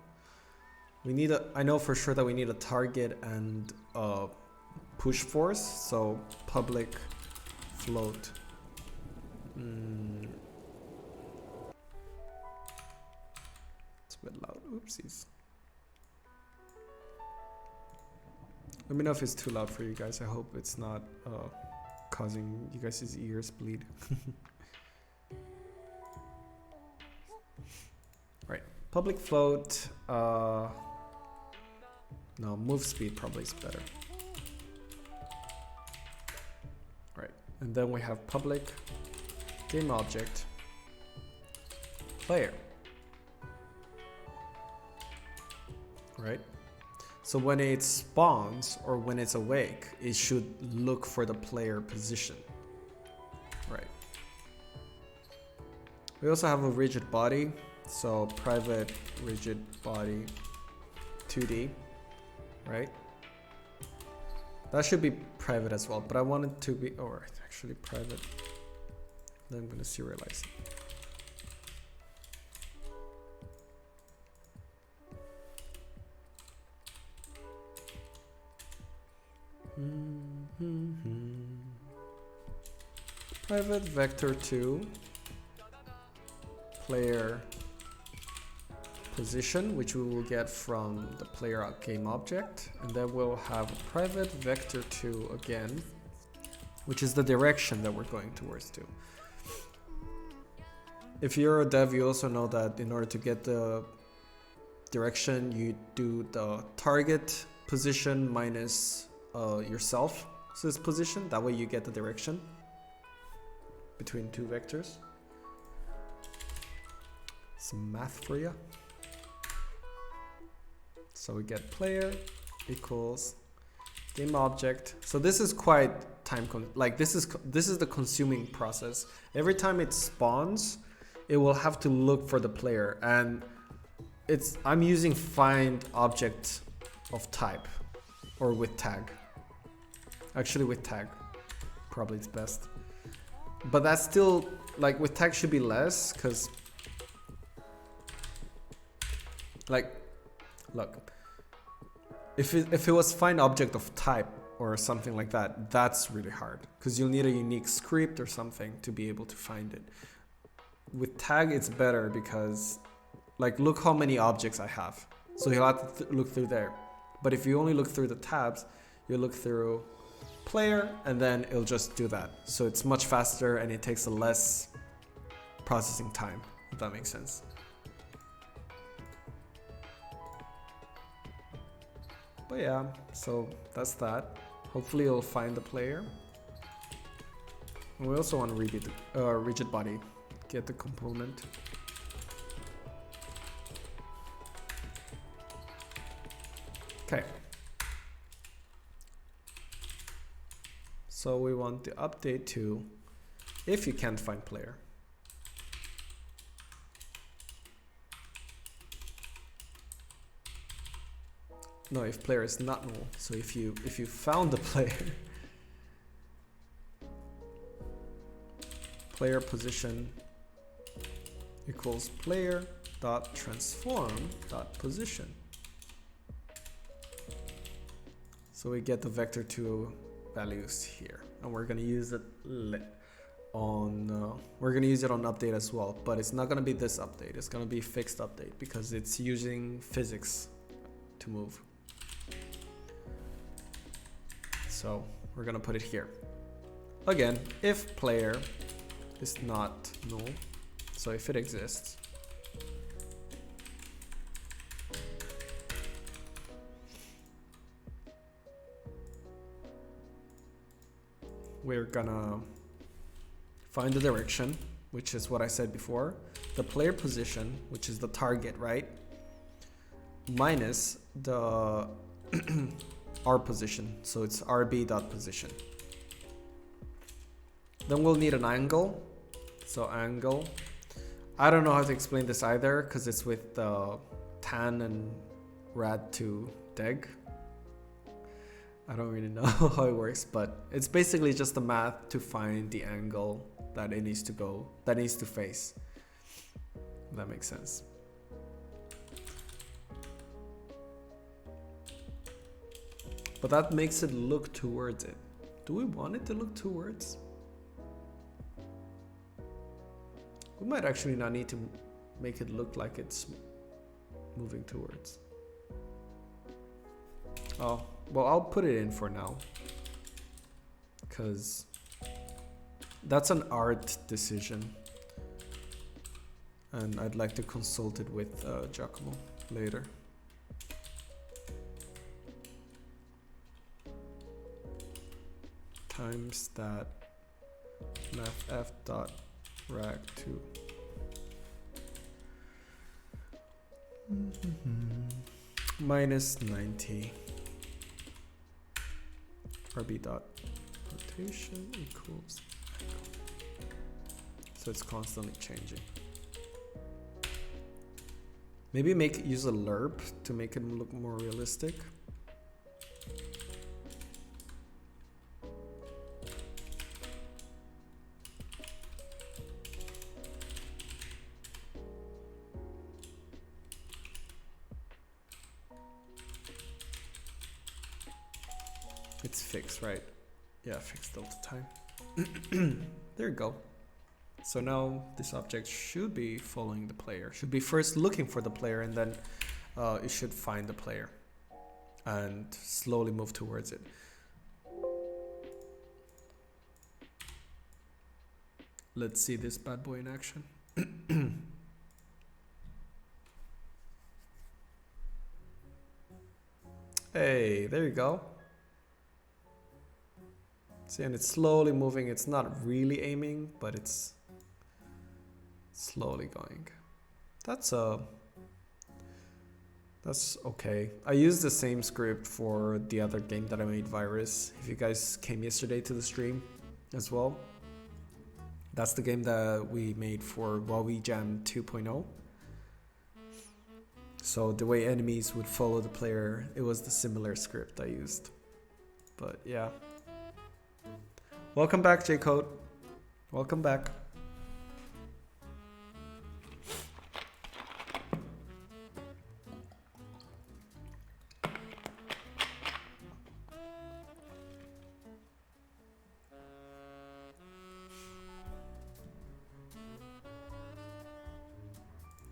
We need a, I know for sure that we need a target and a push force, so public float. It's a bit loud, oopsies. Let me know if it's too loud for you guys. I hope it's not causing you guys' ears bleed. Right, public float, no, move speed probably is better. Right, and then we have public game object player. Right, so when it spawns or when it's awake, it should look for the player position. Right, we also have a rigid body, so private rigid body 2D, right? That should be private as well, but I want it to be, or actually private. Then I'm gonna serialize it. Private vector 2 player position, which we will get from the player game object, and then we'll have a private vector 2 again, which is the direction that we're going towards to. If you're a dev, you also know that in order to get the direction, you do the target position minus yourself, so this position, that way you get the direction between two vectors. Some math for you. So we get player equals game object. So this is quite this is the consuming process. Every time it spawns, it will have to look for the player, and I'm using find object of type, or with tag. Actually with tag, probably it's best. But that's still, like, with tag should be less, because like, look, if it was find object of type or something like that, that's really hard, because you'll need a unique script or something to be able to find it. With tag, it's better because, like, look how many objects I have. So you'll have to look through there. But if you only look through the tabs, you look through player, and then it'll just do that. So it's much faster and it takes a less processing time, if that makes sense. But yeah, so that's that. Hopefully it'll find the player. And we also want to rigid body, get the component. Okay. So we want the update to if you can't find player. No, if player is not null. So if you found the player, player position equals player dot transform dot position. So we get the vector 2 values here, and we're gonna use it on update as well, but it's not gonna be this update. It's gonna be fixed update because it's using physics to move. So we're gonna put it here. Again, if player is not null, so if it exists, we're gonna find the direction, which is what I said before, the player position, which is the target, right? Minus the R position, so it's RB dot position. Then we'll need an angle, so angle. I don't know how to explain this either, because it's with tan and rad2 deg. I don't really know how it works, but it's basically just the math to find the angle that it needs to go, that needs to face. If that makes sense. But that makes it look towards it. Do we want it to look towards? We might actually not need to make it look like it's moving towards. Oh, well, I'll put it in for now, because that's an art decision, and I'd like to consult it with Giacomo later. Times that mathf dot rag2 minus 90 rb dot rotation equals angle. So it's constantly changing. Maybe use a lerp to make it look more realistic. It's fixed, right? Yeah, fixed delta time. There you go. So now this object should be following the player. Should be first looking for the player, and then it should find the player and slowly move towards it. Let's see this bad boy in action. Hey, there you go. See, and it's slowly moving. It's not really aiming, but it's slowly going. That's okay. I used the same script for the other game that I made, Virus. If you guys came yesterday to the stream as well, that's the game that we made for Huawei Jam 2.0. So the way enemies would follow the player, it was the similar script I used. But yeah. Welcome back, J-Code. Welcome back.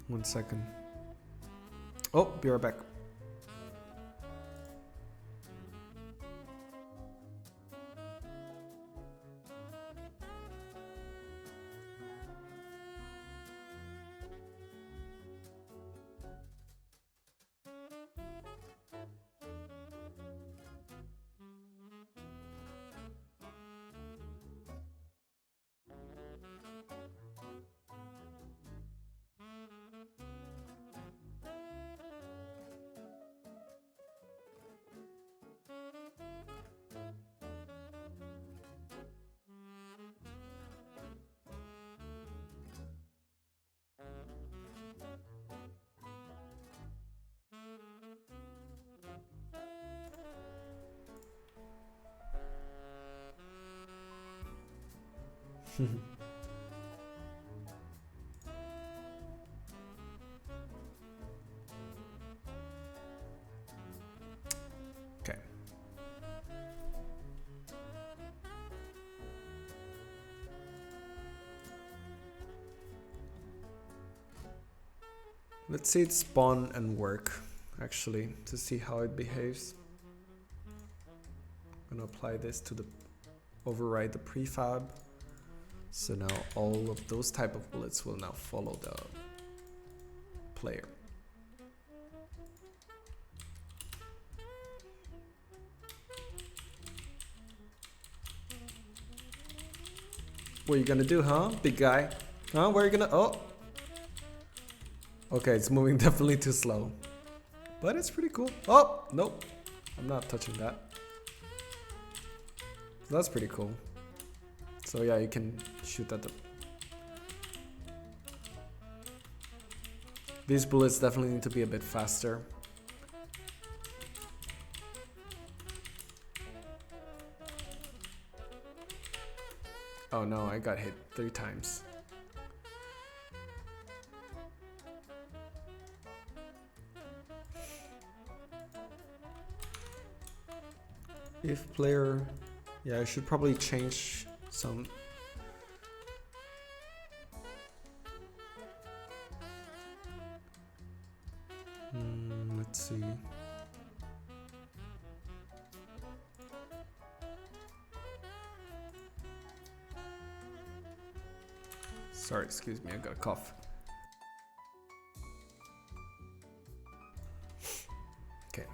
One second. Oh, be right back. Okay. Let's see it spawn and work actually, to see how it behaves. I'm gonna apply this to the override the prefab. So now all of those type of bullets will now follow the player. What are you gonna do, huh, big guy? Huh? Where are you gonna? Oh, okay, it's moving definitely too slow, but it's pretty cool. Oh, nope, I'm not touching that. So that's pretty cool. So yeah, you can shoot at the... These bullets definitely need to be a bit faster. Oh no, I got hit 3 times. If player... Yeah, I should probably change some... let's see. Sorry, excuse me, I got a cough. Okay.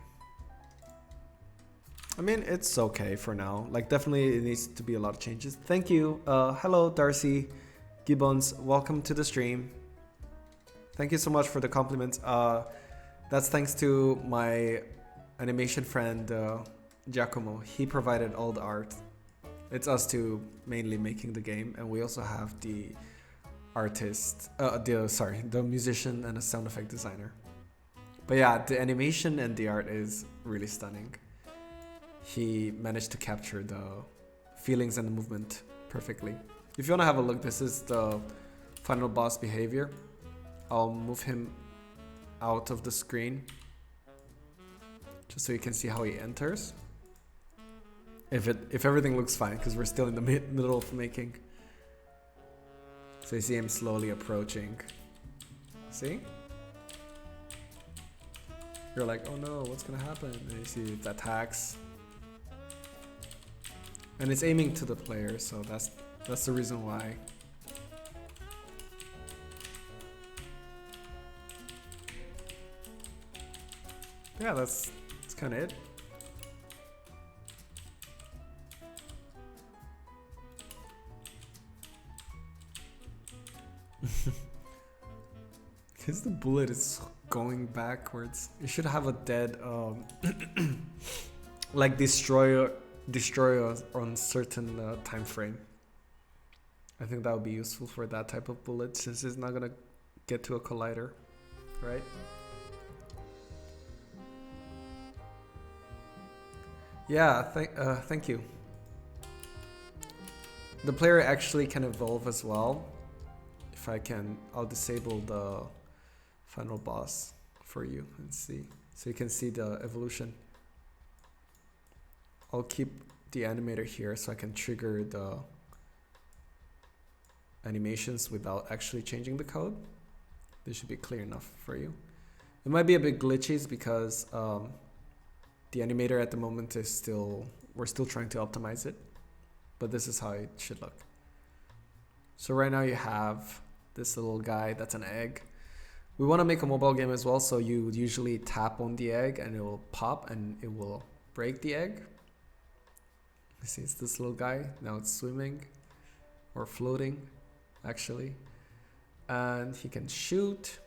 I mean, it's okay for now. Like, definitely it needs to be a lot of changes. Thank you. Hello, Darcy Gibbons. Welcome to the stream. Thank you so much for the compliments. That's thanks to my animation friend, Giacomo. He provided all the art. It's us two mainly making the game, and we also have the artist, the musician and a sound effect designer. But yeah, the animation and the art is really stunning. He managed to capture the feelings and the movement perfectly. If you want to have a look, this is the final boss behavior. I'll move him out of the screen just so you can see how he enters. If everything looks fine, because we're still in the middle of making. So you see him slowly approaching. See? You're like, oh no, what's gonna happen? And you see it attacks. And it's aiming to the player, so that's the reason why. Yeah, that's kind of it. Because the bullet is going backwards. You should have a dead, like destroyer on certain time frame. I think that would be useful for that type of bullet, since it's not gonna get to a collider, right? Yeah, thank you. The player actually can evolve as well. If I can, I'll disable the final boss for you and see. So you can see the evolution. I'll keep the animator here so I can trigger the animations without actually changing the code. This should be clear enough for you. It might be a bit glitchy because the animator at the moment is we're still trying to optimize it, but this is how it should look. So right now you have this little guy that's an egg. We want to make a mobile game as well, so you usually tap on the egg and it will pop and it will break the egg. You see, it's this little guy. Now it's swimming or floating, actually. And he can shoot.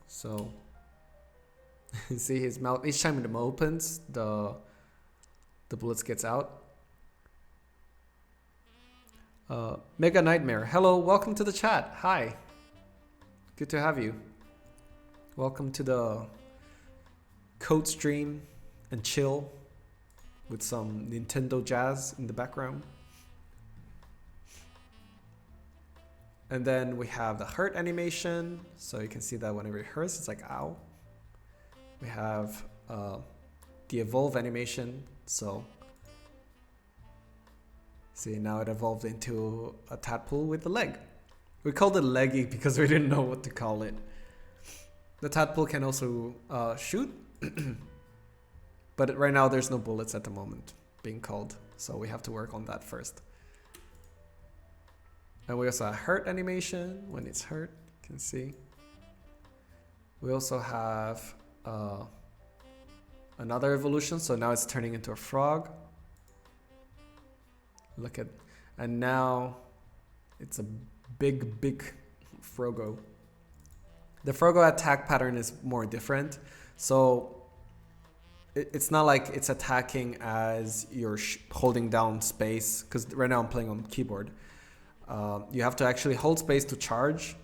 So you see his mouth, each time the mouth opens, the bullets gets out. Mega Nightmare, hello, welcome to the chat. Hi, good to have you. Welcome to the code stream and chill with some Nintendo jazz in the background. And then we have the hurt animation, so you can see that whenever it hurts, it's like ow. We have the evolve animation, so see, now it evolved into a tadpole with a leg. We called it leggy because we didn't know what to call it. The tadpole can also shoot, But right now there's no bullets at the moment being called, so we have to work on that first. And we also have hurt animation when it's hurt, you can see. We also have another evolution, so now it's turning into a frog. Look at, and now it's a big Frogo. The Frogo attack pattern is more different, so it's not like it's attacking as you're holding down space, because right now I'm playing on keyboard. You have to actually hold space to charge,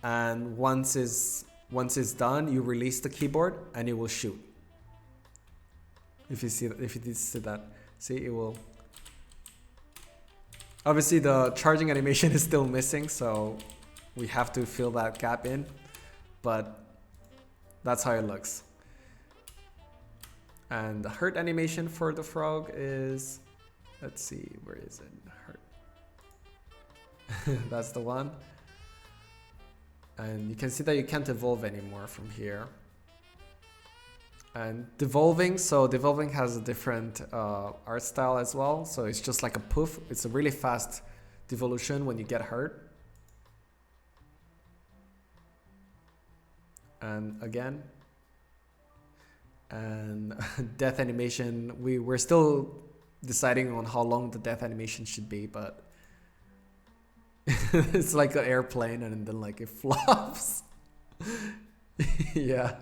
and once it's done, you release the keyboard and it will shoot. If you see that, see, it will. Obviously the charging animation is still missing, so we have to fill that gap in, but that's how it looks. And the hurt animation for the frog is, let's see, where is it? Hurt. That's the one. And you can see that you can't evolve anymore from here. And devolving, so devolving has a different art style as well. So it's just like a poof. It's a really fast devolution when you get hurt. And again. And death animation, we're still deciding on how long the death animation should be, but it's like an airplane and then like it flops. Yeah.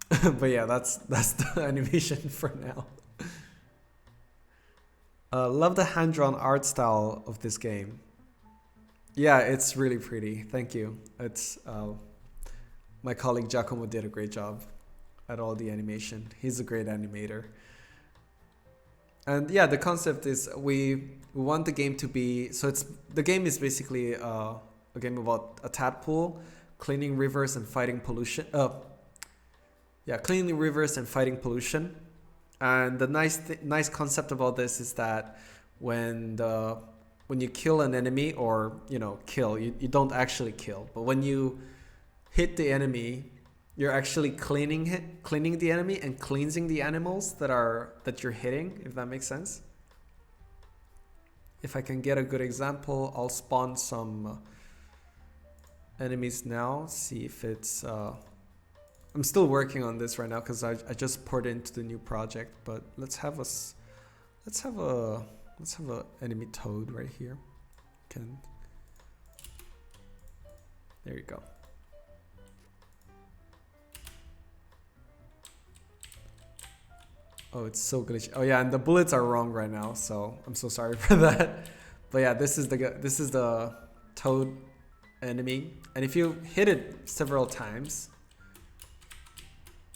But yeah, that's the animation for now. Love the hand-drawn art style of this game. Yeah, it's really pretty. Thank you. It's my colleague Giacomo did a great job at all the animation. He's a great animator. And yeah, the concept is we want the game to be, so the game is basically a game about a tadpole cleaning rivers and fighting pollution. Cleaning rivers and fighting pollution. And the nice concept about this is that when you kill an enemy, or kill, you don't actually kill, but when you hit the enemy, you're actually cleaning the enemy and cleansing the animals that you're hitting, if that makes sense. If I can get a good example, I'll spawn some enemies now, see if it's I'm still working on this right now because I just poured into the new project, but let's have a enemy toad right here. There you go. Oh, it's so glitchy. Oh yeah, and the bullets are wrong right now, so I'm so sorry for that. But yeah, this is the toad enemy, and if you hit it several times,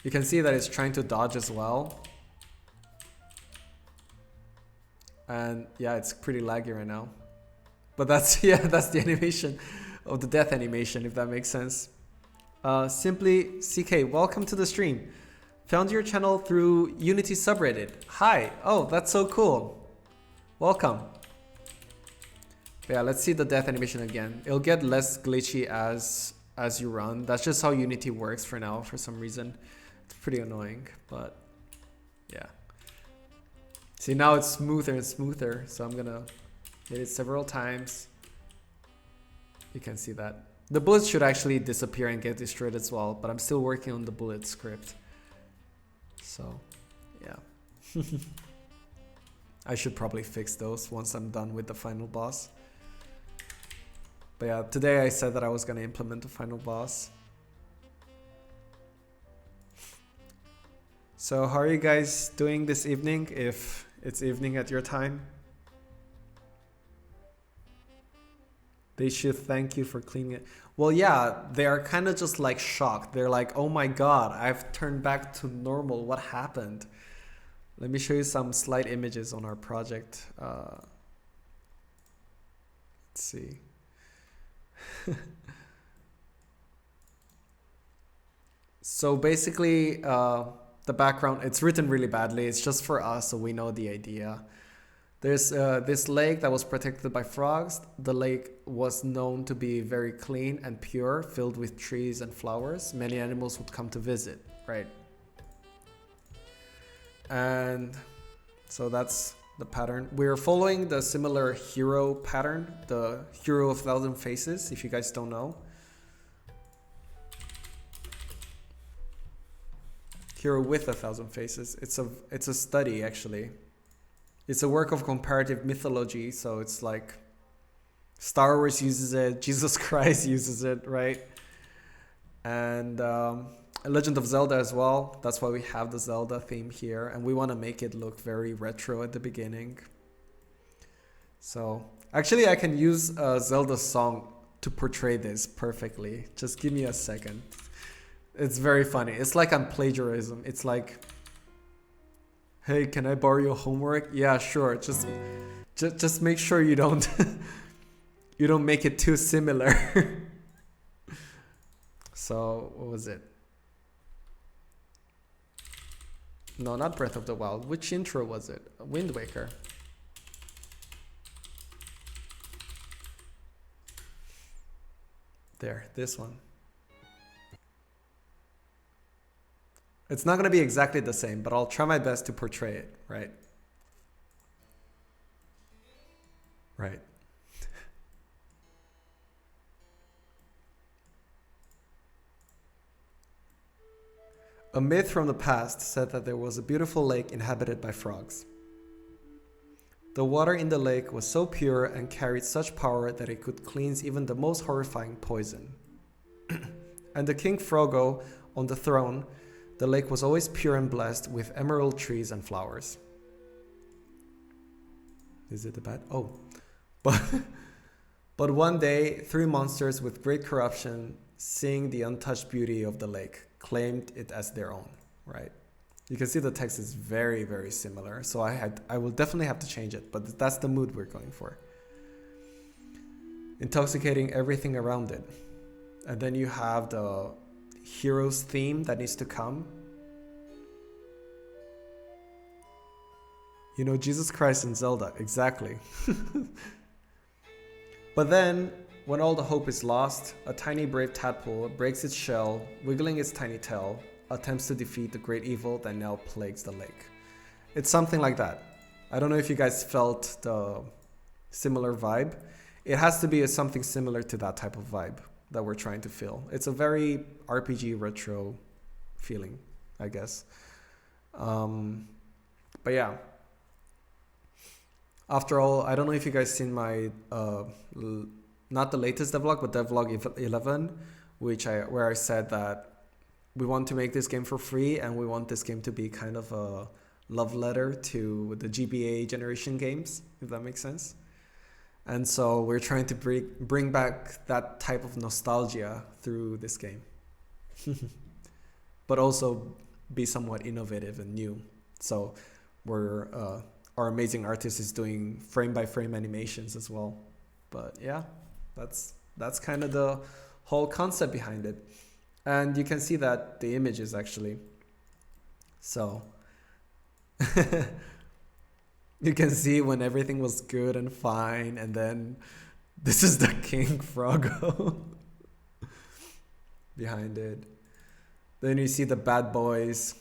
you can see that it's trying to dodge as well. And yeah, it's pretty laggy right now. But that's the animation of the death animation, if that makes sense. Simply CK, welcome to the stream. Found your channel through Unity subreddit. Hi. Oh, that's so cool. Welcome. But yeah, let's see the death animation again. It'll get less glitchy as you run. That's just how Unity works for now, for some reason. It's pretty annoying, but yeah. See, now it's smoother and smoother, so I'm gonna hit it several times. You can see that. The bullets should actually disappear and get destroyed as well, but I'm still working on the bullet script. So, yeah. I should probably fix those once I'm done with the final boss. But yeah, today I said that I was gonna implement the final boss. So how are you guys doing this evening, if it's evening at your time? They should thank you for cleaning it. Well, yeah, they are kind of just like shocked. They're like, oh my god, I've turned back to normal. What happened? Let me show you some slight images on our project. Let's see. So basically, the background, it's written really badly. It's just for us, so we know the idea. There's this lake that was protected by frogs. The lake was known to be very clean and pure, filled with trees and flowers. Many animals would come to visit, right? And so that's the pattern. We're following the similar hero pattern, the hero of 1,000 faces, if you guys don't know. Hero with 1,000 faces. It's a study, actually. It's a work of comparative mythology, so it's like Star Wars uses it, Jesus Christ uses it, right? And Legend of Zelda as well. That's why we have the Zelda theme here, and we want to make it look very retro at the beginning. So actually I can use a Zelda song to portray this perfectly. Just give me a second. It's very funny. It's like I'm plagiarism. It's like, hey, can I borrow your homework? Yeah, sure. Just make sure you don't you don't make it too similar. So what was it? No, not Breath of the Wild. Which intro was it? Wind Waker. There, this one. It's not going to be exactly the same, but I'll try my best to portray it, right? Right. A myth from the past said that there was a beautiful lake inhabited by frogs. The water in the lake was so pure and carried such power that it could cleanse even the most horrifying poison. And the King Frogo on the throne, the lake was always pure and blessed with emerald trees and flowers. Is it the bad? Oh. But one day, 3 monsters with great corruption, seeing the untouched beauty of the lake, claimed it as their own, right? You can see the text is very, very similar. So I will definitely have to change it, but that's the mood we're going for. Intoxicating everything around it. And then you have the hero's theme that needs to come. You know, Jesus Christ and Zelda, exactly. But then, when all the hope is lost, a tiny brave tadpole breaks its shell, wiggling its tiny tail, attempts to defeat the great evil that now plagues the lake. It's something like that. I don't know if you guys felt the similar vibe. It has to be something similar to that type of vibe that we're trying to feel. It's a very RPG retro feeling, I guess. But yeah. After all, I don't know if you guys seen my not the latest devlog, but devlog 11, where I said that we want to make this game for free, and we want this game to be kind of a love letter to the GBA generation games, if that makes sense. And so we're trying to bring back that type of nostalgia through this game, but also be somewhat innovative and new. So our amazing artist is doing frame by frame animations as well. But yeah, that's kind of the whole concept behind it. And you can see that the images actually. So you can see when everything was good and fine, and then this is the King Frogo behind it. Then you see the bad boys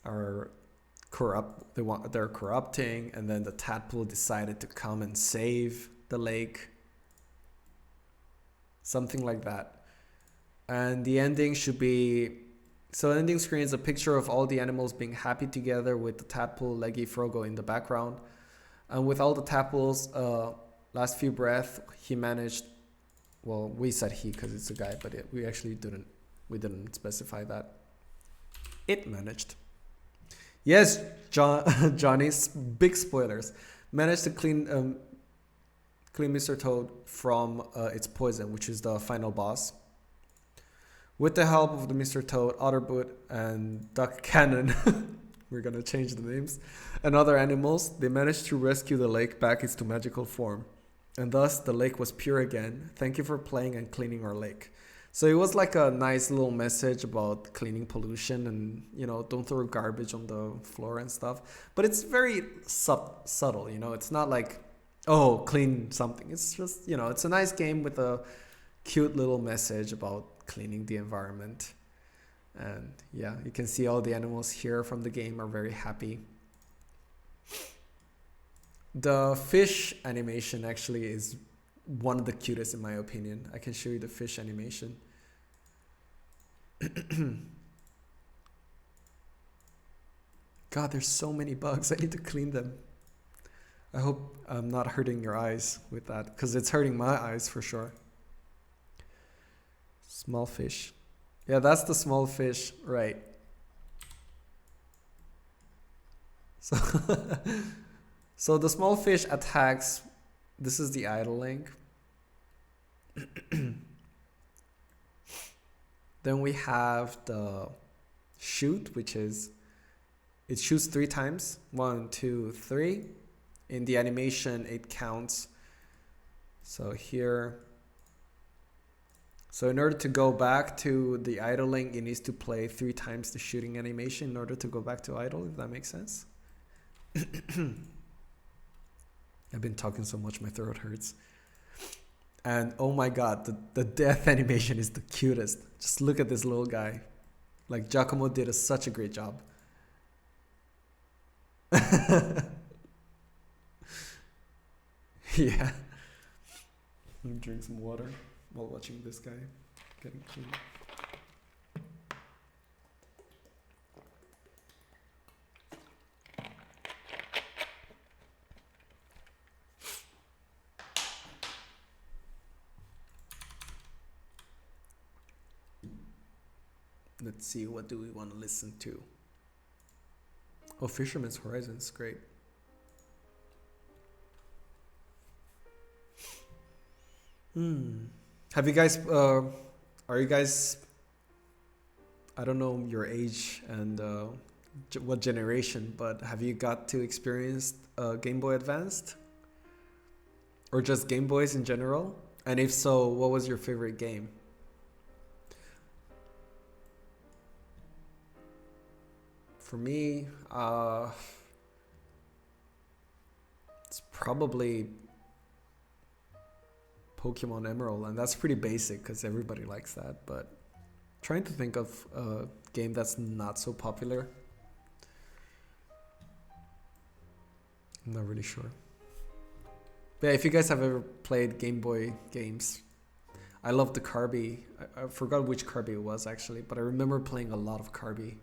are they're corrupting, and then the tadpole decided to come and save the lake. Something like that. And the ending should be, so ending screen is a picture of all the animals being happy together with the tadpole Leggy Frogo in the background. And with all the tadpoles, last few breaths, he managed, well, we said he because it's a guy, but we actually didn't specify that. It managed. Yes, Johnny's big spoilers. Managed to clean Mr. Toad from its poison, which is the final boss. With the help of the Mr. Toad, Otterboot, and Duck Cannon, we're gonna change the names, and other animals, they managed to rescue the lake back into magical form. And thus, the lake was pure again. Thank you for playing and cleaning our lake. So it was like a nice little message about cleaning pollution and, don't throw garbage on the floor and stuff. But it's very subtle, It's not like, oh, clean something. It's just, it's a nice game with a cute little message about cleaning the environment. And yeah, you can see all the animals here from the game are very happy. The fish animation actually is one of the cutest in my opinion. I can show you the fish animation. God, there's so many bugs. I need to clean them. I hope I'm not hurting your eyes with that, because it's hurting my eyes for sure. Small fish. Yeah, that's the small fish, right. So, so the small fish attacks. This is the idling. Then we have the shoot, which is, it shoots 3 times. 1, 2, 3. In the animation, it counts. So here. So in order to go back to the idling, it needs to play 3 times the shooting animation in order to go back to idle, if that makes sense. I've been talking so much, my throat hurts. And oh my god, the death animation is the cutest. Just look at this little guy. Like, Giacomo did such a great job. Yeah. Let me drink some water while watching this guy getting clean. Let's see, what do we want to listen to? Oh, Fisherman's Horizon's great. Have you guys, are you guys, I don't know your age and what generation, but have you got to experience Game Boy Advanced? Or just Game Boys in general? And if so, what was your favorite game? For me, it's probably Pokemon Emerald, and that's pretty basic because everybody likes that, but trying to think of a game that's not so popular. I'm not really sure. But yeah, if you guys have ever played Game Boy games, I love the Kirby. I forgot which Kirby it was actually, but I remember playing a lot of Kirby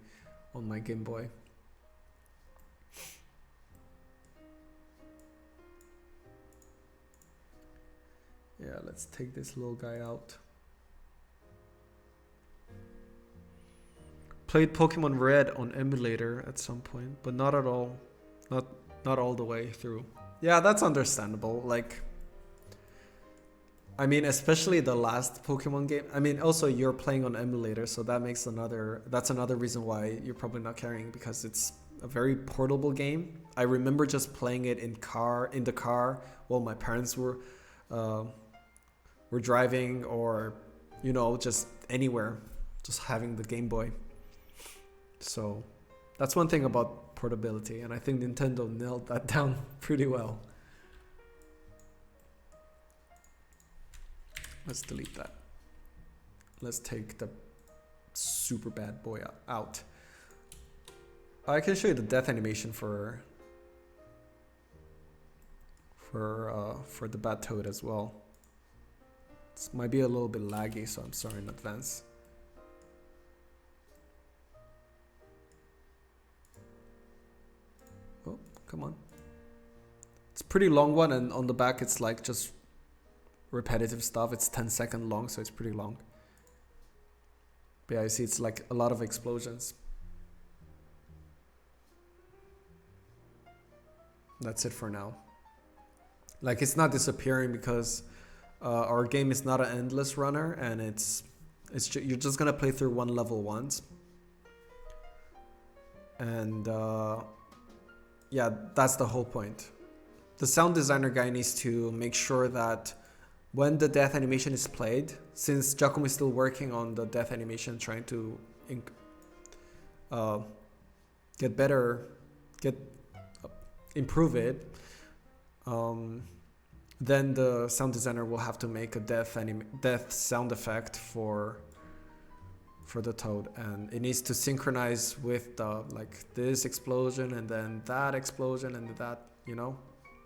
on my Game Boy. Yeah, let's take this little guy out. Played Pokemon Red on emulator at some point, but not at all. Not all the way through. Yeah, that's understandable. Like, I mean, especially the last Pokemon game. I mean, also you're playing on emulator, so that's another reason why you're probably not carrying, because it's a very portable game. I remember just playing it in the car while my parents were driving, or just anywhere, just having the Game Boy. So that's one thing about portability, and I think Nintendo nailed that down pretty well. Let's delete that. Let's take the super bad boy out. I can show you the death animation for the bad toad as well. This might be a little bit laggy, so I'm sorry in advance. Oh, come on. It's a pretty long one, and on the back it's like just repetitive stuff. It's 10-second long, so it's pretty long. But yeah, you see it's like a lot of explosions. That's it for now. Like, it's not disappearing because our game is not an endless runner, and you're just gonna play through one level once. And yeah, that's the whole point. The sound designer guy needs to make sure that when the death animation is played, since Giacomo is still working on the death animation, trying to get better, get improve it, then the sound designer will have to make a death sound effect for the toad, and it needs to synchronize with the like this explosion and then that explosion and that, you know,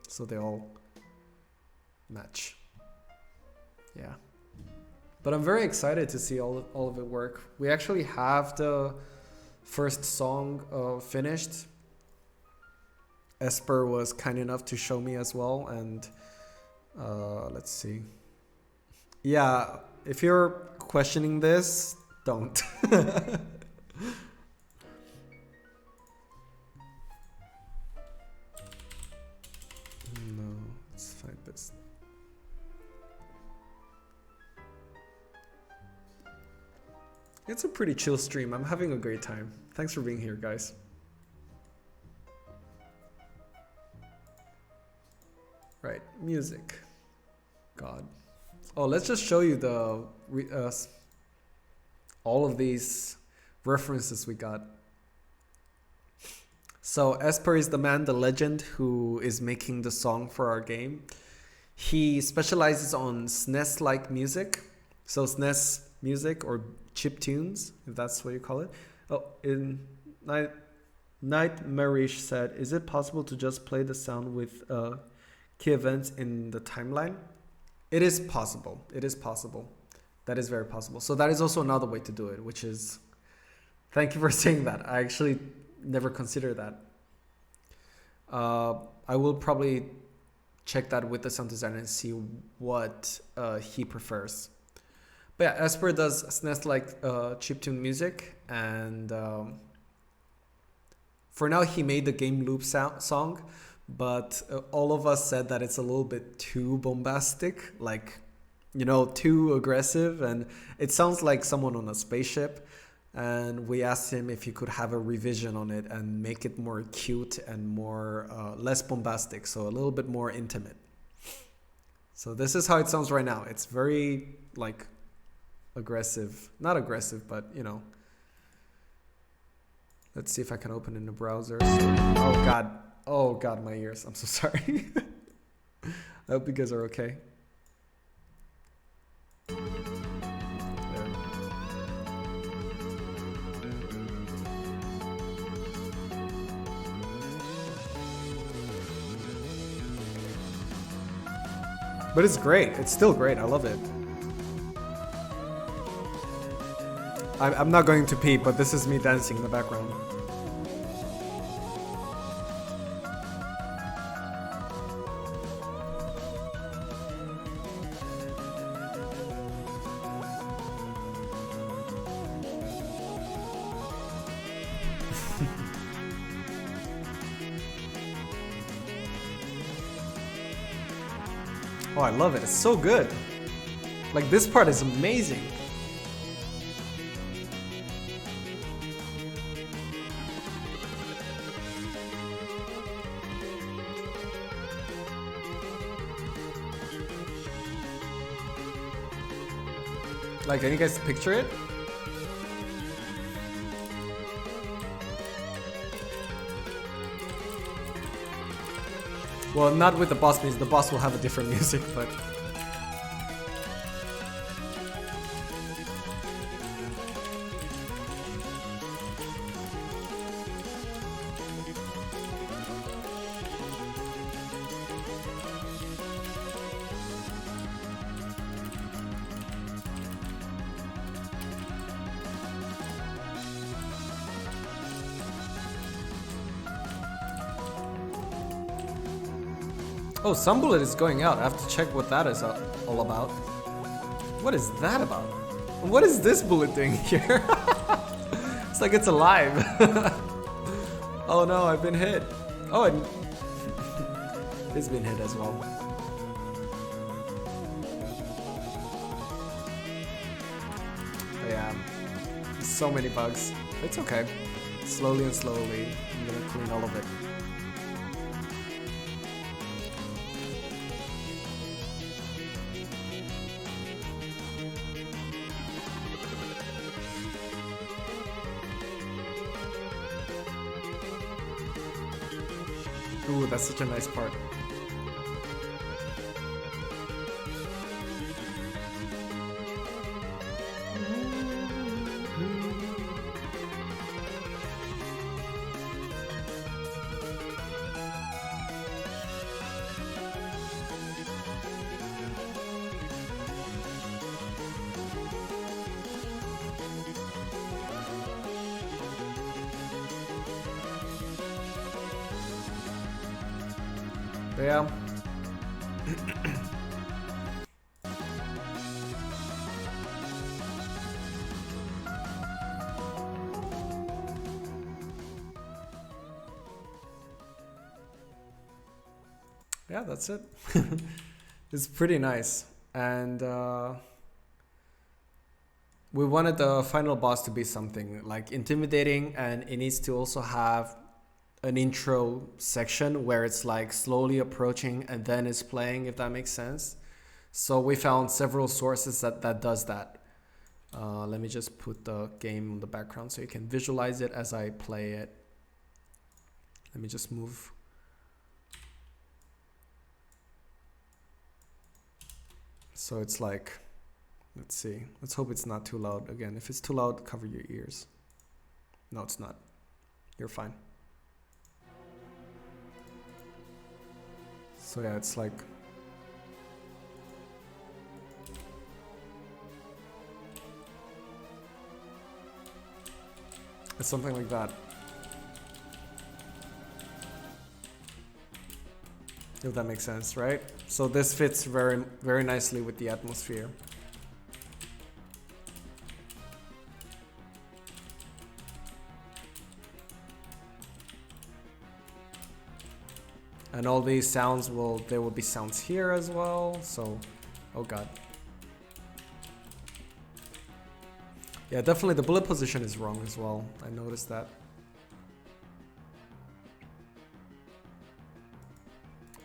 so they all match. Yeah, but I'm very excited to see all of it work. We actually have the first song finished. Esper was kind enough to show me as well, and let's see. Yeah, if you're questioning this, don't. No, let's find this. It's a pretty chill stream. I'm having a great time. Thanks for being here, guys. Right, music. God. Oh, let's just show you the all of these references we got. So Esper is the man, the legend, who is making the song for our game. He specializes on SNES-like music. So SNES music or chip tunes, if that's what you call it. Oh, in Nightmarish said, is it possible to just play the sound with key events in the timeline? It is possible. It is possible. That is very possible. So that is also another way to do it, which is, thank you for saying that. I actually never considered that. I will probably check that with the sound designer and see what he prefers. But yeah, Esper does SNES-like chiptune music, and for now he made the game loop song, but all of us said that it's a little bit too bombastic, like, you know, too aggressive, and it sounds like someone on a spaceship. And we asked him if he could have a revision on it and make it more cute and more less bombastic, so a little bit more intimate. So this is how it sounds right now. It's very like aggressive, not aggressive, but you know. Let's see if I can open in the browser. Oh god, my ears. I'm so sorry. I hope you guys are okay. But it's great. It's still great. I love it. I'm not going to pee, but this is me dancing in the background. Oh, I love it. It's so good. Like, this part is amazing. Like, can you guys picture it? Well, not with the boss, because the boss will have a different music, but... Oh, some bullet is going out. I have to check what that is all about. What is that about? What is this bullet doing here? It's like it's alive. Oh no, I've been hit. Oh, it's been hit as well. Yeah, so many bugs. It's okay. Slowly and slowly, I'm gonna clean all of it. Ooh, that's such a nice part. Yeah. Yeah, that's it. It's pretty nice. And we wanted the final boss to be something like intimidating, and it needs to also have an intro section where it's like slowly approaching and then it's playing, if that makes sense. So we found several sources that does that. Let me just put the game in the background so you can visualize it as I play it. Let me just move. So it's like, let's see. Let's hope it's not too loud. Again, if it's too loud, cover your ears. No, it's not. You're fine. So yeah, it's like, it's something like that. If that makes sense, right? So this fits very, very nicely with the atmosphere. And all these sounds there will be sounds here as well. So, oh god. Yeah, definitely the bullet position is wrong as well. I noticed that.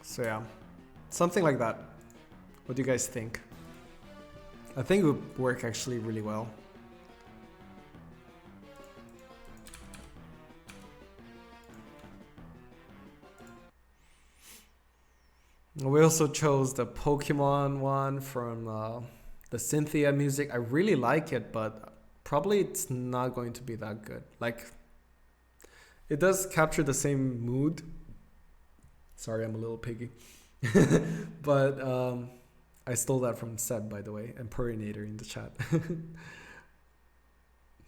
So yeah, something like that. What do you guys think? I think it would work actually really well. We also chose the Pokemon one from the Cynthia music. I really like it, but probably it's not going to be that good. Like, it does capture the same mood. Sorry, I'm a little piggy. But I stole that from Seb, by the way, and Purinator in the chat.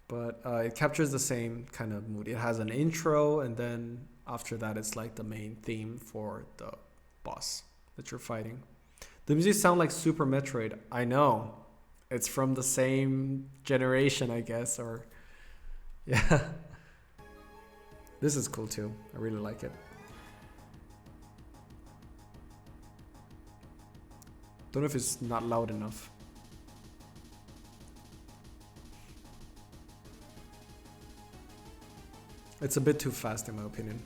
But it captures the same kind of mood. It has an intro, and then after that, it's like the main theme for the boss that you're fighting. The music sound like Super Metroid. I know. It's from the same generation, I guess, or yeah. This is cool too. I really like it. Don't know if it's not loud enough. It's a bit too fast in my opinion.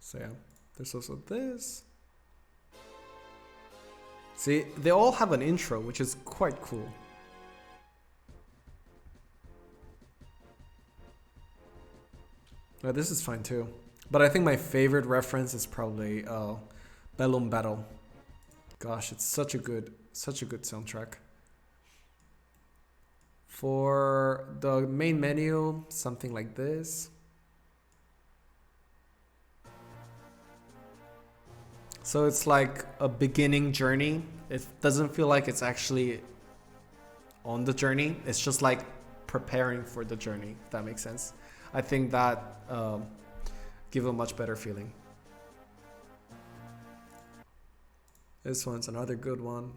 So yeah, there's also this. See, they all have an intro, which is quite cool. This is fine too. But I think my favorite reference is probably Bellum Battle. Gosh, it's such a good soundtrack. For the main menu, something like this. So it's like a beginning journey. It doesn't feel like it's actually on the journey. It's just like preparing for the journey, if that makes sense. I think that give a much better feeling. This one's another good one.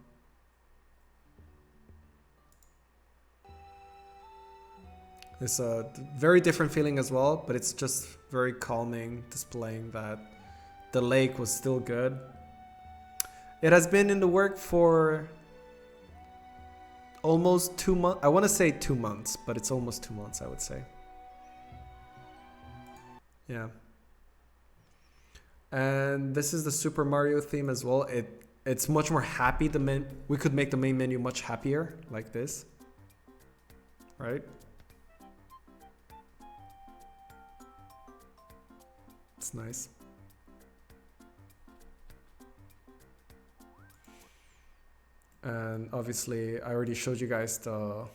It's a very different feeling as well, but it's just very calming, displaying that the lake was still good. It has been in the work for almost 2 months. I want to say 2 months, but it's almost 2 months, I would say. Yeah. And this is the Super Mario theme as well. It's much more happy. We could make the main menu much happier, like this. Right? It's nice. And obviously I already showed you guys the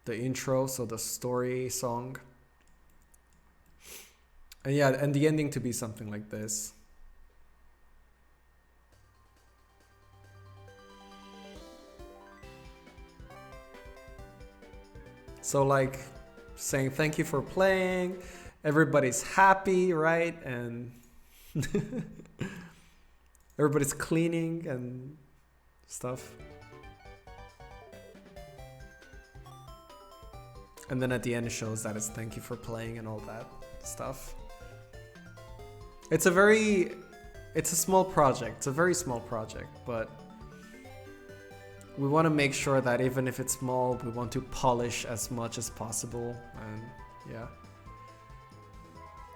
intro, so the story song. And yeah, and the ending to be something like this. So like saying thank you for playing, everybody's happy, right? And everybody's cleaning and stuff. And then at the end it shows that it's thank you for playing and all that stuff. It's a small project. It's a very small project, but we want to make sure that even if it's small, we want to polish as much as possible. And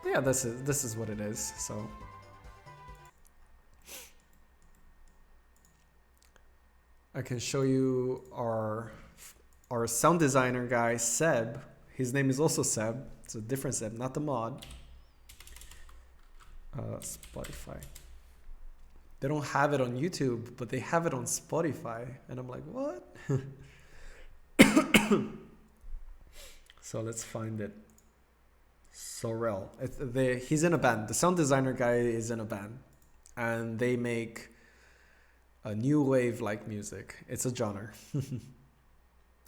yeah, this is what it is. So I can show you our sound designer guy, Seb. His name is also Seb. It's a different Seb, not the mod. Spotify. They don't have it on YouTube, but they have it on Spotify. And I'm like, what? So let's find it. Sorel. He's in a band. The sound designer guy is in a band. And they make a new wave like music. It's a genre.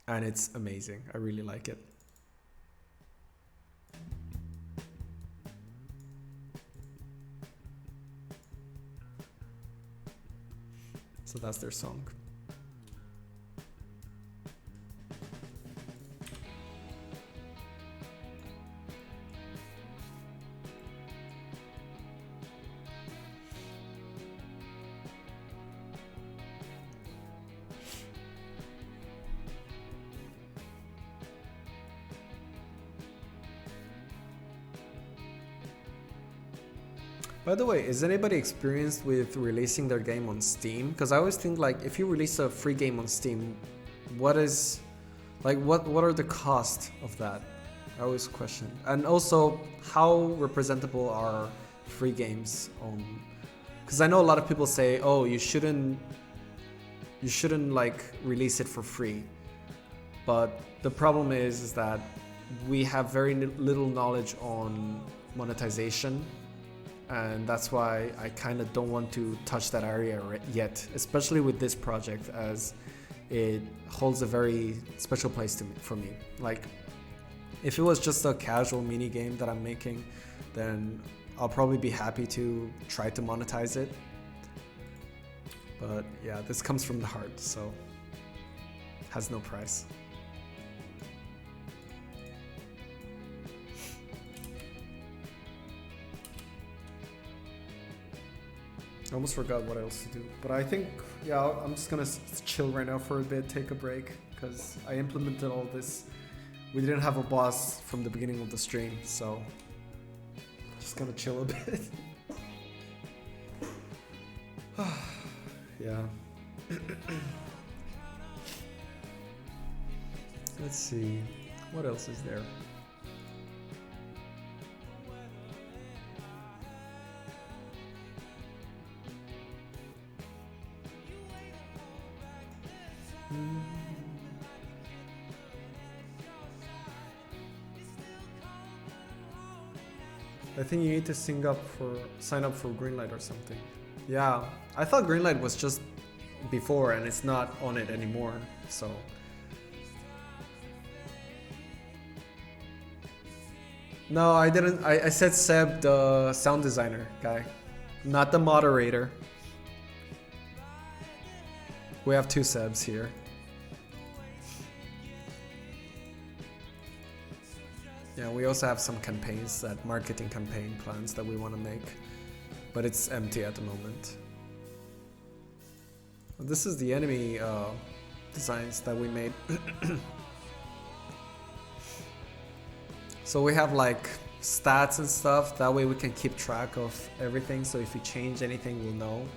And it's amazing. I really like it. So that's their song. By the way, is anybody experienced with releasing their game on Steam? Because I always think like if you release a free game on Steam, what are the costs of that? I always question. And also, how representable are free games on? Because I know a lot of people say, oh, you shouldn't like release it for free. But the problem is that we have very little knowledge on monetization. And that's why I kind of don't want to touch that area yet, especially with this project, as it holds a very special place for me. Like, if it was just a casual mini game that I'm making, then I'll probably be happy to try to monetize it. But yeah, this comes from the heart, so has no price. I almost forgot what else to do, but I think, yeah, I'm just gonna chill right now for a bit, take a break, because I implemented all this. We didn't have a boss from the beginning of the stream, so just gonna chill a bit. Yeah. Let's see, what else is there? I think you need to sign up for Greenlight or something. Yeah, I thought Greenlight was just before and it's not on it anymore, so. No, I didn't. I said Seb, the sound designer guy, not the moderator. We have two Sebs here. Yeah, we also have some campaigns, marketing campaign plans that we want to make, but it's empty at the moment. This is the enemy designs that we made. So we have like stats and stuff, that way we can keep track of everything, so if we change anything we'll know.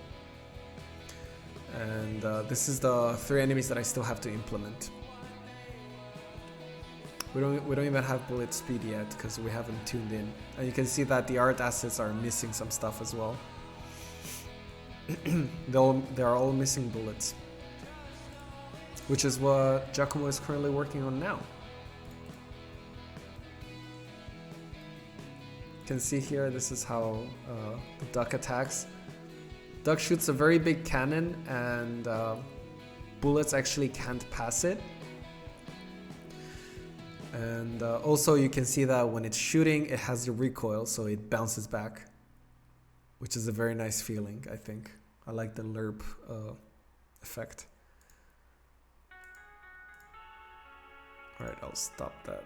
And this is the 3 enemies that I still have to implement. We don't even have bullet speed yet because we haven't tuned in. And you can see that the art assets are missing some stuff as well. They are all missing bullets, which is what Giacomo is currently working on now. You can see here, this is how the duck attacks. Duck shoots a very big cannon and bullets actually can't pass it. And also you can see that when it's shooting, it has the recoil, so it bounces back, which is a very nice feeling, I think. I like the lerp effect. Alright, I'll stop that.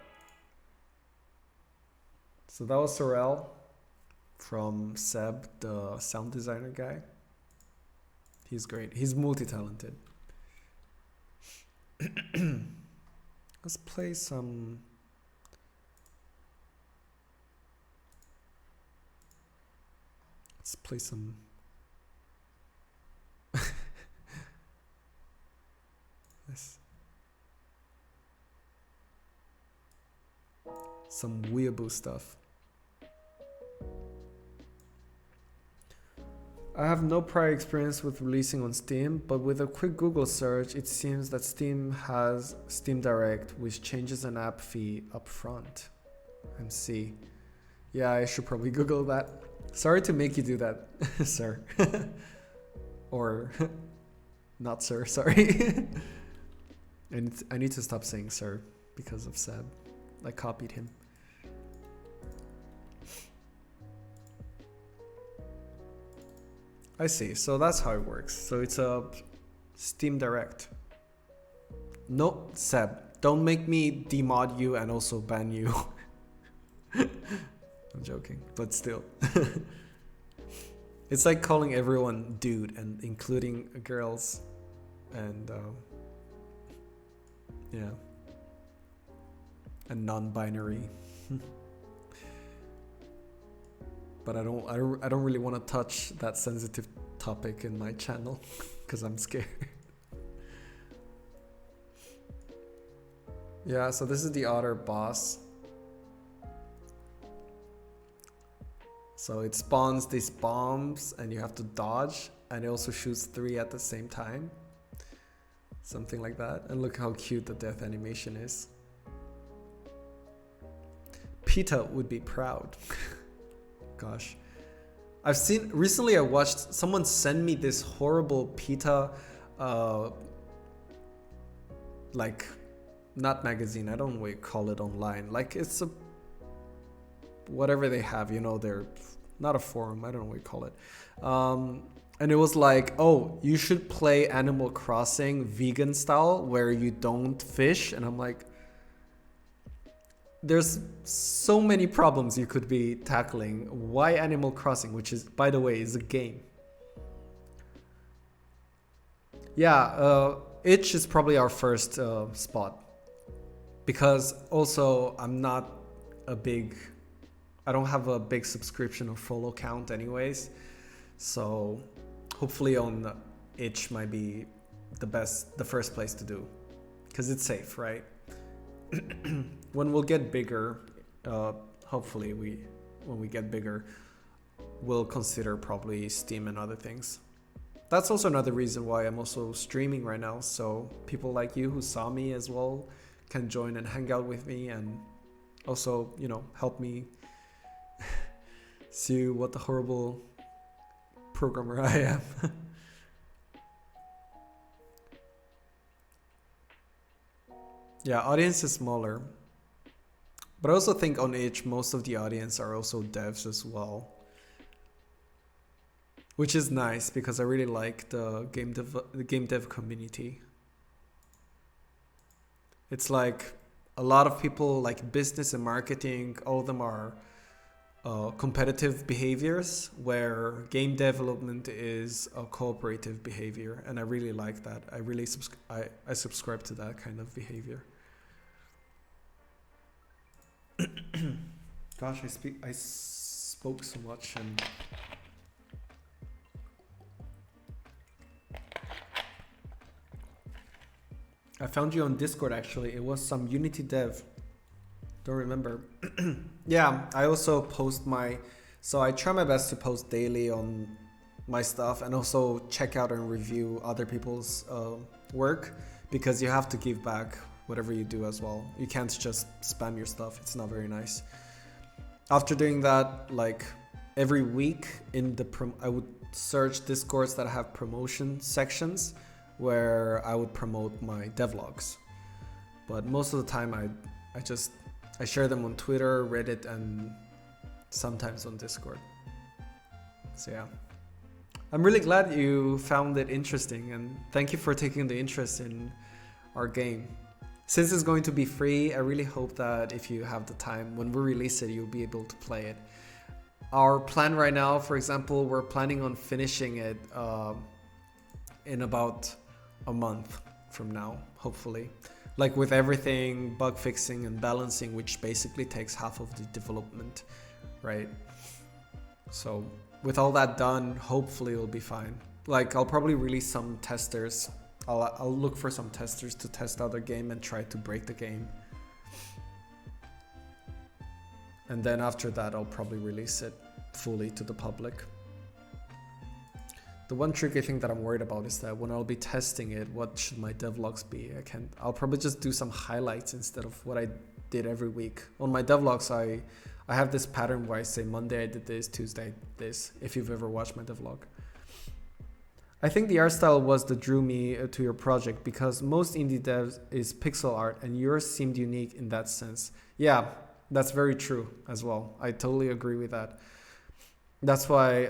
So that was Sorel from Seb, the sound designer guy. He's great. He's multi-talented. Let's play some... Let's play some... this. Some weeaboo stuff. I have no prior experience with releasing on Steam, but with a quick Google search, it seems that Steam has Steam Direct, which changes an app fee up front. MC. Yeah, I should probably Google that. Sorry to make you do that, sir. Or not sir, sorry. I need to stop saying sir because of Seb. I copied him. I see, so that's how it works. So it's a Steam Direct. No, Seb, don't make me demod you and also ban you. I'm joking, but still. It's like calling everyone dude and including girls and yeah, and non-binary. But I don't really want to touch that sensitive topic in my channel because I'm scared. Yeah, so this is the otter boss. So it spawns these bombs and you have to dodge, and it also shoots 3 at the same time. Something like that. And look how cute the death animation is. PETA would be proud. Gosh, I've seen recently. I watched someone send me this horrible PETA, like, not magazine. I don't know what you call it online. Like it's a whatever they have. You know, they're not a forum. I don't know what you call it. And it was like, oh, you should play Animal Crossing vegan style where you don't fish. And I'm like, there's so many problems you could be tackling. Why Animal Crossing, which is, by the way, is a game? Yeah, Itch is probably our first spot. Because also, I don't have a big subscription or follow count anyways. So hopefully on Itch might be the first place to do. Because it's safe, right? When we'll get bigger, hopefully when we get bigger, we'll consider probably Steam and other things. That's also another reason why I'm also streaming right now, so people like you who saw me as well can join and hang out with me and also, you know, help me see what the horrible programmer I am. Yeah, audience is smaller. But I also think on Itch, most of the audience are also devs as well. Which is nice because I really like the game dev community. It's like a lot of people like business and marketing, all of them are competitive behaviors, where game development is a cooperative behavior, and I really like that. I really I subscribe to that kind of behavior. Gosh, I spoke so much and I found you on Discord actually. It was some Unity dev. Don't remember. Yeah, I also post my. So I try my best to post daily on my stuff and also check out and review other people's work because you have to give back whatever you do as well. You can't just spam your stuff. It's not very nice. After doing that, like every week in the I would search Discords that have promotion sections where I would promote my devlogs. But most of the time I share them on Twitter, Reddit, and sometimes on Discord. So yeah. I'm really glad you found it interesting, and thank you for taking the interest in our game. Since it's going to be free, I really hope that if you have the time, when we release it, you'll be able to play it. Our plan right now, for example, we're planning on finishing it in about a month from now, hopefully. Like with everything, bug fixing and balancing, which basically takes half of the development, right? So with all that done, hopefully it'll be fine. Like I'll probably release some testers. I'll look for some testers to test out the game and try to break the game. And then after that, I'll probably release it fully to the public. The one tricky thing that I'm worried about is that when I'll be testing it, what should my devlogs be? I'll probably just do some highlights instead of what I did every week. On my devlogs, I have this pattern where I say Monday I did this, Tuesday I did this, if you've ever watched my devlog. I think the art style was that drew me to your project because most indie devs is pixel art and yours seemed unique in that sense. Yeah, that's very true as well. I totally agree with that. That's why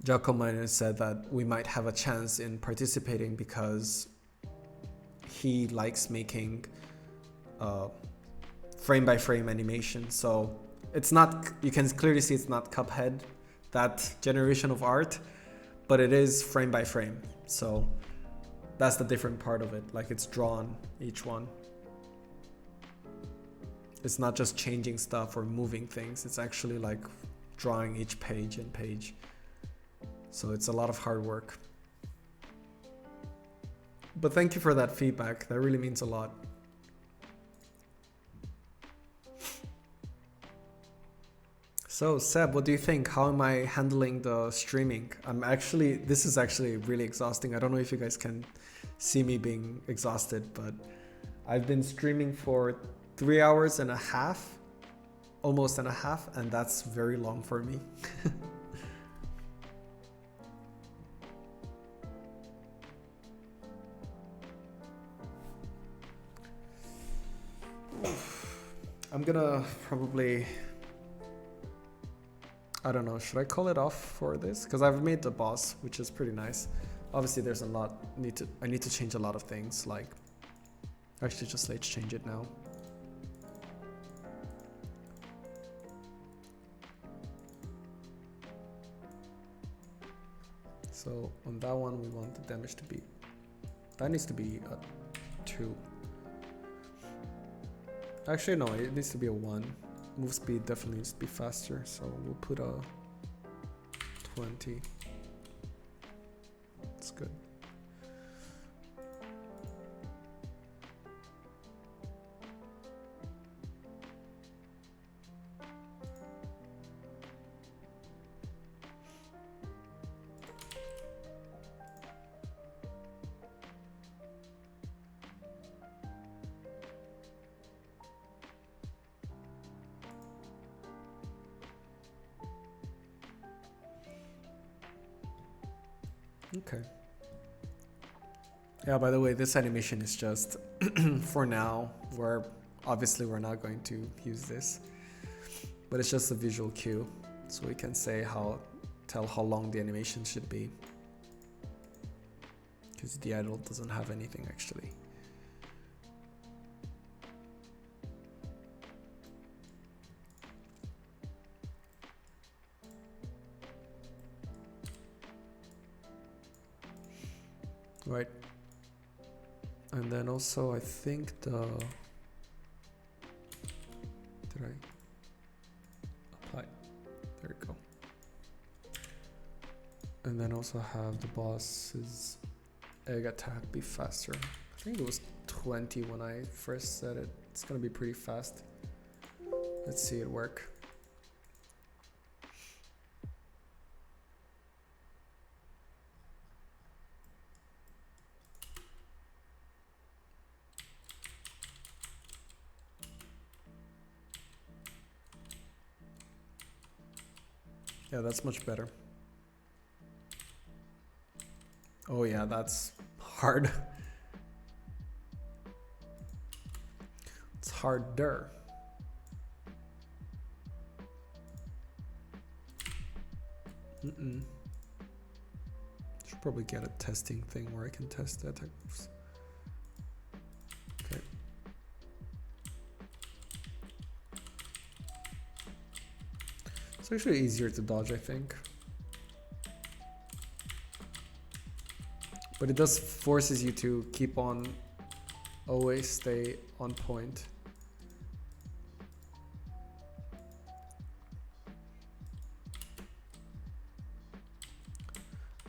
Giacomo said that we might have a chance in participating because he likes making frame by frame animation. So it's not, you can clearly see it's not Cuphead, that generation of art, but it is frame by frame. So that's the different part of it. Like it's drawn, each one. It's not just changing stuff or moving things. It's actually like drawing each page and page. So it's a lot of hard work. But thank you for that feedback. That really means a lot. So Seb, what do you think? How am I handling the streaming? This is actually really exhausting. I don't know if you guys can see me being exhausted, but I've been streaming for 3 hours and a half, almost and a half, and that's very long for me. I'm gonna probably, I don't know, should I call it off for this? Because I've made the boss, which is pretty nice. Obviously there's a lot, I need to change a lot of things, like, actually just let's change it now. So on that one, we want the damage to be, that needs to be a 2. Actually, no, it needs to be a 1. Move speed definitely needs to be faster, so we'll put a 20. That's good. Okay. Yeah, by the way, this animation is just for now, obviously we're not going to use this, but it's just a visual cue, so we can tell how long the animation should be, because the idle doesn't have anything actually. Right. And then also I think did I apply? There we go. And then also have the boss's egg attack be faster. I think it was 20 when I first set it. It's gonna be pretty fast. Let's see it work. Yeah, that's much better. Oh yeah, that's hard. It's harder. Should probably get a testing thing where I can test that. Okay. It's actually easier to dodge, I think. But it does forces you to keep on, always stay on point.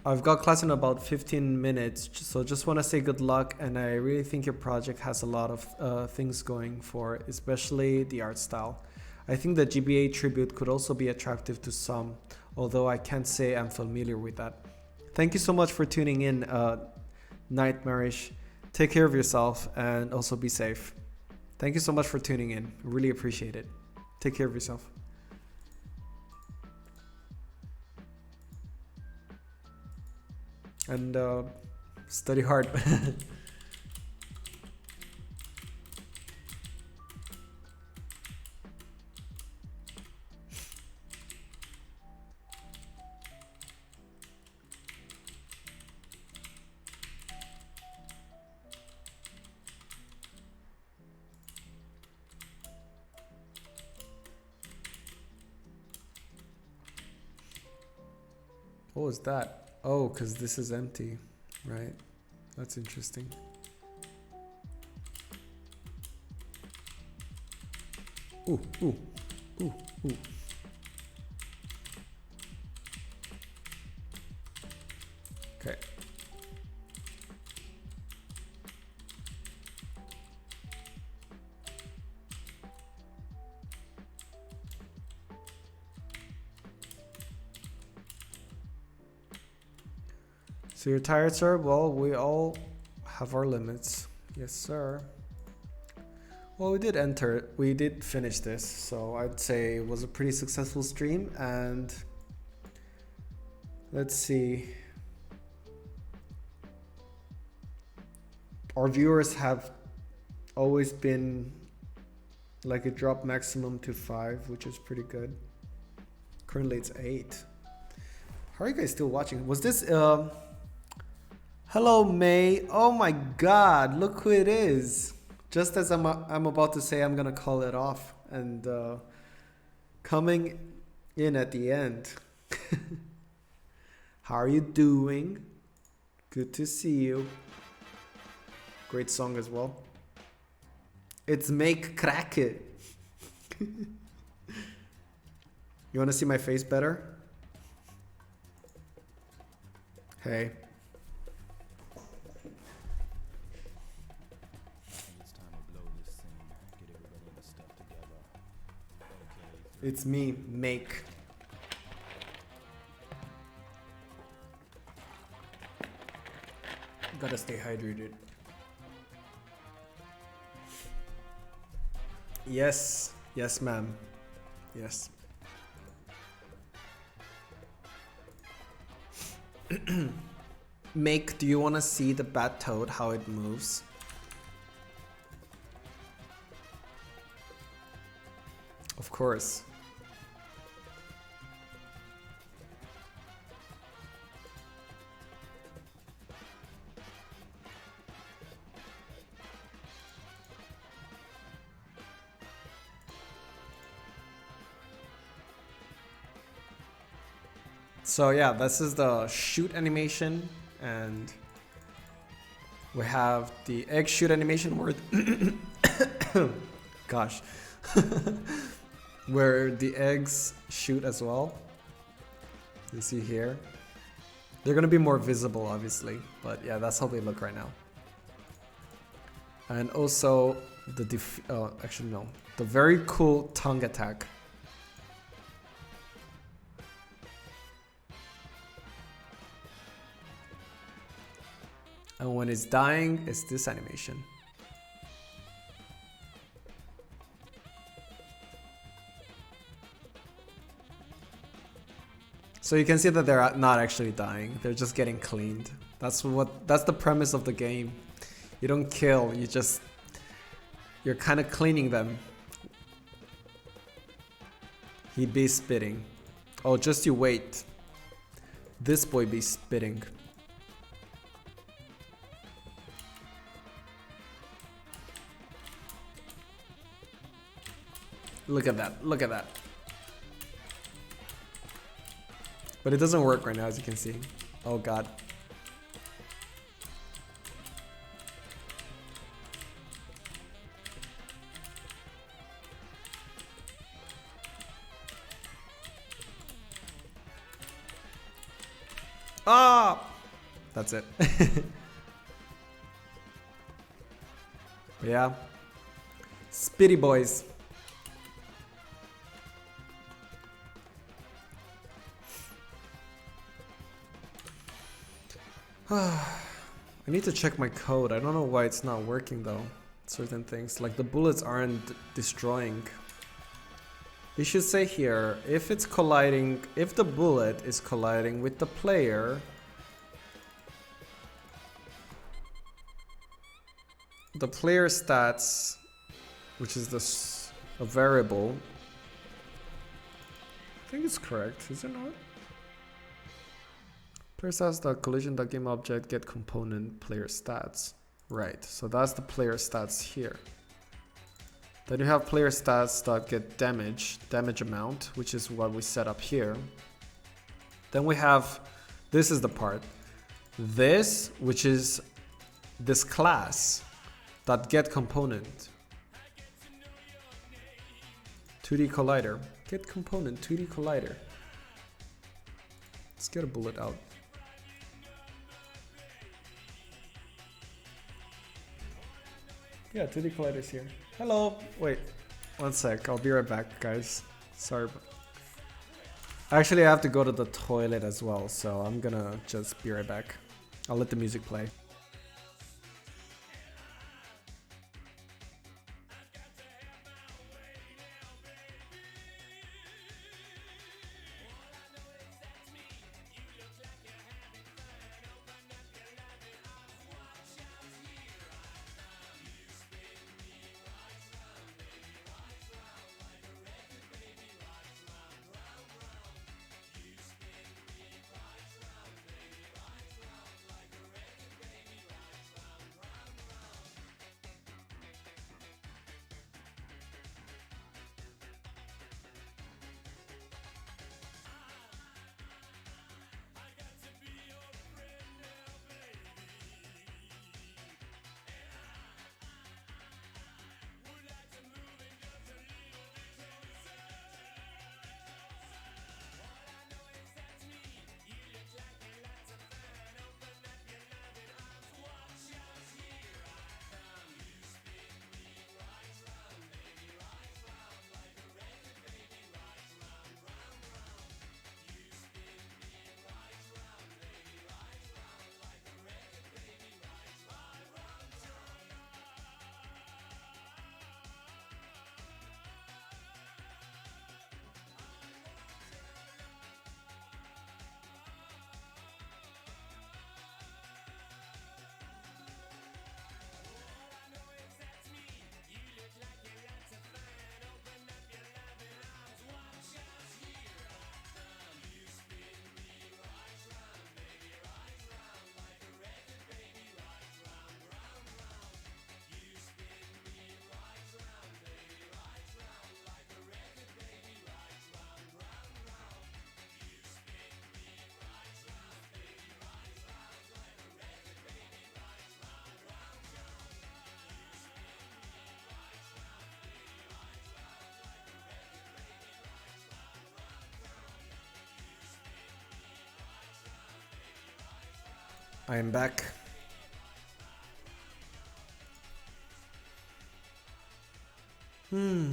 I've got class in about 15 minutes, so just want to say good luck, and I really think your project has a lot of things going for it, especially the art style. I think the GBA tribute could also be attractive to some, although I can't say I'm familiar with that. Thank you so much for tuning in, Nightmarish. Take care of yourself and also be safe. Thank you so much for tuning in. Really appreciate it. Take care of yourself. And study hard. What was that? Oh, because this is empty, right? That's interesting. Ooh, ooh, ooh, ooh. Okay. So you're tired, sir? Well, we all have our limits. Yes, sir. Well, we did finish this, so I'd say it was a pretty successful stream, and let's see. Our viewers have always been like a drop maximum to 5, which is pretty good. Currently it's 8. How are you guys still watching? Was this hello, May. Oh my god, look who it is. Just as I'm about to say I'm gonna call it off, and coming in at the end. How are you doing? Good to see you. Great song as well. It's Make Crack It. You wanna see my face better? Hey. It's me, Make. Gotta stay hydrated. Yes, yes, ma'am. Yes. Make, do you want to see the bat toad, how it moves? Of course. So yeah, this is the shoot animation, and we have the egg shoot animation where gosh, where the eggs shoot as well. You see here, they're gonna be more visible obviously, but yeah, that's how they look right now. And also Actually no. The very cool tongue attack. And when it's dying, it's this animation. So you can see that they're not actually dying. They're just getting cleaned. That's the premise of the game. You don't kill, you're kind of cleaning them. He be spitting. Oh, just you wait. This boy be spitting. Look at that, look at that. But it doesn't work right now, as you can see. Oh god. Ah! That's it. Yeah. Spitty boys. I need to check my code. I don't know why it's not working though. Certain things, like the bullets aren't destroying. You should say here, if it's colliding, if the bullet is colliding with the player, the player stats, which is this a variable. I think it's correct, is it not? Player stats.collision.game object get component player stats. Right, so that's the player stats here. Then you have player stats.get damage amount, which is what we set up here. Then we have, this is the part. This, which is this class, that get component. 2D collider. Get component, 2D collider. Let's get a bullet out. Yeah, 2D collider's here. Hello. Wait, one sec. I'll be right back, guys. Sorry. Actually, I have to go to the toilet as well, so I'm gonna just be right back. I'll let the music play. I am back. Okay.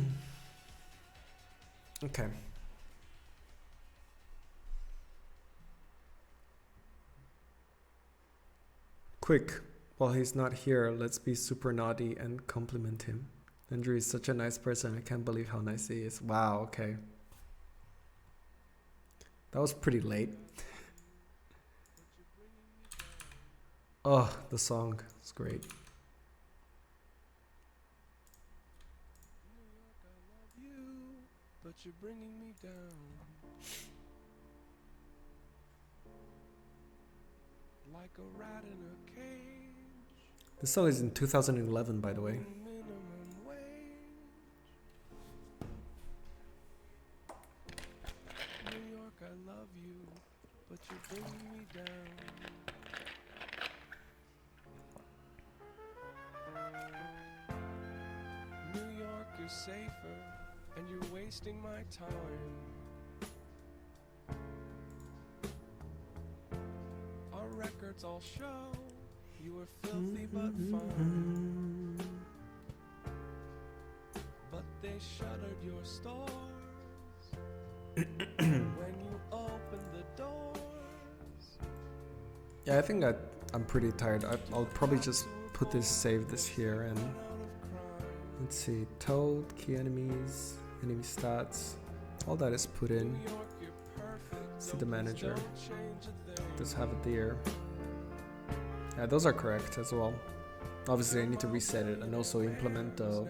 Quick, while he's not here, let's be super naughty and compliment him. Andrew is such a nice person. I can't believe how nice he is. Wow, okay. That was pretty late. Oh, the song is great. But you're bringing me down like a rat in a cage. This song is in 2011, by the way. New York, I love you, but you're bringing me down. New York, you're safer, and you're wasting my time. Our records all show you were filthy but fine. But they shuttered your stores when you opened the doors. Yeah, I think I'm pretty tired. I'll probably just put this, save this here, and let's see. Toad, key enemies, enemy stats. All that is put in. See the manager. Just have it there. Yeah, those are correct as well. Obviously I need to reset it and also implement the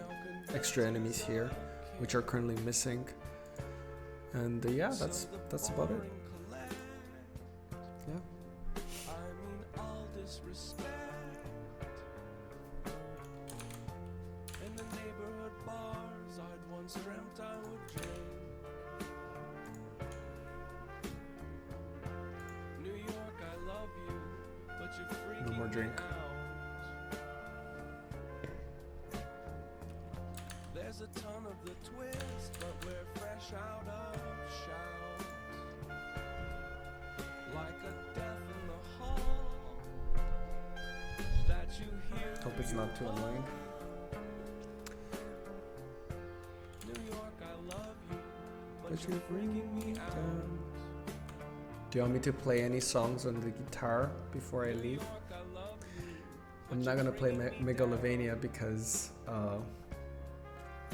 extra enemies here, which are currently missing. And yeah, that's about it. Yeah. In the neighborhood bars I'd once dreamt I would join. New York, I love you, but you're freaking no more drink. Out. There's a ton of the twist, but we're fresh out of shout. Like a death in the hall that you hear. Hope it's not too annoying. New York, I love you, but you're bringing me out. Do you want me to play any songs on the guitar before I leave? I'm not gonna play Megalovania because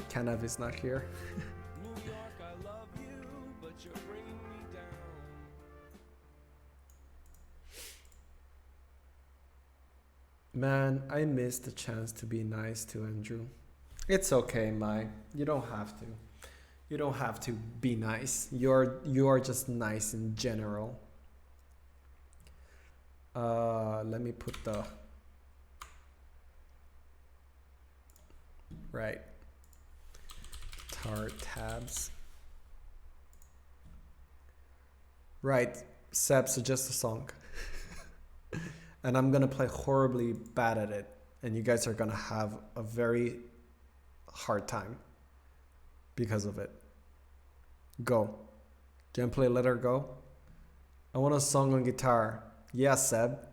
Kanav is not here. Man, I missed the chance to be nice to Andrew. It's okay, Mai. You don't have to. You don't have to be nice. You are just nice in general. Let me put the right guitar tabs. Right, Seb suggests a song. And I'm gonna play horribly bad at it, and you guys are gonna have a very hard time because of it. Go. Gameplay, let her go. I want a song on guitar. Yeah, Seb.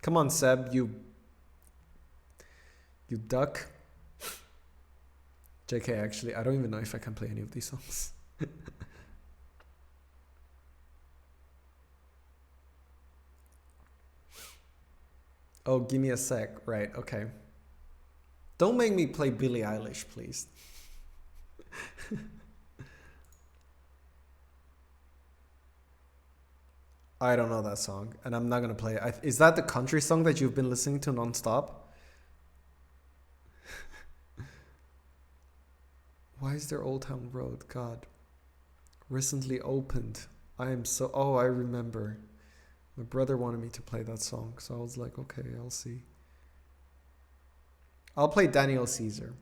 Come on, Seb, you duck. JK, actually, I don't even know if I can play any of these songs. Oh, give me a sec. Right, okay. Don't make me play Billie Eilish, please. I don't know that song, and I'm not gonna play it. Is that the country song that you've been listening to nonstop? Why is there Old Town Road? God. Recently opened. I am so... Oh, I remember. My brother wanted me to play that song, so I was like, okay, I'll see. I'll play Daniel Caesar.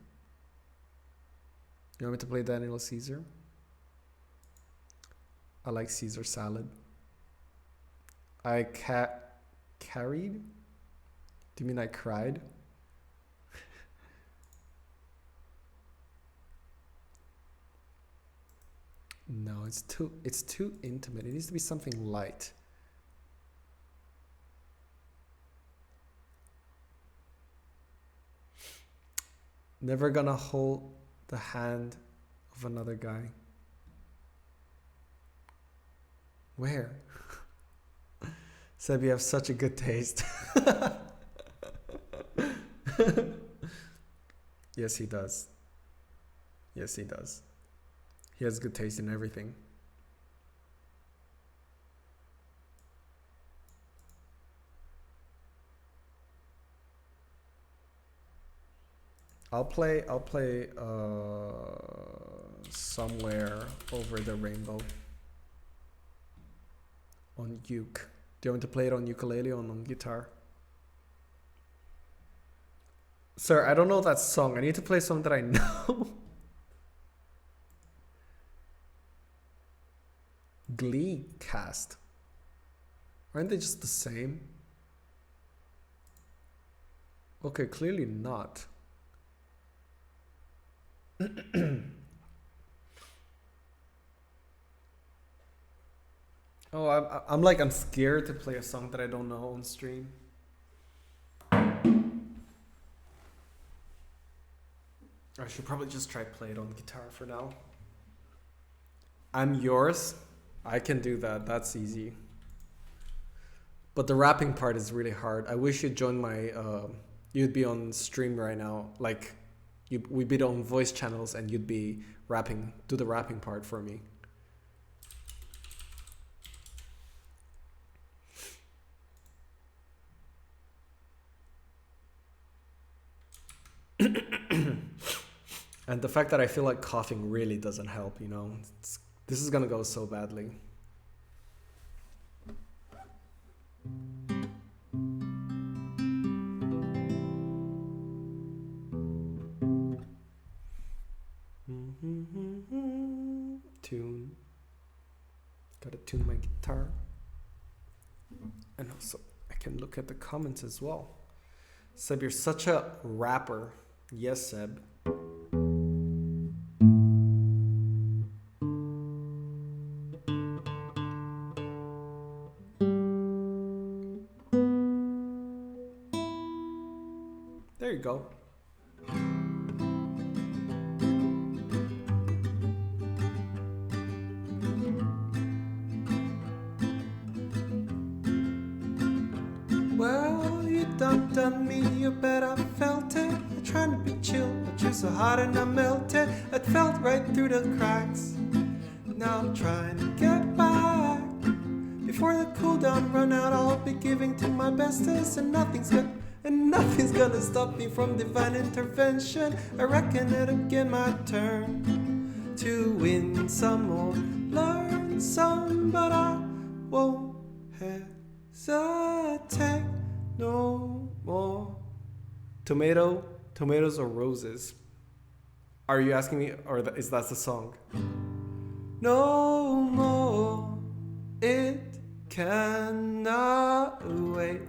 You want me to play Daniel Caesar? I like Caesar salad. I carried? Do you mean I cried? No, it's too intimate. It needs to be something light. Never gonna hold The hand of another guy. Where? Seb, you have such a good taste. Yes, he does. Yes, he does. He has good taste in everything. I'll play Somewhere Over the Rainbow on uke. Do you want me to play it on ukulele or on guitar? Sir, I don't know that song. I need to play something that I know. Glee cast. Aren't they just the same? Okay, clearly not. Oh, I'm scared to play a song that I don't know on stream. I should probably just try play it on guitar for now. I'm yours. I can do that. That's easy. But the rapping part is really hard. I wish you'd join my. You'd be on stream right now. Like, we'd be on voice channels, and you'd be rapping. Do the rapping part for me. And the fact that I feel like coughing really doesn't help, you know. This is gonna go so badly. Tune. Gotta tune my guitar. And also, I can look at the comments as well. Seb, you're such a rapper. Yes, Seb. There you go. Well, you dunked on me, you bet I felt it. I'm trying to be chill, but you're so hot and I melted. It felt right through the cracks. Now I'm trying to get back. Before the cooldown run out, I'll be giving to my bestest, and nothing's gonna stop me from divine intervention. I reckon it'll get my turn to win some or learn some, but I won't hesitate no more. Tomatoes or roses? Are you asking me, or is that the song? No more, it cannot wait.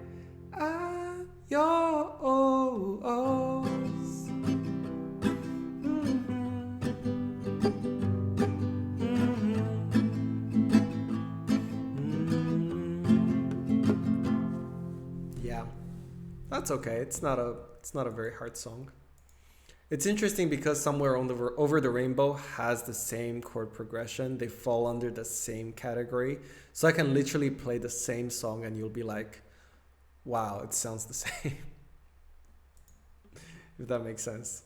I'm yours. Yeah, that's okay. It's not a very hard song. It's interesting because Somewhere Over the Rainbow has the same chord progression. They fall under the same category. So I can literally play the same song and you'll be like, wow, it sounds the same. If that makes sense.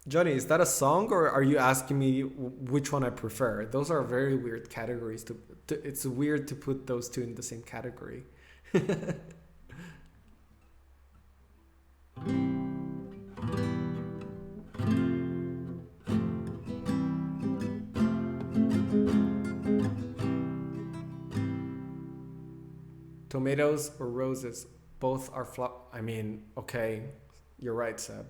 Johnny, is that a song or are you asking me which one I prefer? Those are very weird categories. It's weird to put those two in the same category. Tomatoes or roses? Both are I mean, okay, you're right, Seb.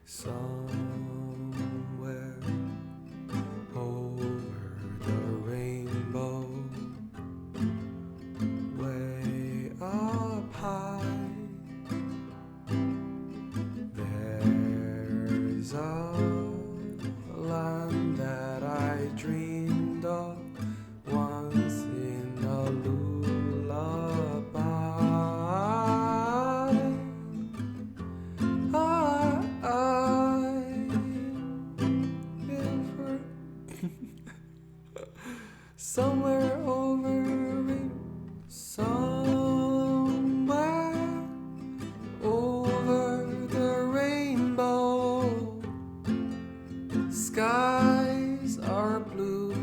Somewhere somewhere over somewhere over the rainbow. Skies are blue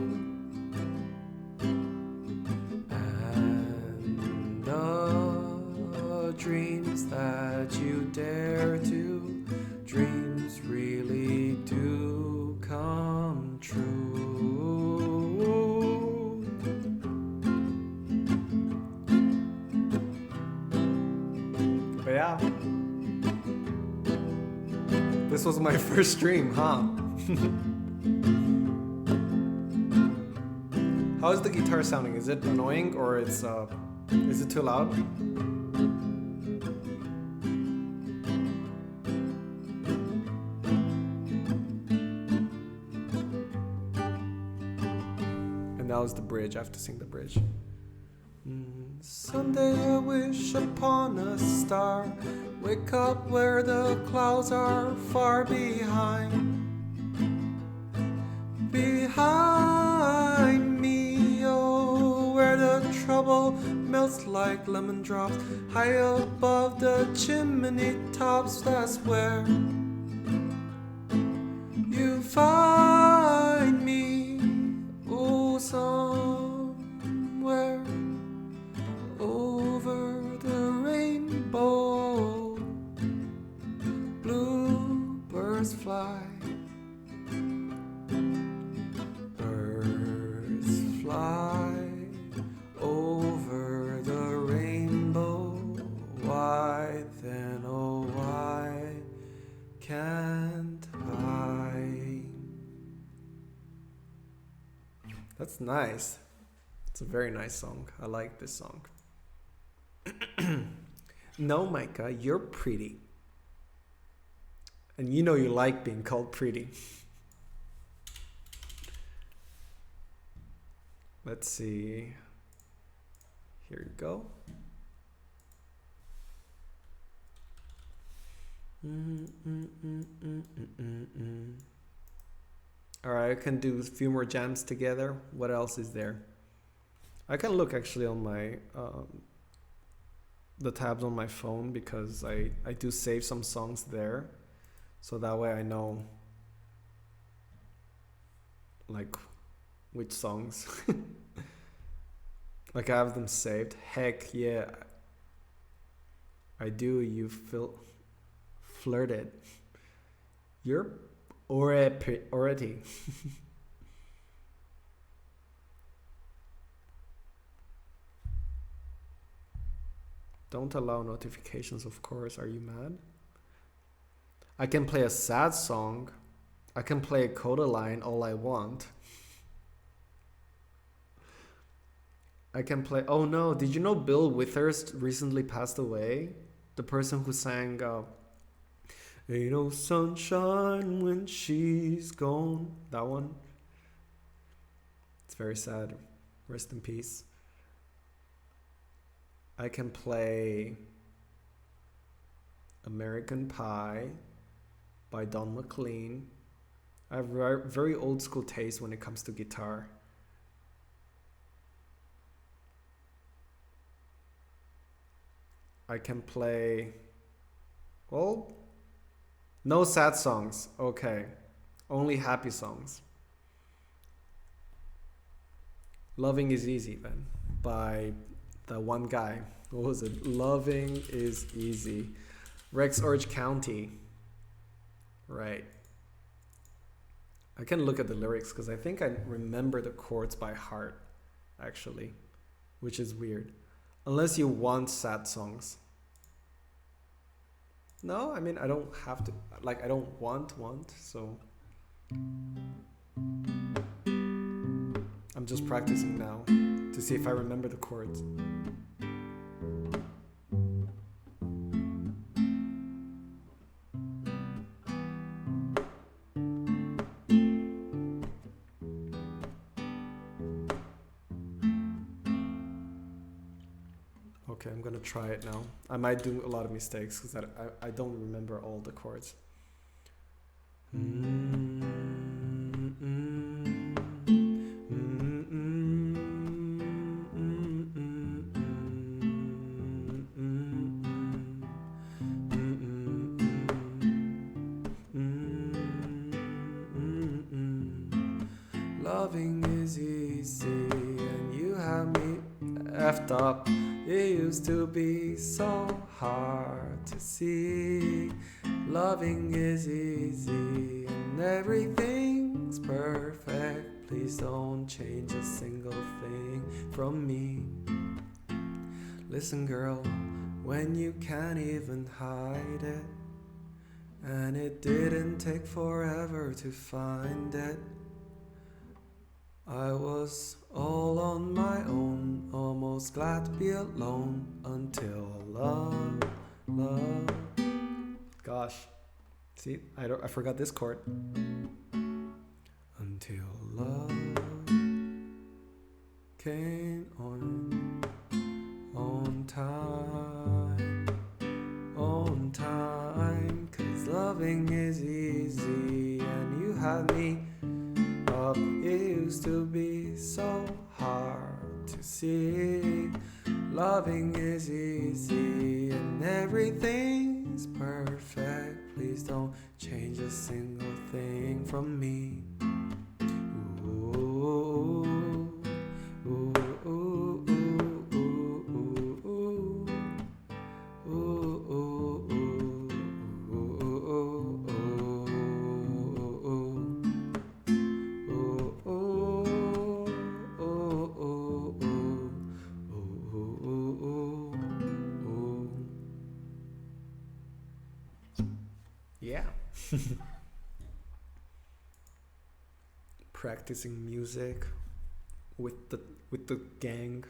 and the dreams that you dare to, dreams really do come true. But yeah, this was my first stream, huh? How is the guitar sounding? Is it annoying or is it too loud? And now is the bridge. I have to sing the bridge. Someday I wish upon a star, wake up where the clouds are far behind. Behind me, oh, where the trouble melts like lemon drops. High above the chimney tops, that's where you find me. Oh, somewhere over the rainbow, bluebirds fly. Fly over the rainbow. Why then, oh why can't I? That's nice. It's a very nice song. I like this song. No, Micah, you're pretty. And you know you like being called pretty. Let's see. Here you go. Alright, I can do a few more jams together. What else is there? I can look actually on my the tabs on my phone because I do save some songs there. So that way I know like which songs. Like I have them saved. Heck yeah, I do. You feel flirted. You're already. Don't allow notifications, of course. Are you mad? I can play a sad song. I can play a coda line all I want. I can play... Oh no, did you know Bill Withers recently passed away? The person who sang Ain't no sunshine when she's gone. That one. It's very sad. Rest in peace. I can play American Pie by Don McLean. I have very old school taste when it comes to guitar. I can play, well, no sad songs. Okay, only happy songs. Loving is Easy then, by the one guy. What was it? Loving is Easy. Rex Orange County. Right. I can look at the lyrics because I think I remember the chords by heart, actually, which is weird. Unless you want sad songs. No, I mean, I don't have to, like, I don't want, so. I'm just practicing now to see if I remember the chords. Okay, I'm gonna try it now. I might do a lot of mistakes because I don't remember all the chords. effed up. It used to be so hard to see. Loving is easy and everything's perfect. Please don't change a single thing from me. Listen, girl, when you can't even hide it, and it didn't take forever to find it. I was all on my own, almost glad to be alone until love. Gosh, see, I forgot this chord. Until love came on time, 'cause loving is easy and you had me up. It used to be so hard to see. Loving is easy and everything's perfect. Please don't change a single thing from me. Ooh, ooh, ooh, ooh, ooh, ooh, ooh, yeah. Practicing music with the gang.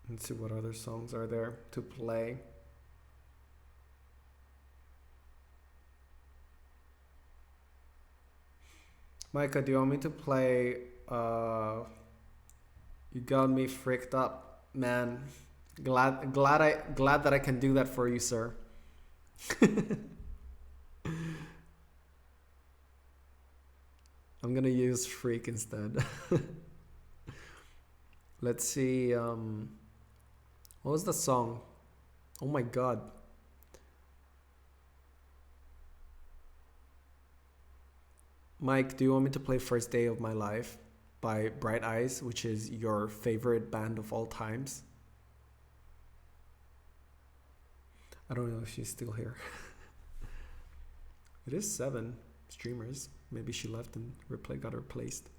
Let's see what other songs are there to play. Micah, do you want me to play You Got Me Freaked Up, man. Glad that I can do that for you, sir. I'm gonna use freak instead. Let's see, what was the song? Oh my god. Mike, do you want me to play First Day of My Life by Bright Eyes, which is your favorite band of all times? I don't know if she's still here. It is 7 streamers. Maybe she left and got replaced.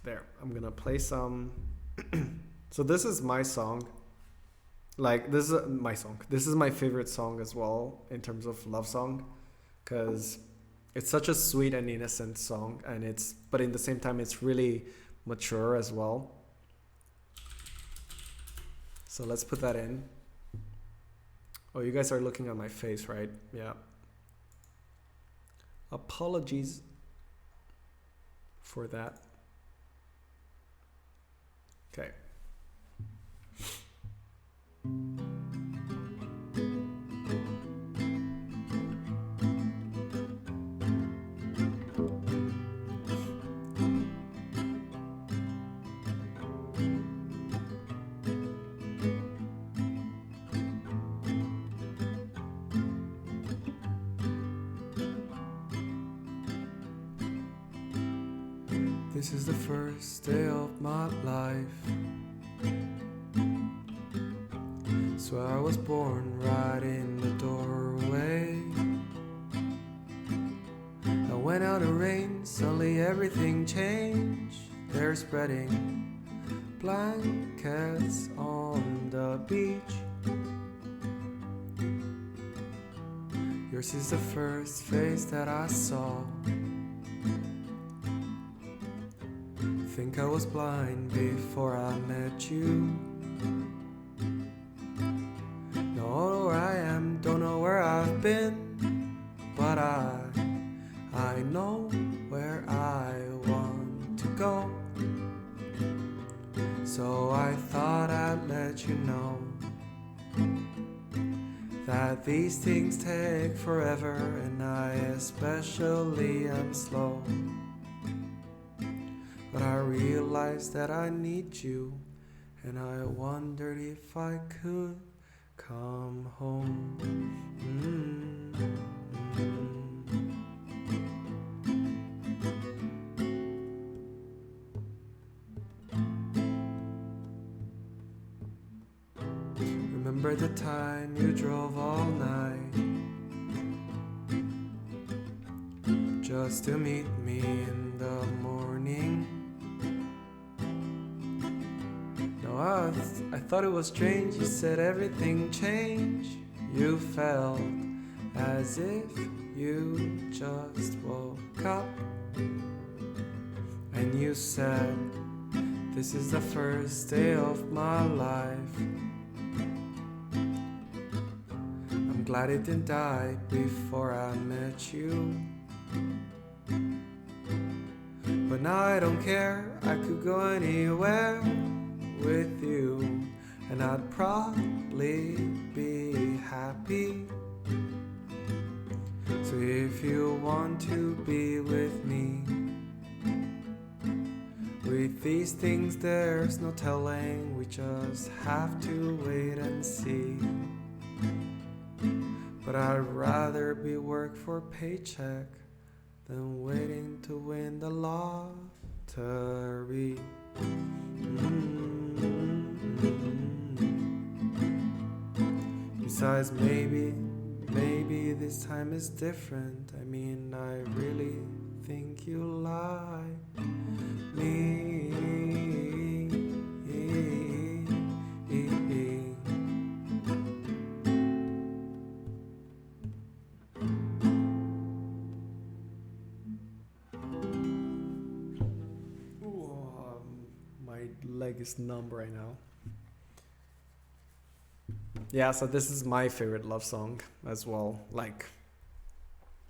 There, I'm gonna play some. So this is my song. Like, this is my song. This is my favorite song as well in terms of love song, because it's such a sweet and innocent song, and but in the same time it's really mature as well. So let's put that in. Oh, you guys are looking at my face, right? Yeah. Apologies for that. Okay. This is the first day of my life. Swear I was born right in the doorway. I went out in rain, suddenly everything changed. They're spreading blankets on the beach. Yours is the first face that I saw. Think I was blind before I met you. Don't know where I am, don't know where I've been, but I know where I want to go. So I thought I'd let you know that these things take forever, and I especially am slow. But I realized that I need you, and I wondered if I could come home. Remember the time you drove all night just to meet me in the morning. No, I thought it was strange. You said everything changed. You felt as if you just woke up. And you said, this is the first day of my life. I'm glad it didn't die before I met you. But now I don't care, I could go anywhere with you, and I'd probably be happy. So if you want to be with me, with these things there's no telling, we just have to wait and see. But I'd rather be work for a paycheck than waiting to win the lottery. Besides, maybe this time is different. I mean, I really think you like me. My leg is numb right now. Yeah, so this is my favorite love song as well, like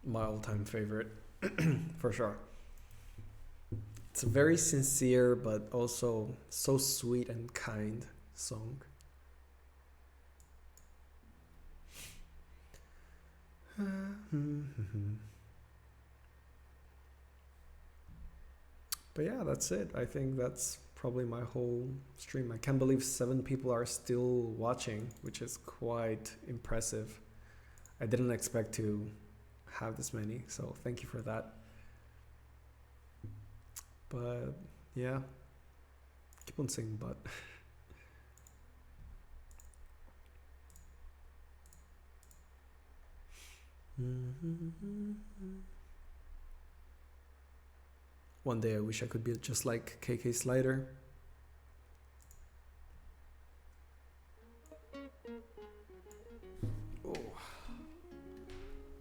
my all-time favorite for sure. It's a very sincere but also so sweet and kind song. But yeah, that's it. I think that's probably my whole stream. I can't believe 7 people are still watching, which is quite impressive. I didn't expect to have this many, so thank you for that. But yeah, keep on saying but. One day I wish I could be just like KK Slider. Oh.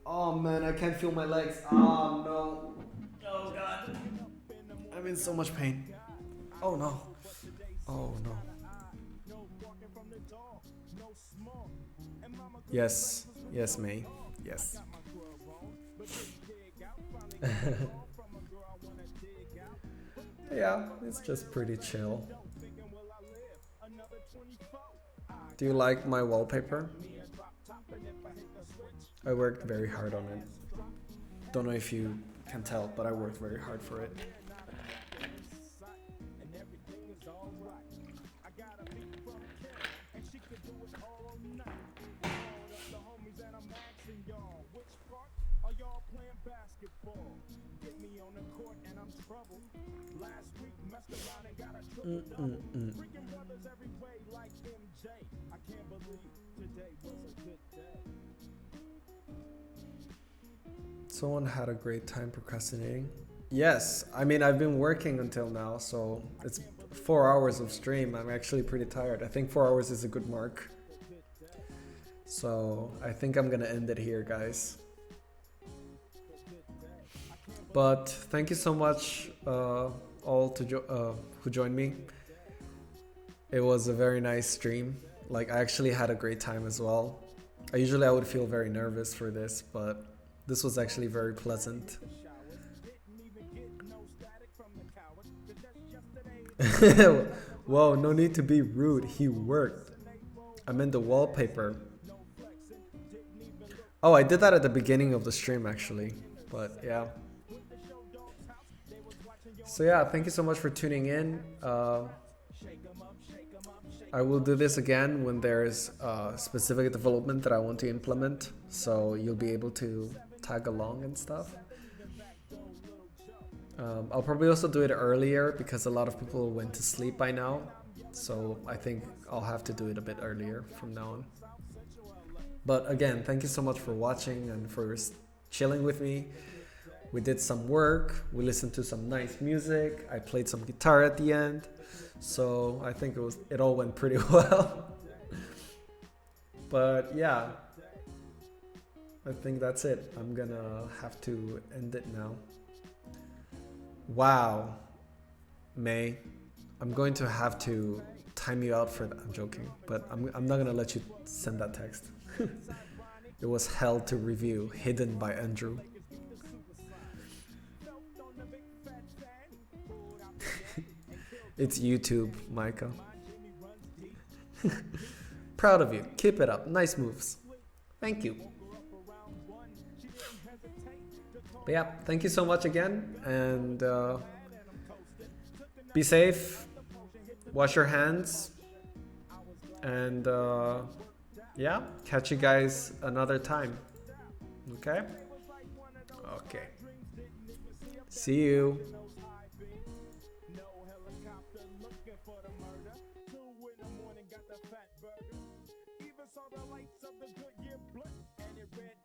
Oh man, I can't feel my legs. Oh no. Oh god. I'm in so much pain. Oh no. Oh no. Yes. Yes, May. Yes. Yeah, it's just pretty chill. Do you like my wallpaper? I worked very hard on it. Don't know if you can tell, but I worked very hard for it. Someone had a great time procrastinating. Yes, I mean, I've been working until now, so it's 4 hours of stream. I'm actually pretty tired. I think 4 hours is a good mark. So I think I'm gonna end it here, guys. But thank you so much all to who joined me. It was a very nice stream. Like, I actually had a great time as well. Usually I would feel very nervous for this, but this was actually very pleasant. Whoa, no need to be rude. He worked. I meant the wallpaper. Oh, I did that at the beginning of the stream actually. But yeah. So yeah, thank you so much for tuning in. I will do this again when there's a specific development that I want to implement, so you'll be able to tag along and stuff. I'll probably also do it earlier because a lot of people went to sleep by now. So I think I'll have to do it a bit earlier from now on. But again, thank you so much for watching and for chilling with me. We did some work, we listened to some nice music, I played some guitar at the end. So I think it all went pretty well. But yeah, I think that's it. I'm gonna have to end it now. Wow, May, I'm going to have to time you out for that. I'm joking, but I'm not gonna let you send that text. It was hell to review, hidden by Andrew. It's YouTube, Micah. Proud of you. Keep it up. Nice moves. Thank you. But yeah, thank you so much again, and be safe. Wash your hands, and yeah, catch you guys another time. Okay? Okay. See you.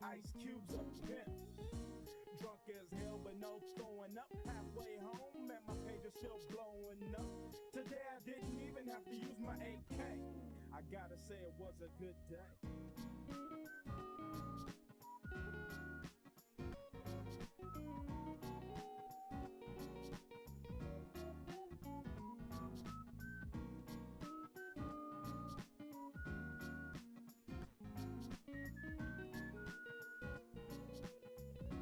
Ice cubes of pimp. Drunk as hell, but no throwing up. Halfway home, and my page is still blowing up. Today I didn't even have to use my AK. I gotta say it was a good day.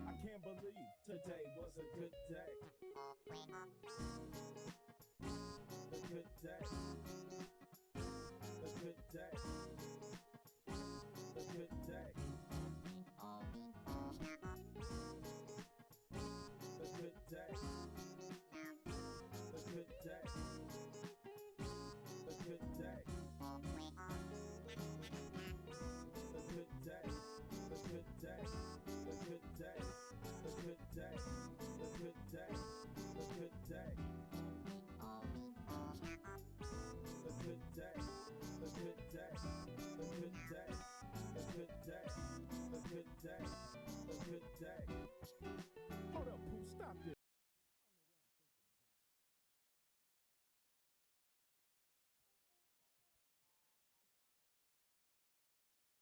I can't believe today was a good day. A good day.